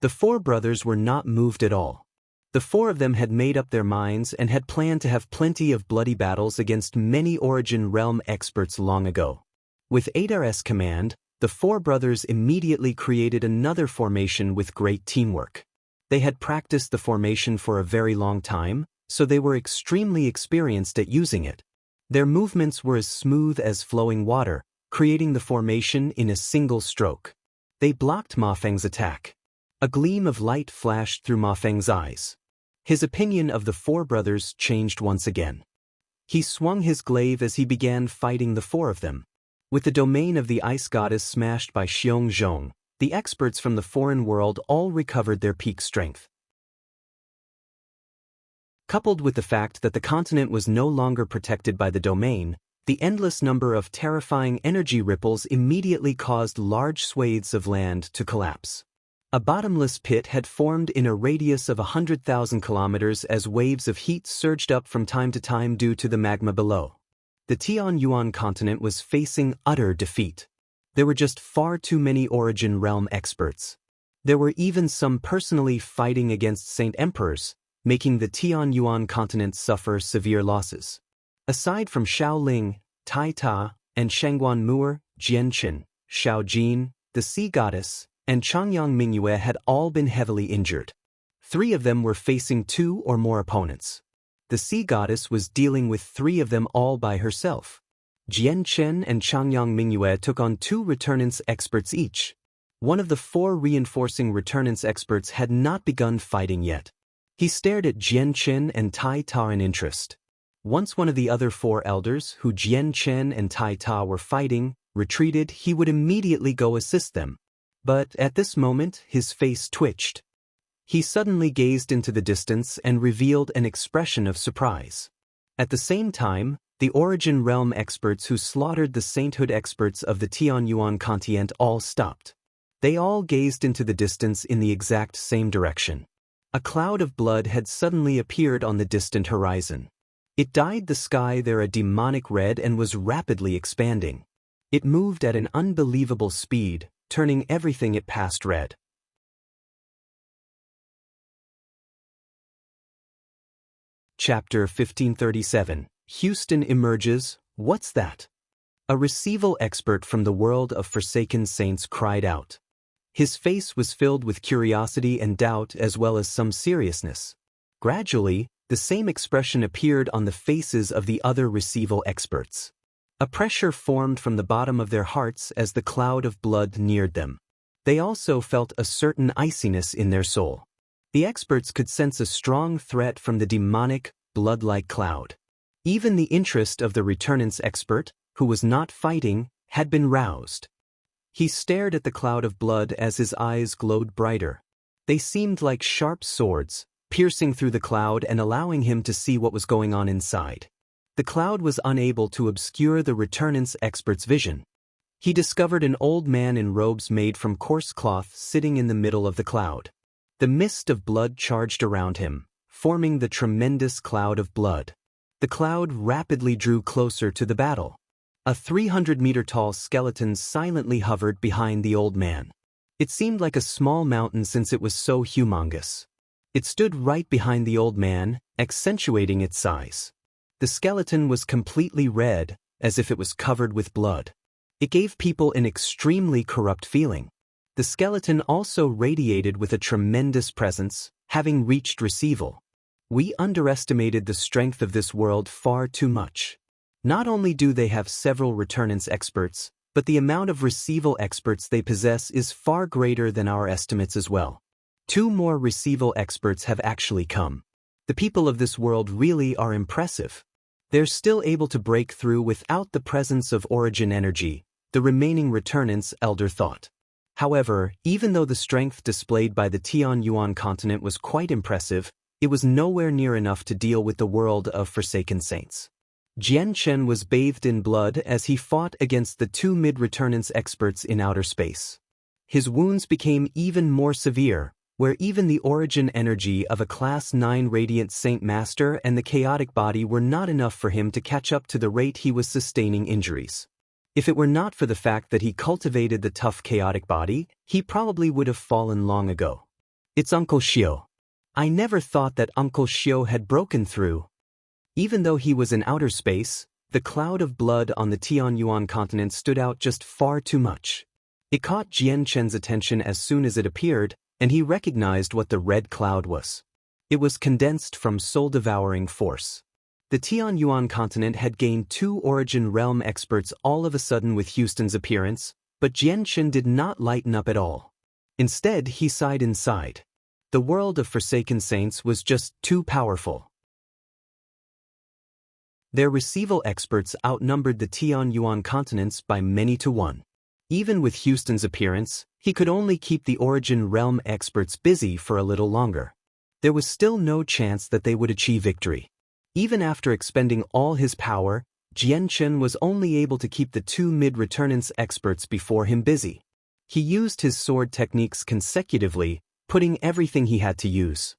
The 4 brothers were not moved at all. The 4 of them had made up their minds and had planned to have plenty of bloody battles against many Origin Realm experts long ago. With Adar's command, the 4 brothers immediately created another formation with great teamwork. They had practiced the formation for a very long time, so they were extremely experienced at using it. Their movements were as smooth as flowing water, creating the formation in a single stroke. They blocked Ma Feng's attack. A gleam of light flashed through Ma Feng's eyes. His opinion of the four brothers changed once again. He swung his glaive as he began fighting the four of them. With the domain of the ice goddess smashed by Xiong Zhong, the experts from the foreign world all recovered their peak strength. Coupled with the fact that the continent was no longer protected by the domain, the endless number of terrifying energy ripples immediately caused large swathes of land to collapse. A bottomless pit had formed in a radius of 100,000 kilometers as waves of heat surged up from time to time due to the magma below. The Tianyuan continent was facing utter defeat. There were just far too many Origin Realm experts. There were even some personally fighting against Saint Emperors, making the Tianyuan continent suffer severe losses. Aside from Shaoling, Tai Ta, and Shangguan Mu'er, Jianqin, Shaojin, the Sea Goddess, and Changyang Mingyue had all been heavily injured. 3 of them were facing 2 or more opponents. The Sea Goddess was dealing with 3 of them all by herself. Jianchen and Changyang Mingyue took on 2 Returnance experts each. One of the 4 reinforcing Returnance experts had not begun fighting yet. He stared at Jianchen and Tai Ta in interest. Once one of the other 4 elders, who Jianchen and Tai Ta were fighting, retreated, he would immediately go assist them. But at this moment, his face twitched. He suddenly gazed into the distance and revealed an expression of surprise. At the same time, the Origin Realm experts who slaughtered the sainthood experts of the Tianyuan continent all stopped. They all gazed into the distance in the exact same direction. A cloud of blood had suddenly appeared on the distant horizon. It dyed the sky there a demonic red and was rapidly expanding. It moved at an unbelievable speed, turning everything it passed red. Chapter 1537. Houston emerges. What's that? A receival expert from the world of Forsaken Saints cried out. His face was filled with curiosity and doubt as well as some seriousness. Gradually, the same expression appeared on the faces of the other receival experts. A pressure formed from the bottom of their hearts as the cloud of blood neared them. They also felt a certain iciness in their soul. The experts could sense a strong threat from the demonic, blood-like cloud. Even the interest of the Returnance expert, who was not fighting, had been roused. He stared at the cloud of blood as his eyes glowed brighter. They seemed like sharp swords, piercing through the cloud and allowing him to see what was going on inside. The cloud was unable to obscure the Returnance expert's vision. He discovered an old man in robes made from coarse cloth sitting in the middle of the cloud. The mist of blood charged around him, forming the tremendous cloud of blood. The cloud rapidly drew closer to the battle. A 300-meter-tall skeleton silently hovered behind the old man. It seemed like a small mountain since it was so humongous. It stood right behind the old man, accentuating its size. The skeleton was completely red, as if it was covered with blood. It gave people an extremely corrupt feeling. The skeleton also radiated with a tremendous presence, having reached receival. We underestimated the strength of this world far too much. Not only do they have several Returnance experts, but the amount of receival experts they possess is far greater than our estimates as well. 2 more receival experts have actually come. The people of this world really are impressive. They're still able to break through without the presence of Origin energy, the remaining Returnance elder thought. However, even though the strength displayed by the Tianyuan continent was quite impressive, it was nowhere near enough to deal with the world of Forsaken Saints. Jianchen was bathed in blood as he fought against the 2 mid-Returnance experts in outer space. His wounds became even more severe, where even the Origin energy of a Class 9 Radiant Saint Master and the chaotic body were not enough for him to catch up to the rate he was sustaining injuries. If it were not for the fact that he cultivated the tough chaotic body, he probably would have fallen long ago. It's Uncle Xiao. I never thought that Uncle Xiao had broken through. Even though he was in outer space, the cloud of blood on the Tianyuan continent stood out just far too much. It caught Jianchen's attention as soon as it appeared, and he recognized what the red cloud was. It was condensed from soul-devouring force. The Tianyuan continent had gained 2 Origin Realm experts all of a sudden with Houston's appearance, but Jianchen did not lighten up at all. Instead, he sighed inside. The world of Forsaken Saints was just too powerful. Their receival experts outnumbered the Tianyuan continents by many to 1. Even with Houston's appearance, he could only keep the Origin Realm experts busy for a little longer. There was still no chance that they would achieve victory. Even after expending all his power, Jianchen was only able to keep the 2 mid-returnance experts before him busy. He used his sword techniques consecutively, putting everything he had to use.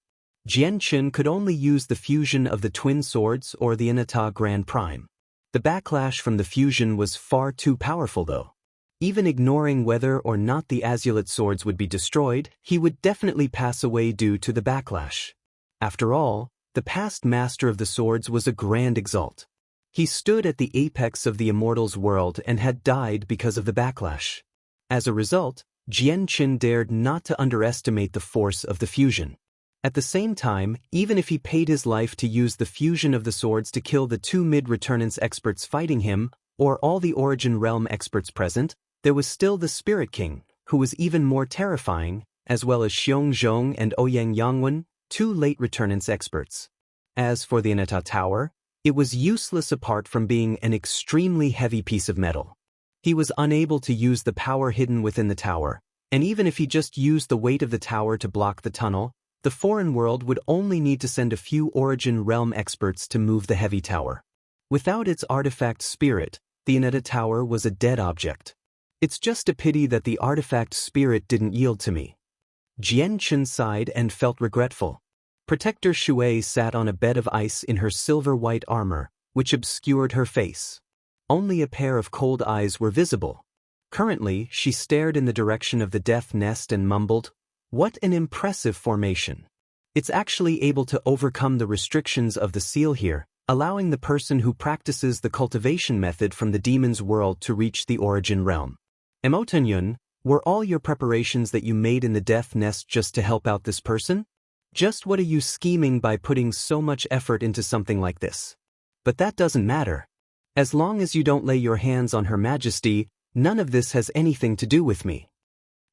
Jianchen could only use the fusion of the twin swords or the Anata Grand Prime. The backlash from the fusion was far too powerful though. Even ignoring whether or not the Azulite swords would be destroyed, he would definitely pass away due to the backlash. After all, the past master of the swords was a grand exalt. He stood at the apex of the immortals world and had died because of the backlash. As a result, Jianchen dared not to underestimate the force of the fusion. At the same time, even if he paid his life to use the fusion of the swords to kill the 2 mid-returnance experts fighting him, or all the Origin Realm experts present, there was still the Spirit King, who was even more terrifying, as well as Xiong Zhong and Ouyang Yangwen, 2 late returnance experts. As for the Anata Tower, it was useless apart from being an extremely heavy piece of metal. He was unable to use the power hidden within the tower, and even if he just used the weight of the tower to block the tunnel, the foreign world would only need to send a few Origin Realm experts to move the heavy tower. Without its artifact spirit, the Anata Tower was a dead object. It's just a pity that the artifact spirit didn't yield to me. Jianchen sighed and felt regretful. Protector Shui sat on a bed of ice in her silver-white armor, which obscured her face. Only a pair of cold eyes were visible. Currently, she stared in the direction of the death nest and mumbled, "What an impressive formation. It's actually able to overcome the restrictions of the seal here, allowing the person who practices the cultivation method from the demon's world to reach the Origin Realm." Emotenyun, were all your preparations that you made in the death nest just to help out this person? Just what are you scheming by putting so much effort into something like this? But that doesn't matter. As long as you don't lay your hands on Her Majesty, none of this has anything to do with me.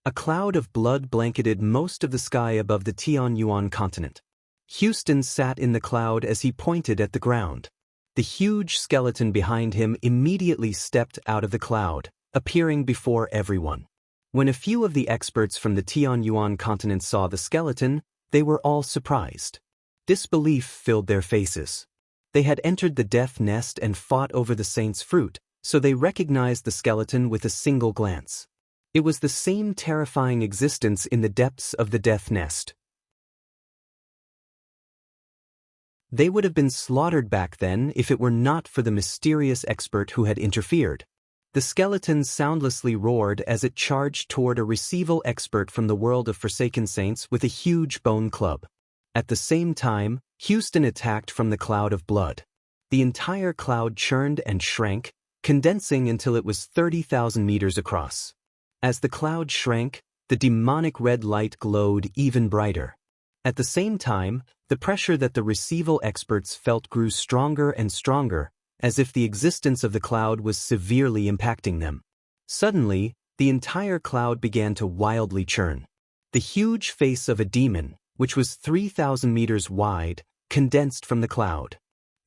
A cloud of blood blanketed most of the sky above the Tianyuan continent. Houston sat in the cloud as he pointed at the ground. The huge skeleton behind him immediately stepped out of the cloud, appearing before everyone. When a few of the experts from the Tianyuan continent saw the skeleton, they were all surprised. Disbelief filled their faces. They had entered the death nest and fought over the saint's fruit, so they recognized the skeleton with a single glance. It was the same terrifying existence in the depths of the death nest. They would have been slaughtered back then if it were not for the mysterious expert who had interfered. The skeleton soundlessly roared as it charged toward a receival expert from the world of Forsaken Saints with a huge bone club. At the same time, Houston attacked from the cloud of blood. The entire cloud churned and shrank, condensing until it was 30,000 meters across. As the cloud shrank, the demonic red light glowed even brighter. At the same time, the pressure that the receival experts felt grew stronger and stronger, as if the existence of the cloud was severely impacting them. Suddenly, the entire cloud began to wildly churn. The huge face of a demon, which was 3,000 meters wide, condensed from the cloud.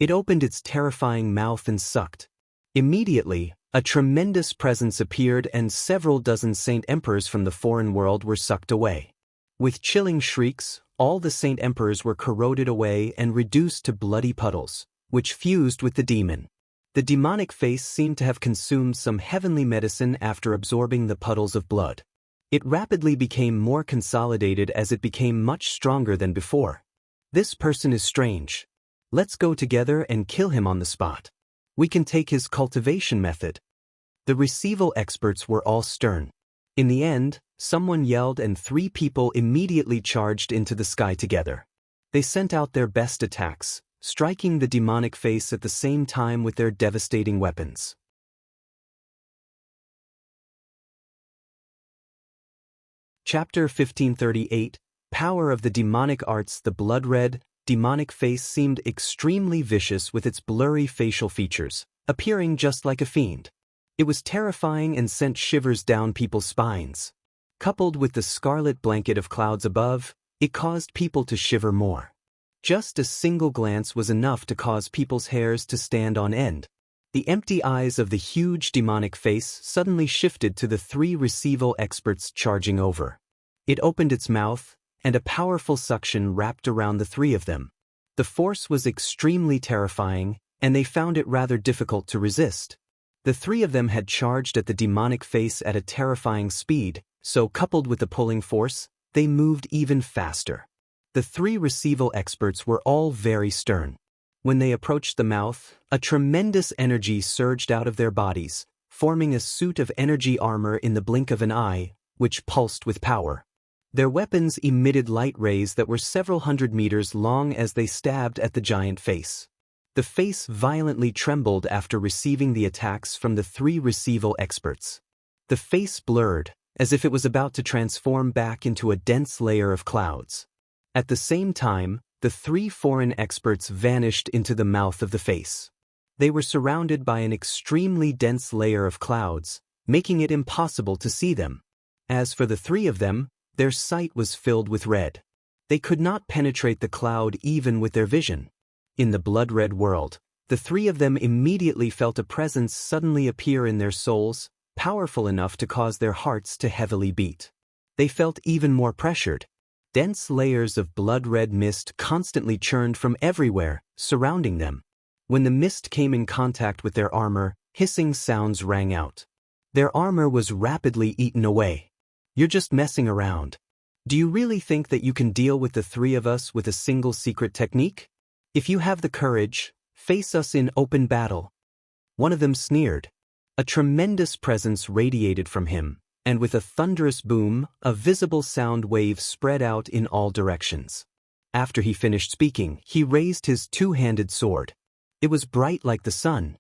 It opened its terrifying mouth and sucked. Immediately, a tremendous presence appeared and several dozen Saint Emperors from the foreign world were sucked away. With chilling shrieks, all the Saint Emperors were corroded away and reduced to bloody puddles, which fused with the demon. The demonic face seemed to have consumed some heavenly medicine after absorbing the puddles of blood. It rapidly became more consolidated as it became much stronger than before. This person is strange. Let's go together and kill him on the spot. We can take his cultivation method. The receival experts were all stern. In the end, someone yelled and 3 people immediately charged into the sky together. They sent out their best attacks, striking the demonic face at the same time with their devastating weapons. Chapter 1538, Power of the Demonic Arts. The blood-red, demonic face seemed extremely vicious with its blurry facial features, appearing just like a fiend. It was terrifying and sent shivers down people's spines. Coupled with the scarlet blanket of clouds above, it caused people to shiver more. Just a single glance was enough to cause people's hairs to stand on end. The empty eyes of the huge demonic face suddenly shifted to the three receival experts charging over. It opened its mouth, and a powerful suction wrapped around the three of them. The force was extremely terrifying, and they found it rather difficult to resist. The three of them had charged at the demonic face at a terrifying speed, so coupled with the pulling force, they moved even faster. The three receival experts were all very stern. When they approached the mouth, a tremendous energy surged out of their bodies, forming a suit of energy armor in the blink of an eye, which pulsed with power. Their weapons emitted light rays that were several hundred meters long as they stabbed at the giant face. The face violently trembled after receiving the attacks from the three receival experts. The face blurred, as if it was about to transform back into a dense layer of clouds. At the same time, the three foreign experts vanished into the mouth of the face. They were surrounded by an extremely dense layer of clouds, making it impossible to see them. As for the three of them, their sight was filled with red. They could not penetrate the cloud even with their vision. In the blood-red world, the three of them immediately felt a presence suddenly appear in their souls, powerful enough to cause their hearts to heavily beat. They felt even more pressured. Dense layers of blood-red mist constantly churned from everywhere, surrounding them. When the mist came in contact with their armor, hissing sounds rang out. Their armor was rapidly eaten away. "You're just messing around. Do you really think that you can deal with the three of us with a single secret technique? If you have the courage, face us in open battle." One of them sneered. A tremendous presence radiated from him, and with a thunderous boom, a visible sound wave spread out in all directions. After he finished speaking, he raised his two-handed sword. It was bright like the sun.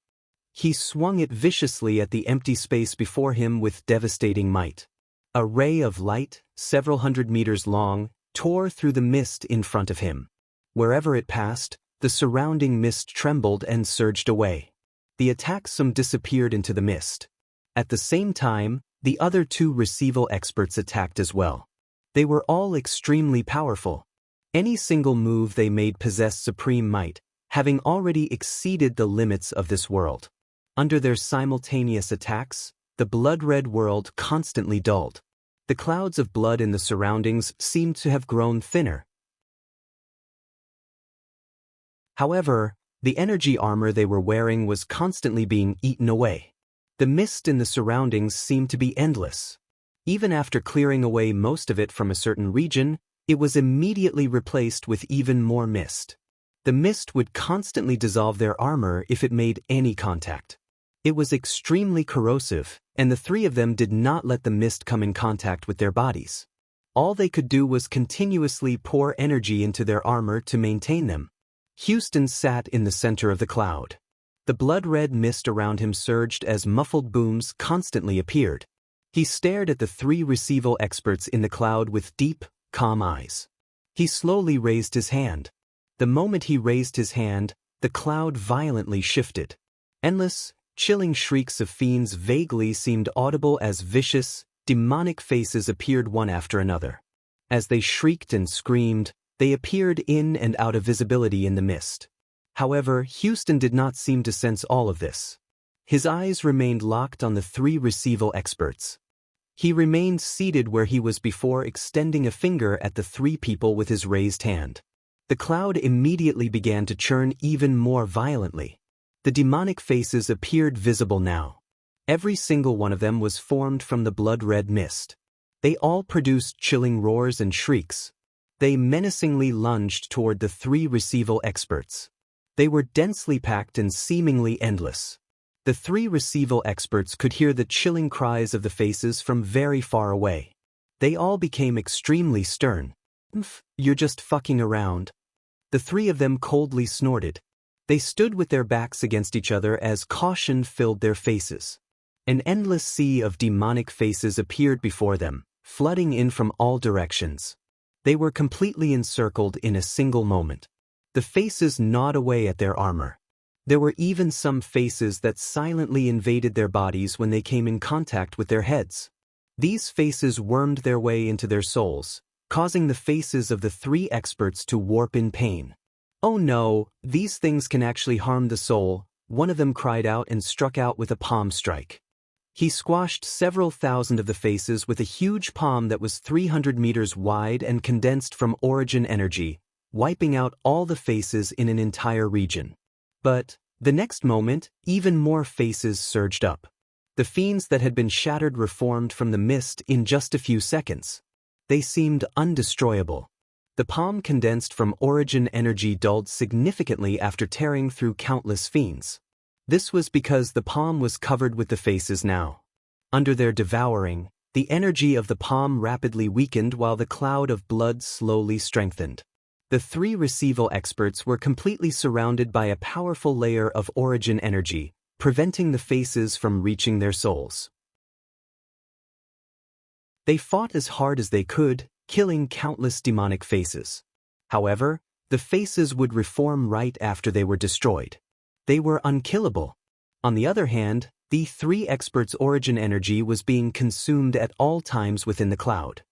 He swung it viciously at the empty space before him with devastating might. A ray of light, several hundred meters long, tore through the mist in front of him. Wherever it passed, the surrounding mist trembled and surged away. The attacksome disappeared into the mist. At the same time, the other two receival experts attacked as well. They were all extremely powerful. Any single move they made possessed supreme might, having already exceeded the limits of this world. Under their simultaneous attacks, the blood-red world constantly dulled. The clouds of blood in the surroundings seemed to have grown thinner. However, the energy armor they were wearing was constantly being eaten away. The mist in the surroundings seemed to be endless. Even after clearing away most of it from a certain region, it was immediately replaced with even more mist. The mist would constantly dissolve their armor if it made any contact. It was extremely corrosive, and the three of them did not let the mist come in contact with their bodies. All they could do was continuously pour energy into their armor to maintain them. Houston sat in the center of the cloud. The blood-red mist around him surged as muffled booms constantly appeared. He stared at the three receival experts in the cloud with deep, calm eyes. He slowly raised his hand. The moment he raised his hand, the cloud violently shifted. Endless, chilling shrieks of fiends vaguely seemed audible as vicious, demonic faces appeared one after another. As they shrieked and screamed, they appeared in and out of visibility in the mist. However, Houston did not seem to sense all of this. His eyes remained locked on the three receival experts. He remained seated where he was before, extending a finger at the three people with his raised hand. The cloud immediately began to churn even more violently. The demonic faces appeared visible now. Every single one of them was formed from the blood-red mist. They all produced chilling roars and shrieks. They menacingly lunged toward the three receival experts. They were densely packed and seemingly endless. The three receival experts could hear the chilling cries of the faces from very far away. They all became extremely stern. "You're just fucking around." The three of them coldly snorted. They stood with their backs against each other as caution filled their faces. An endless sea of demonic faces appeared before them, flooding in from all directions. They were completely encircled in a single moment. The faces gnawed away at their armor. There were even some faces that silently invaded their bodies when they came in contact with their heads. These faces wormed their way into their souls, causing the faces of the three experts to warp in pain. "Oh no, these things can actually harm the soul," one of them cried out and struck out with a palm strike. He squashed several thousand of the faces with a huge palm that was 300 meters wide and condensed from origin energy, wiping out all the faces in an entire region. But the next moment, even more faces surged up. The fiends that had been shattered reformed from the mist in just a few seconds. They seemed undestroyable. The palm condensed from origin energy dulled significantly after tearing through countless fiends. This was because the palm was covered with the faces now. Under their devouring, the energy of the palm rapidly weakened while the cloud of blood slowly strengthened. The three receival experts were completely surrounded by a powerful layer of origin energy, preventing the faces from reaching their souls. They fought as hard as they could, killing countless demonic faces. However, the faces would reform right after they were destroyed. They were unkillable. On the other hand, the three experts' origin energy was being consumed at all times within the cloud.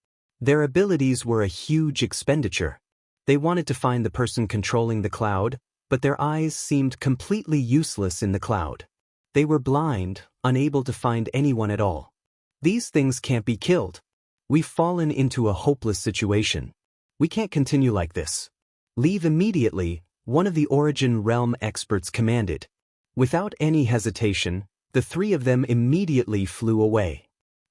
Their abilities were a huge expenditure. They wanted to find the person controlling the cloud, but their eyes seemed completely useless in the cloud. They were blind, unable to find anyone at all. These things can't be killed. We've fallen into a hopeless situation. We can't continue like this. Leave immediately, one of the origin realm experts commanded. Without any hesitation, the three of them immediately flew away.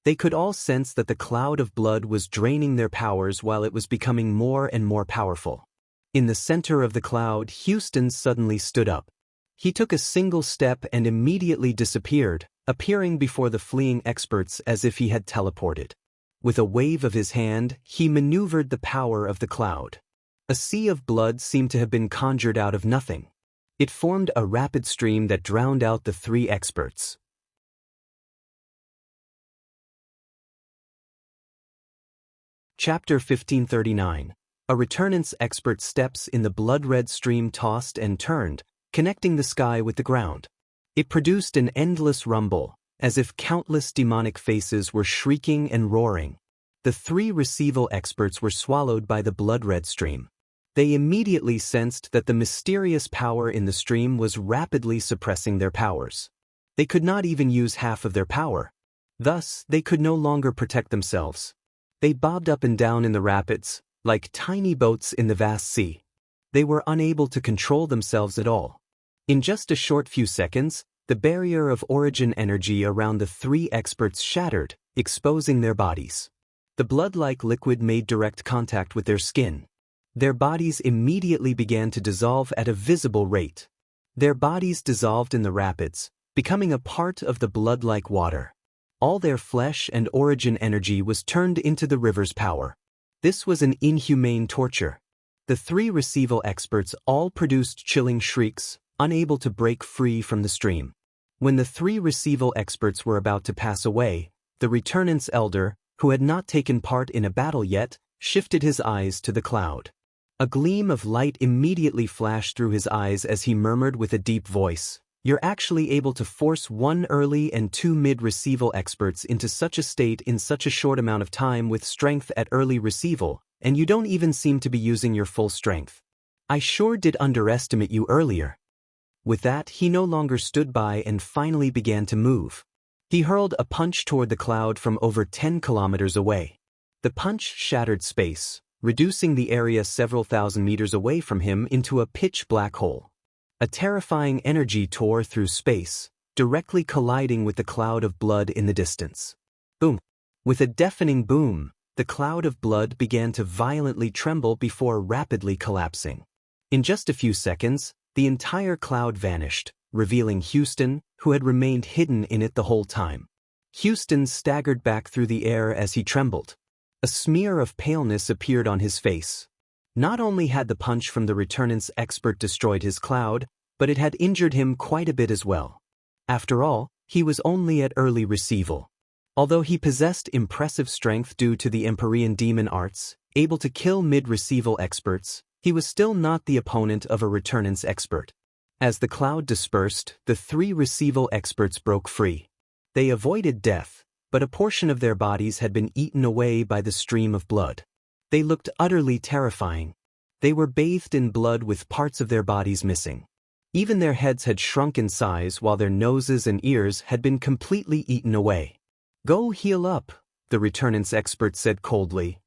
They could all sense that the cloud of blood was draining their powers while it was becoming more and more powerful. In the center of the cloud, Houston suddenly stood up. He took a single step and immediately disappeared, appearing before the fleeing experts as if he had teleported. With a wave of his hand, he maneuvered the power of the cloud. A sea of blood seemed to have been conjured out of nothing. It formed a rapid stream that drowned out the three experts. Chapter 1539. A returnance expert steps in the blood-red stream tossed and turned, connecting the sky with the ground. It produced an endless rumble, as if countless demonic faces were shrieking and roaring. The three receival experts were swallowed by the blood-red stream. They immediately sensed that the mysterious power in the stream was rapidly suppressing their powers. They could not even use half of their power. Thus, they could no longer protect themselves. They bobbed up and down in the rapids, like tiny boats in the vast sea. They were unable to control themselves at all. In just a short few seconds, the barrier of origin energy around the three experts shattered, exposing their bodies. The blood-like liquid made direct contact with their skin. Their bodies immediately began to dissolve at a visible rate. Their bodies dissolved in the rapids, becoming a part of the blood-like water. All their flesh and origin energy was turned into the river's power. This was an inhumane torture. The three receival experts all produced chilling shrieks, unable to break free from the stream. When the three receival experts were about to pass away, the returnance elder, who had not taken part in a battle yet, shifted his eyes to the cloud. A gleam of light immediately flashed through his eyes as he murmured with a deep voice, "You're actually able to force 1 early and 2 mid-receival experts into such a state in such a short amount of time with strength at early receival, and you don't even seem to be using your full strength. I sure did underestimate you earlier." With that, he no longer stood by and finally began to move. He hurled a punch toward the cloud from over 10 kilometers away. The punch shattered space, reducing the area several thousand meters away from him into a pitch-black hole. A terrifying energy tore through space, directly colliding with the cloud of blood in the distance. Boom! With a deafening boom, the cloud of blood began to violently tremble before rapidly collapsing. In just a few seconds, the entire cloud vanished, revealing Houston, who had remained hidden in it the whole time. Houston staggered back through the air as he trembled. A smear of paleness appeared on his face. Not only had the punch from the returnance expert destroyed his cloud, but it had injured him quite a bit as well. After all, he was only at early receival. Although he possessed impressive strength due to the Empyrean demon arts, able to kill mid-receival experts, He was still not the opponent of a returnance expert. As the cloud dispersed, the three receival experts broke free. They avoided death, but a portion of their bodies had been eaten away by the stream of blood. They looked utterly terrifying. They were bathed in blood with parts of their bodies missing. Even their heads had shrunk in size while their noses and ears had been completely eaten away. "Go heal up," the returnance expert said coldly.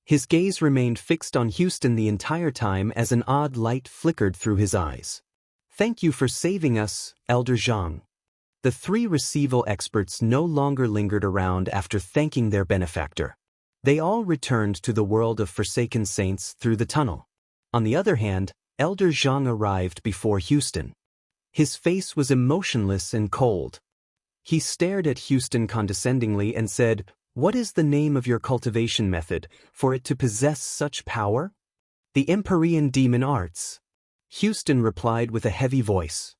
His gaze remained fixed on Houston the entire time as an odd light flickered through his eyes. "Thank you for saving us, Elder Zhang." The three receival experts no longer lingered around after thanking their benefactor. They all returned to the world of forsaken saints through the tunnel. On the other hand, Elder Zhang arrived before Houston. His face was emotionless and cold. He stared at Houston condescendingly and said, "What is the name of your cultivation method for it to possess such power?" "The Empyrean Demon Arts," Houston replied with a heavy voice.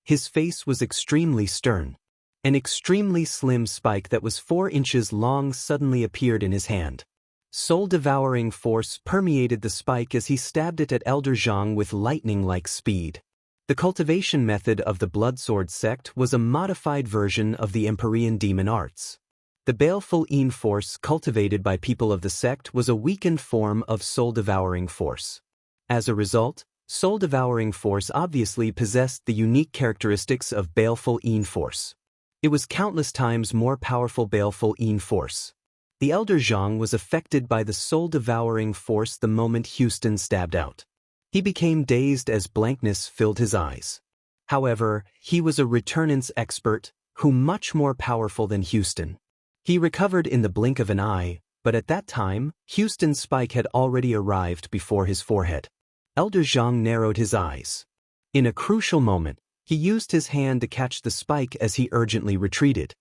His face was extremely stern. An extremely slim spike that was 4 inches long suddenly appeared in his hand. Soul-devouring force permeated the spike as he stabbed it at Elder Zhang with lightning-like speed. The cultivation method of the Bloodsword sect was a modified version of the Empyrean Demon Arts. The baleful Een force cultivated by people of the sect was a weakened form of soul-devouring force. As a result, soul-devouring force obviously possessed the unique characteristics of baleful Een force. It was countless times more powerful baleful Een force. The Elder Zhang was affected by the soul-devouring force the moment Houston stabbed out. He became dazed as blankness filled his eyes. However, he was a returnance expert, who much more powerful than Houston. He recovered in the blink of an eye, but at that time, Houston's spike had already arrived before his forehead. Elder Zhang narrowed his eyes. In a crucial moment, he used his hand to catch the spike as he urgently retreated.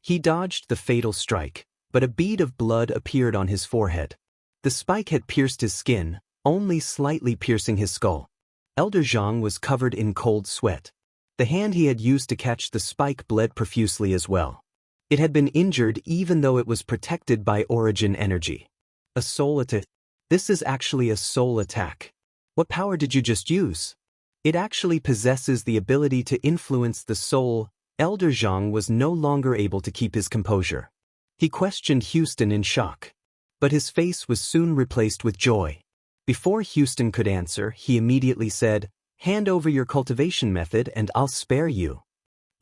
He dodged the fatal strike, but a bead of blood appeared on his forehead. The spike had pierced his skin, only slightly piercing his skull. Elder Zhang was covered in cold sweat. The hand he had used to catch the spike bled profusely as well. It had been injured even though it was protected by origin energy. A soul attack. This is actually a soul attack. What power did you just use? It actually possesses the ability to influence the soul. Elder Zhang was no longer able to keep his composure. He questioned Houston in shock. But his face was soon replaced with joy. Before Houston could answer, he immediately said, "Hand over your cultivation method and I'll spare you."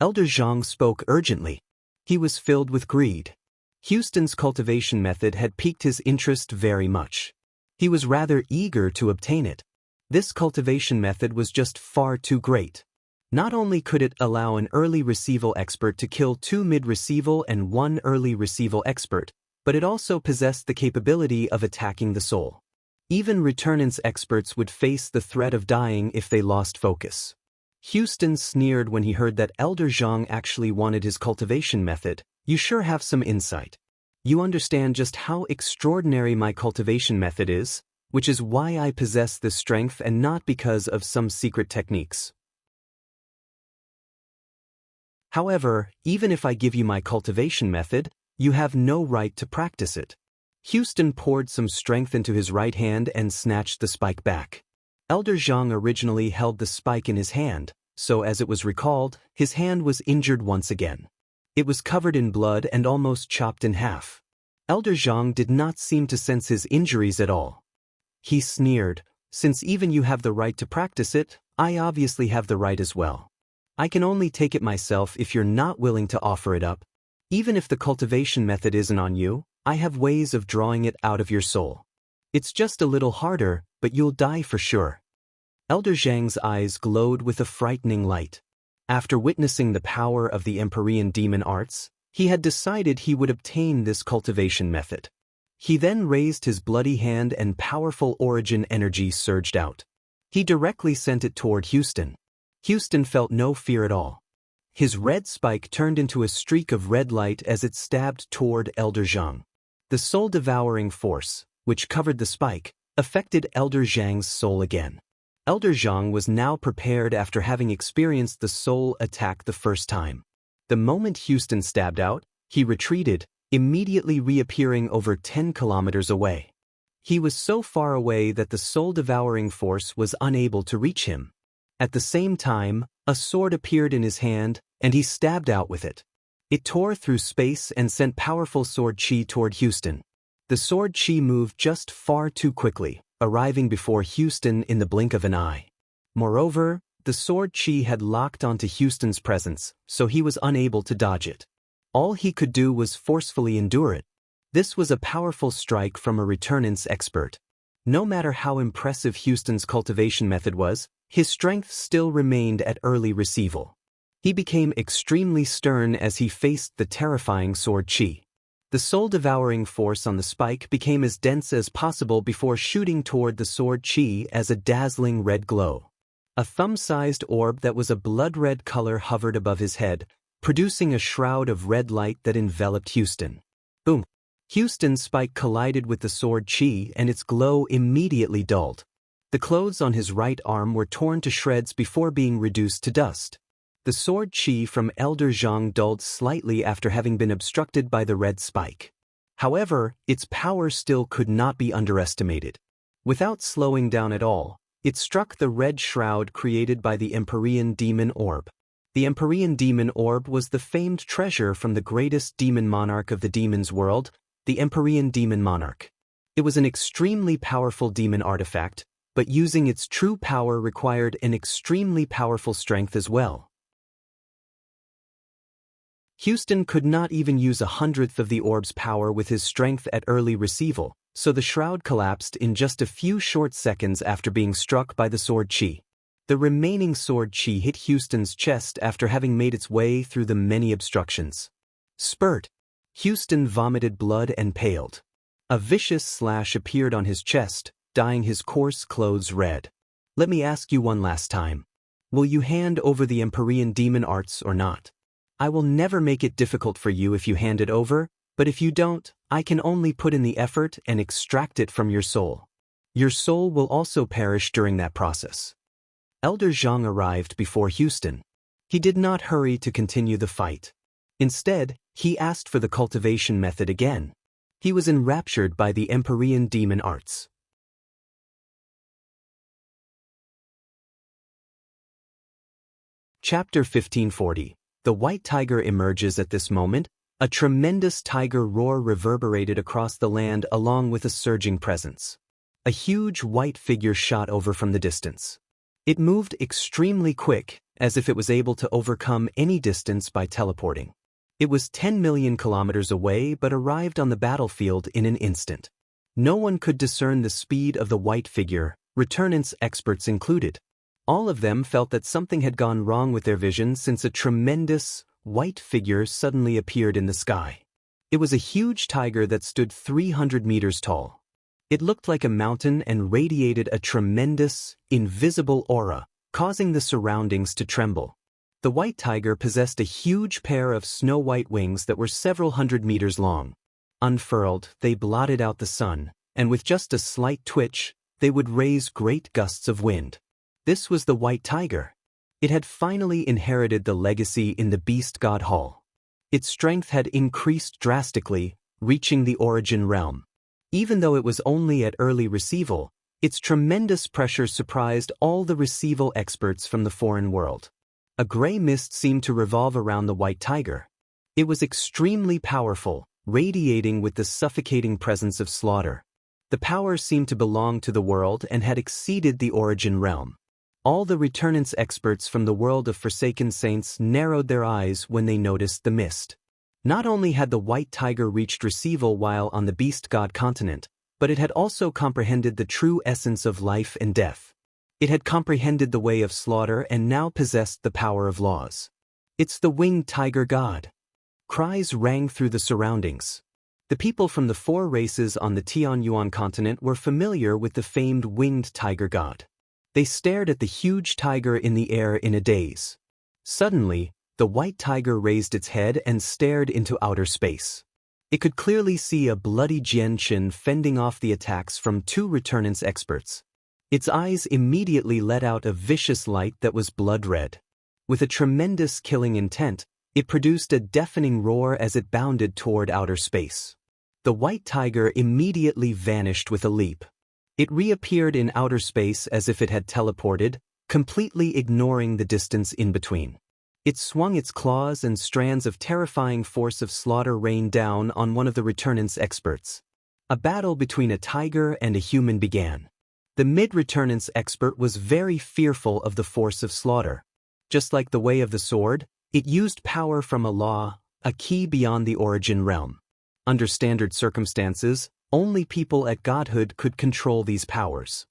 Elder Zhang spoke urgently. He was filled with greed. Houston's cultivation method had piqued his interest very much. He was rather eager to obtain it. This cultivation method was just far too great. Not only could it allow an early receival expert to kill 2 mid-receival and 1 early receival expert, but it also possessed the capability of attacking the soul. Even returnance experts would face the threat of dying if they lost focus. Houston sneered when he heard that Elder Zhang actually wanted his cultivation method. "You sure have some insight. You understand just how extraordinary my cultivation method is, which is why I possess this strength and not because of some secret techniques. However, even if I give you my cultivation method, you have no right to practice it." Houston poured some strength into his right hand and snatched the spike back. Elder Zhang originally held the spike in his hand, so as it was recalled, his hand was injured once again. It was covered in blood and almost chopped in half. Elder Zhang did not seem to sense his injuries at all. He sneered, "Since even you have the right to practice it, I obviously have the right as well. I can only take it myself if you're not willing to offer it up. Even if the cultivation method isn't on you, I have ways of drawing it out of your soul. It's just a little harder, but you'll die for sure." Elder Zhang's eyes glowed with a frightening light. After witnessing the power of the Empyrean Demon Arts, he had decided he would obtain this cultivation method. He then raised his bloody hand and powerful origin energy surged out. He directly sent it toward Houston. Houston felt no fear at all. His red spike turned into a streak of red light as it stabbed toward Elder Zhang. The soul-devouring force, which covered the spike, affected Elder Zhang's soul again. Elder Zhang was now prepared after having experienced the soul attack the first time. The moment Houston stabbed out, he retreated, immediately reappearing over 10 kilometers away. He was so far away that the soul-devouring force was unable to reach him. At the same time, a sword appeared in his hand, and he stabbed out with it. It tore through space and sent powerful sword chi toward Houston. The sword chi moved just far too quickly, arriving before Houston in the blink of an eye. Moreover, the sword chi had locked onto Houston's presence, so he was unable to dodge it. All he could do was forcefully endure it. This was a powerful strike from a returnance expert. No matter how impressive Houston's cultivation method was, his strength still remained at early receival. He became extremely stern as he faced the terrifying sword chi. The soul-devouring force on the spike became as dense as possible before shooting toward the sword chi as a dazzling red glow. A thumb-sized orb that was a blood-red color hovered above his head, producing a shroud of red light that enveloped Houston. Boom! Houston's spike collided with the sword chi and its glow immediately dulled. The clothes on his right arm were torn to shreds before being reduced to dust. The sword chi from Elder Zhang dulled slightly after having been obstructed by the red spike. However, its power still could not be underestimated. Without slowing down at all, it struck the red shroud created by the Empyrean Demon Orb. The Empyrean Demon Orb was the famed treasure from the greatest demon monarch of the demon's world, the Empyrean Demon Monarch. It was an extremely powerful demon artifact, but using its true power required an extremely powerful strength as well. Houston could not even use 1/100th of the orb's power with his strength at early receival, so the shroud collapsed in just a few short seconds after being struck by the sword chi. The remaining sword chi hit Houston's chest after having made its way through the many obstructions. Spurt! Houston vomited blood and paled. A vicious slash appeared on his chest, dyeing his coarse clothes red. Let me ask you one last time. Will you hand over the Empyrean demon arts or not? I will never make it difficult for you if you hand it over, but if you don't, I can only put in the effort and extract it from your soul. Your soul will also perish during that process. Elder Zhang arrived before Houston. He did not hurry to continue the fight. Instead, he asked for the cultivation method again. He was enraptured by the Empyrean demon arts. Chapter 1540. The white tiger emerges at this moment. A tremendous tiger roar reverberated across the land along with a surging presence. A huge white figure shot over from the distance. It moved extremely quick, as if it was able to overcome any distance by teleporting. It was 10 million kilometers away but arrived on the battlefield in an instant. No one could discern the speed of the white figure, returnance experts included. All of them felt that something had gone wrong with their vision since a tremendous, white figure suddenly appeared in the sky. It was a huge tiger that stood 300 meters tall. It looked like a mountain and radiated a tremendous, invisible aura, causing the surroundings to tremble. The white tiger possessed a huge pair of snow-white wings that were several hundred meters long. Unfurled, they blotted out the sun, and with just a slight twitch, they would raise great gusts of wind. This was the white tiger. It had finally inherited the legacy in the Beast God Hall. Its strength had increased drastically, reaching the origin realm. Even though it was only at early receival, its tremendous pressure surprised all the receival experts from the foreign world. A gray mist seemed to revolve around the white tiger. It was extremely powerful, radiating with the suffocating presence of slaughter. The power seemed to belong to the world and had exceeded the origin realm. All the returnance experts from the world of Forsaken Saints narrowed their eyes when they noticed the mist. Not only had the white tiger reached receival while on the Beast God continent, but it had also comprehended the true essence of life and death. It had comprehended the way of slaughter and now possessed the power of laws. It's the winged tiger god. Cries rang through the surroundings. The people from the 4 races on the Tianyuan continent were familiar with the famed winged tiger god. They stared at the huge tiger in the air in a daze. Suddenly, the white tiger raised its head and stared into outer space. It could clearly see a bloody Jianshin fending off the attacks from 2 returnance experts. Its eyes immediately let out a vicious light that was blood red. With a tremendous killing intent, it produced a deafening roar as it bounded toward outer space. The white tiger immediately vanished with a leap. It reappeared in outer space as if it had teleported, completely ignoring the distance in between. It swung its claws and strands of terrifying force of slaughter rained down on one of the returnance experts. A battle between a tiger and a human began. The mid-returnance expert was very fearful of the force of slaughter. Just like the way of the sword, it used power from a law, a key beyond the origin realm. Under standard circumstances, only people at godhood could control these powers.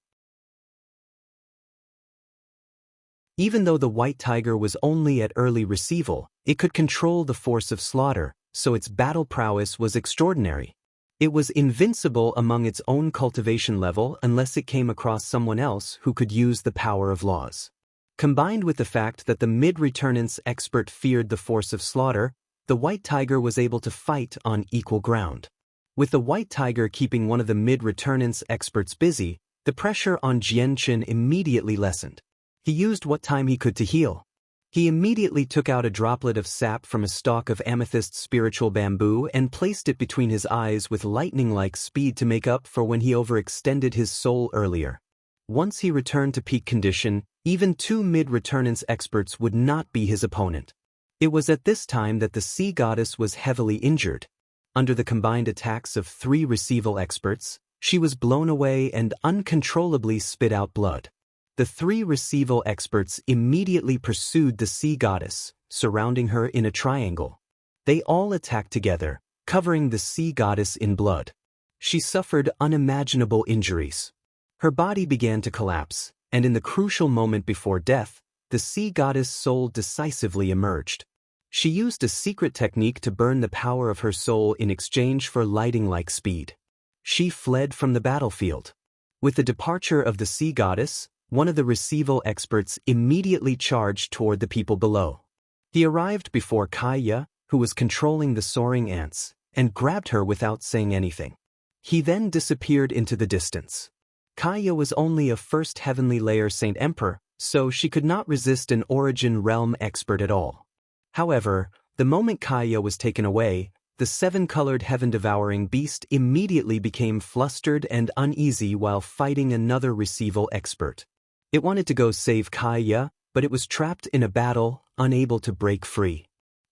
Even though the white tiger was only at early receival, it could control the force of slaughter, so its battle prowess was extraordinary. It was invincible among its own cultivation level unless it came across someone else who could use the power of laws. Combined with the fact that the mid-returnance expert feared the force of slaughter, the white tiger was able to fight on equal ground. With the white tiger keeping one of the mid-returnance experts busy, the pressure on Jianchen immediately lessened. He used what time he could to heal. He immediately took out a droplet of sap from a stalk of amethyst spiritual bamboo and placed it between his eyes with lightning-like speed to make up for when he overextended his soul earlier. Once he returned to peak condition, even two mid-returnance experts would not be his opponent. It was at this time that the sea goddess was heavily injured. Under the combined attacks of three receival experts, she was blown away and uncontrollably spit out blood. The three receival experts immediately pursued the sea goddess, surrounding her in a triangle. They all attacked together, covering the sea goddess in blood. She suffered unimaginable injuries. Her body began to collapse, and in the crucial moment before death, the sea goddess' soul decisively emerged. She used a secret technique to burn the power of her soul in exchange for lightning-like speed. She fled from the battlefield. With the departure of the sea goddess, one of the receival experts immediately charged toward the people below. He arrived before Kaya, who was controlling the soaring ants, and grabbed her without saying anything. He then disappeared into the distance. Kaya was only a first heavenly layer Saint Emperor, so she could not resist an origin realm expert at all. However, the moment Kaya was taken away, the seven-colored heaven-devouring beast immediately became flustered and uneasy while fighting another receival expert. It wanted to go save Kaya, but it was trapped in a battle, unable to break free.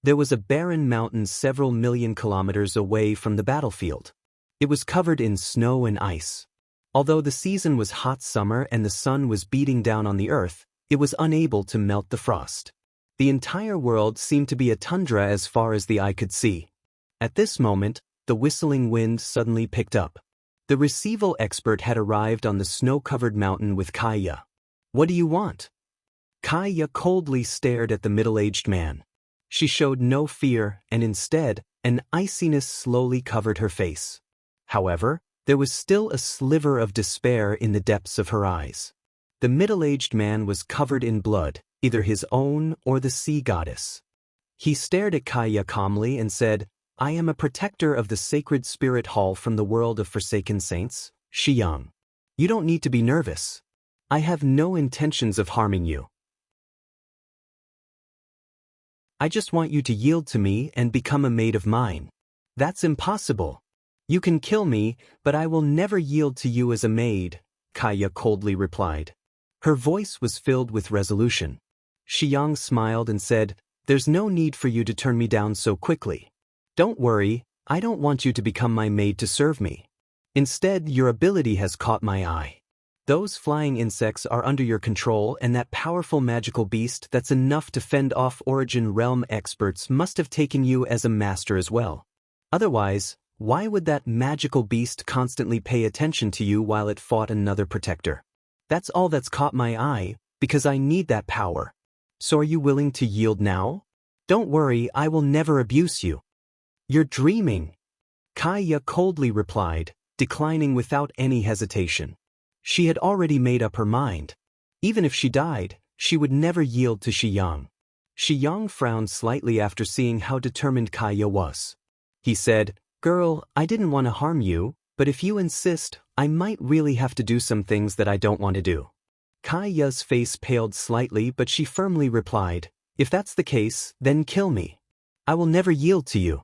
There was a barren mountain several million kilometers away from the battlefield. It was covered in snow and ice. Although the season was hot summer and the sun was beating down on the earth, it was unable to melt the frost. The entire world seemed to be a tundra as far as the eye could see. At this moment, the whistling wind suddenly picked up. The receival expert had arrived on the snow-covered mountain with Kaya. "What do you want?" Kaya coldly stared at the middle-aged man. She showed no fear, and instead, an iciness slowly covered her face. However, there was still a sliver of despair in the depths of her eyes. The middle-aged man was covered in blood, either his own or the sea goddess. He stared at Kaya calmly and said, "I am a protector of the sacred spirit hall from the world of forsaken saints, Shiyang. You don't need to be nervous. I have no intentions of harming you. I just want you to yield to me and become a maid of mine." "That's impossible. You can kill me, but I will never yield to you as a maid," Kaya coldly replied. Her voice was filled with resolution. Shiyang smiled and said, "There's no need for you to turn me down so quickly. Don't worry, I don't want you to become my maid to serve me. Instead, your ability has caught my eye. Those flying insects are under your control, and that powerful magical beast that's enough to fend off origin realm experts must have taken you as a master as well. Otherwise, why would that magical beast constantly pay attention to you while it fought another protector? That's all that's caught my eye, because I need that power. So are you willing to yield now? Don't worry, I will never abuse you." "You're dreaming," Kaya coldly replied, declining without any hesitation. She had already made up her mind. Even if she died, she would never yield to Shiyang. Shiyang frowned slightly after seeing how determined Kaya was. He said, "Girl, I didn't want to harm you, but if you insist, I might really have to do some things that I don't want to do." Kaya's face paled slightly, but she firmly replied, "If that's the case, then kill me. I will never yield to you."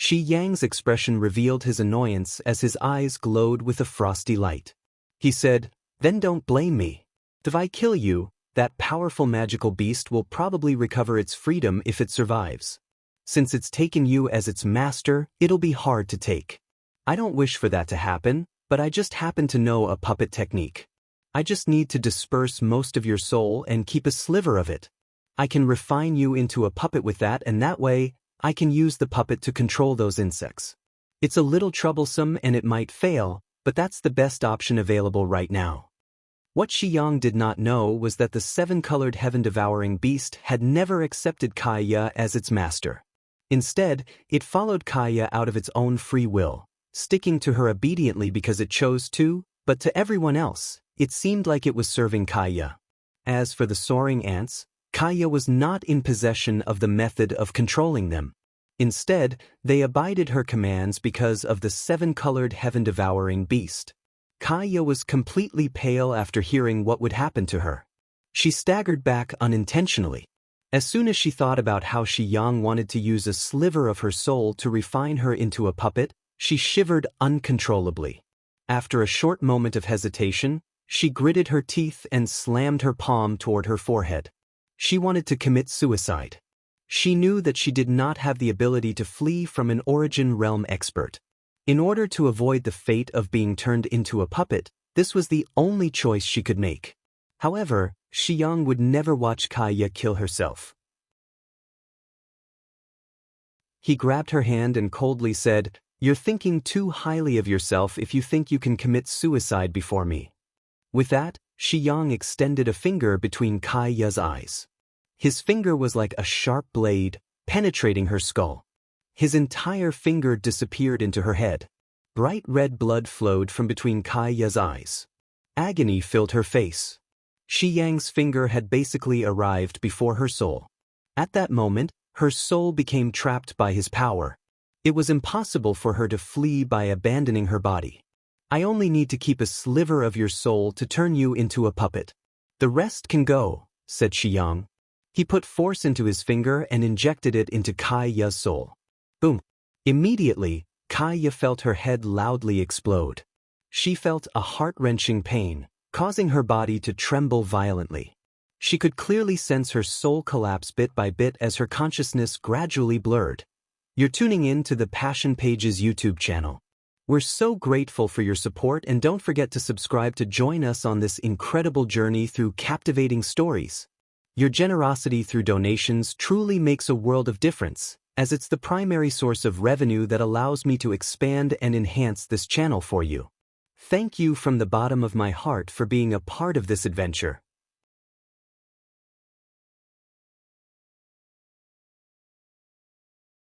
Shi Yang's expression revealed his annoyance as his eyes glowed with a frosty light. He said, "Then don't blame me. If I kill you, that powerful magical beast will probably recover its freedom if it survives. Since it's taken you as its master, it'll be hard to take. I don't wish for that to happen, but I just happen to know a puppet technique. I just need to disperse most of your soul and keep a sliver of it. I can refine you into a puppet with that, and that way, I can use the puppet to control those insects. It's a little troublesome and it might fail, but that's the best option available right now." What Shi Yang did not know was that the seven-colored heaven-devouring beast had never accepted Kaya as its master. Instead, it followed Kaya out of its own free will, sticking to her obediently because it chose to, but to everyone else, it seemed like it was serving Kaya. As for the soaring ants, Kaya was not in possession of the method of controlling them. Instead, they abided her commands because of the seven-colored heaven-devouring beast. Kaya was completely pale after hearing what would happen to her. She staggered back unintentionally. As soon as she thought about how Shi Yang wanted to use a sliver of her soul to refine her into a puppet, she shivered uncontrollably. After a short moment of hesitation, she gritted her teeth and slammed her palm toward her forehead. She wanted to commit suicide. She knew that she did not have the ability to flee from an origin realm expert. In order to avoid the fate of being turned into a puppet, this was the only choice she could make. However, Shi Yang would never watch Kaya kill herself. He grabbed her hand and coldly said, "You're thinking too highly of yourself if you think you can commit suicide before me." With that, Shi Yang extended a finger between Kaya's eyes. His finger was like a sharp blade, penetrating her skull. His entire finger disappeared into her head. Bright red blood flowed from between Kaya's eyes. Agony filled her face. Shi Yang's finger had basically arrived before her soul. At that moment, her soul became trapped by his power. It was impossible for her to flee by abandoning her body. "I only need to keep a sliver of your soul to turn you into a puppet. The rest can go," said Shi Yang. He put force into his finger and injected it into Kaya's soul. Boom! Immediately, Kaya felt her head loudly explode. She felt a heart-wrenching pain, causing her body to tremble violently. She could clearly sense her soul collapse bit by bit as her consciousness gradually blurred. You're tuning in to the Passion Pages YouTube channel. We're so grateful for your support, and don't forget to subscribe to join us on this incredible journey through captivating stories. Your generosity through donations truly makes a world of difference, as it's the primary source of revenue that allows me to expand and enhance this channel for you. Thank you from the bottom of my heart for being a part of this adventure.